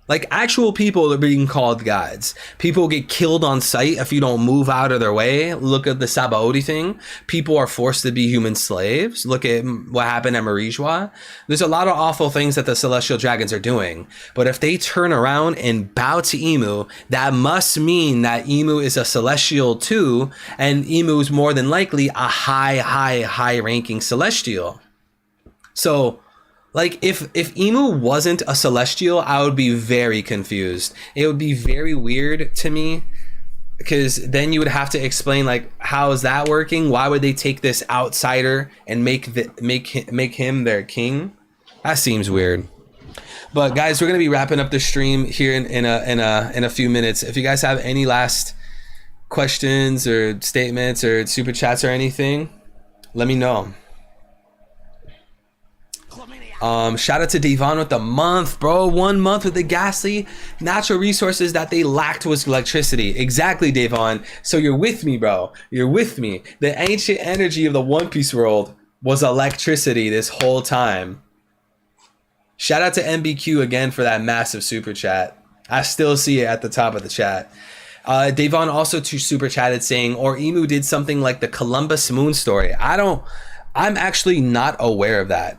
Like, actual people are being called gods. People get killed on sight if you don't move out of their way. Look at the Sabaody thing. People are forced to be human slaves. Look at what happened at Marijua. There's a lot of awful things that the celestial dragons are doing. But if they turn around and bow to Emu, that must mean that Emu is a celestial too. And Emu is more than likely a high ranking celestial. So, like, if Emu wasn't a celestial, I would be very confused. It would be very weird to me because then you would have to explain, like, how is that working? Why would they take this outsider and make him their king? That seems weird. But guys, we're gonna be wrapping up the stream here in a few minutes. If you guys have any last questions or statements or super chats or anything, let me know. Shout out to Devon with the month, bro. 1 month with the ghastly natural resources that they lacked was electricity. Exactly, Devon. So you're with me, bro. You're with me. The ancient energy of the One Piece world was electricity this whole time. Shout out to MBQ again for that massive super chat. I still see it at the top of the chat. Devon also super chatted saying, or Emu did something like the Columbus Moon story. I'm actually not aware of that.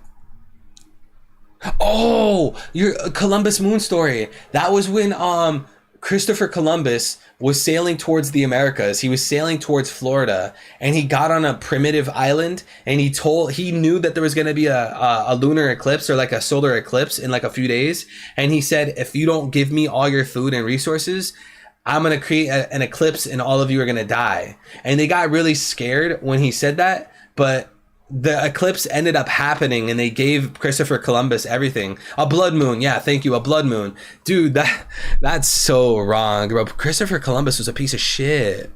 Oh, your Columbus Moon story. That was when Christopher Columbus was sailing towards the Americas. He was sailing towards Florida and he got on a primitive island and he knew that there was going to be a lunar eclipse or like a solar eclipse in like a few days. And he said, if you don't give me all your food and resources, I'm going to create an eclipse and all of you are going to die. And they got really scared when he said that, but the eclipse ended up happening and they gave Christopher Columbus everything. A blood moon. Yeah, thank you. A blood moon. Dude, that's so wrong, bro. Christopher Columbus was a piece of shit.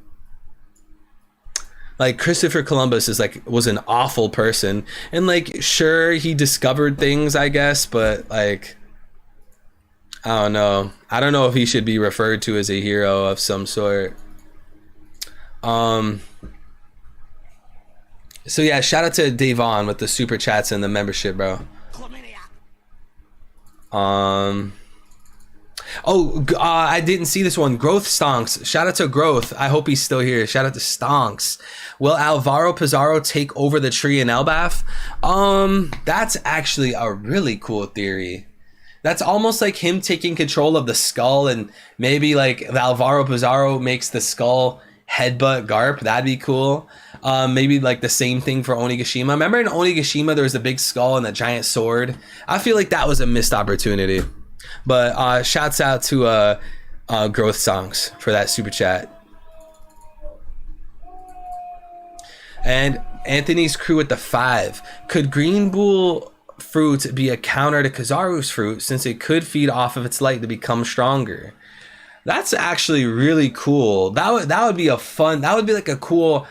Like, Christopher Columbus was an awful person. And like, sure, he discovered things, I guess, but like, I don't know. I don't know if he should be referred to as a hero of some sort. So yeah, shout out to Devon with the super chats and the membership, bro. I didn't see this one. Growth Stonks. Shout out to Growth. I hope he's still here. Shout out to Stonks. Will Alvaro Pizarro take over the tree in Elbaf? That's actually a really cool theory. That's almost like him taking control of the skull, and maybe like Alvaro Pizarro makes the skull headbutt Garp. That'd be cool. Maybe like the same thing for Onigashima. Remember in Onigashima there was a big skull and a giant sword? I feel like that was a missed opportunity. But shouts out to Growth Songs for that super chat. And Anthony's crew at the 5. Could Green Bull fruit be a counter to Kizaru's fruit, since it could feed off of its light to become stronger? That's actually really cool. That would be a fun, that would be like a cool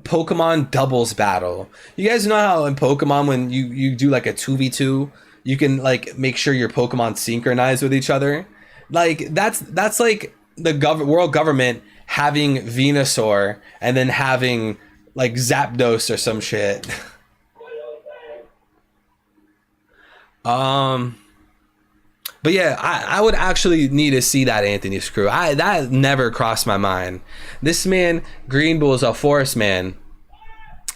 Pokemon doubles battle. You guys know how in Pokemon when you do like a 2v2, you can like make sure your Pokemon synchronize with each other? Like that's like the world government having Venusaur and then having like Zapdos or some shit. But yeah, I would actually need to see that Anthony's crew. That never crossed my mind. This man, Green Bull, is a forest man.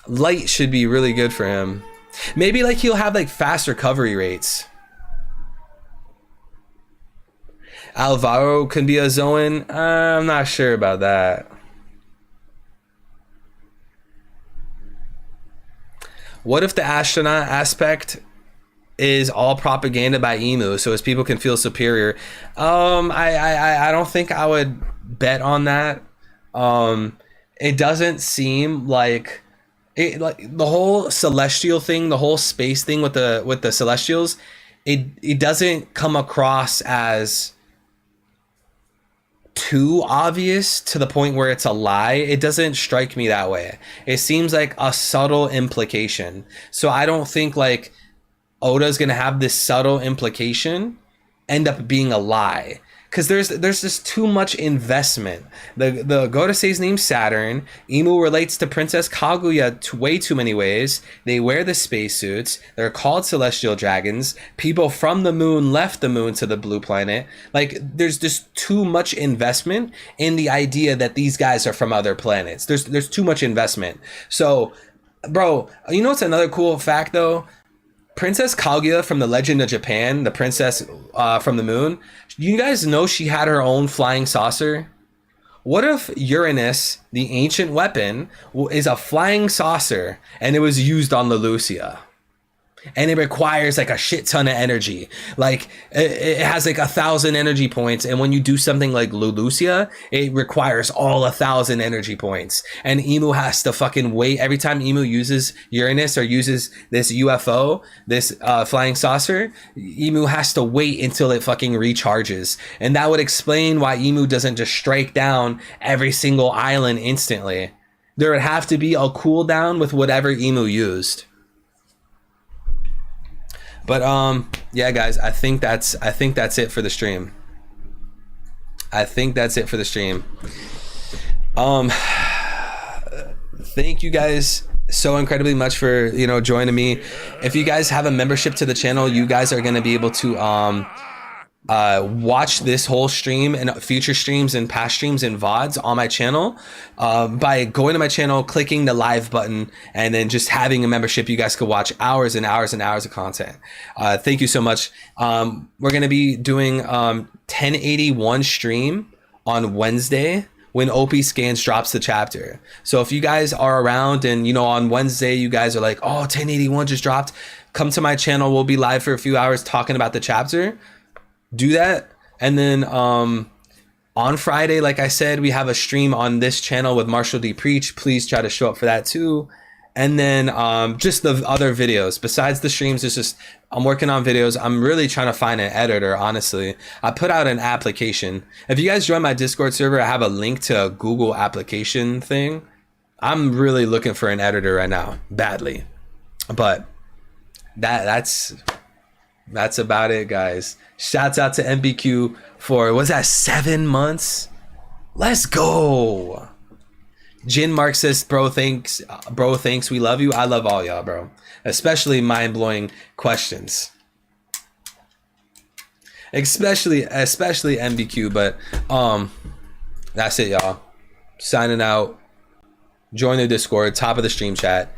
Light should be really good for him. Maybe like he'll have like fast recovery rates. Alvaro can be a Zoan. I'm not sure about that. What if the astronaut aspect is all propaganda by Emu, so his people can feel superior? I don't think I would bet on that. It doesn't seem like it, like the whole celestial thing, the whole space thing with the celestials. It doesn't come across as too obvious to the point where it's a lie. It doesn't strike me that way. It seems like a subtle implication. So I don't think like Oda's gonna have this subtle implication end up being a lie, because there's just too much investment. The Godosei's name's Saturn. Emu relates to Princess Kaguya way too many ways. They wear the spacesuits. They're called celestial dragons. People from the moon left the moon to the blue planet. Like there's just too much investment in the idea that these guys are from other planets. There's too much investment. So, bro, you know what's another cool fact though? Princess Kaguya from the Legend of Japan, the princess from the moon, you guys know she had her own flying saucer? What if Uranus, the ancient weapon, is a flying saucer and it was used on Lelucia? And it requires like a shit ton of energy. Like it has like 1,000 energy points, and when you do something like Lelucia, it requires all 1,000 energy points. And Emu has to fucking wait every time Emu uses Uranus or uses this UFO, this flying saucer. Emu has to wait until it fucking recharges, and that would explain why Emu doesn't just strike down every single island instantly. There would have to be a cooldown with whatever Emu used. But yeah, guys, I think that's it for the stream. Thank you guys so incredibly much for, you know, joining me. If you guys have a membership to the channel, you guys are going to be able to watch this whole stream and future streams and past streams and VODs on my channel by going to my channel, clicking the live button, and then just having a membership. You guys could watch hours and hours and hours of content. Thank you so much. We're going to be doing 1081 stream on Wednesday when OP Scans drops the chapter. So if you guys are around and, you know, on Wednesday you guys are like, oh, 1081 just dropped, come to my channel. We'll be live for a few hours talking about the chapter. Do that. And then on Friday, like I said, we have a stream on this channel with Marshall D. Preach. Please try to show up for that too. And then just the other videos besides the streams, it's just I'm working on videos. I'm really trying to find an editor, honestly. I put out an application. If you guys join my Discord server, I have a link to a Google application thing. I'm really looking for an editor right now, badly. But that's about it, guys. Shouts out to MBQ for, was that 7 months? Let's go. Jin Mark says, bro, thanks. We love you. I love all y'all, bro. Especially mind-blowing questions. Especially MBQ, but that's it, y'all. Signing out. Join the Discord, top of the stream chat.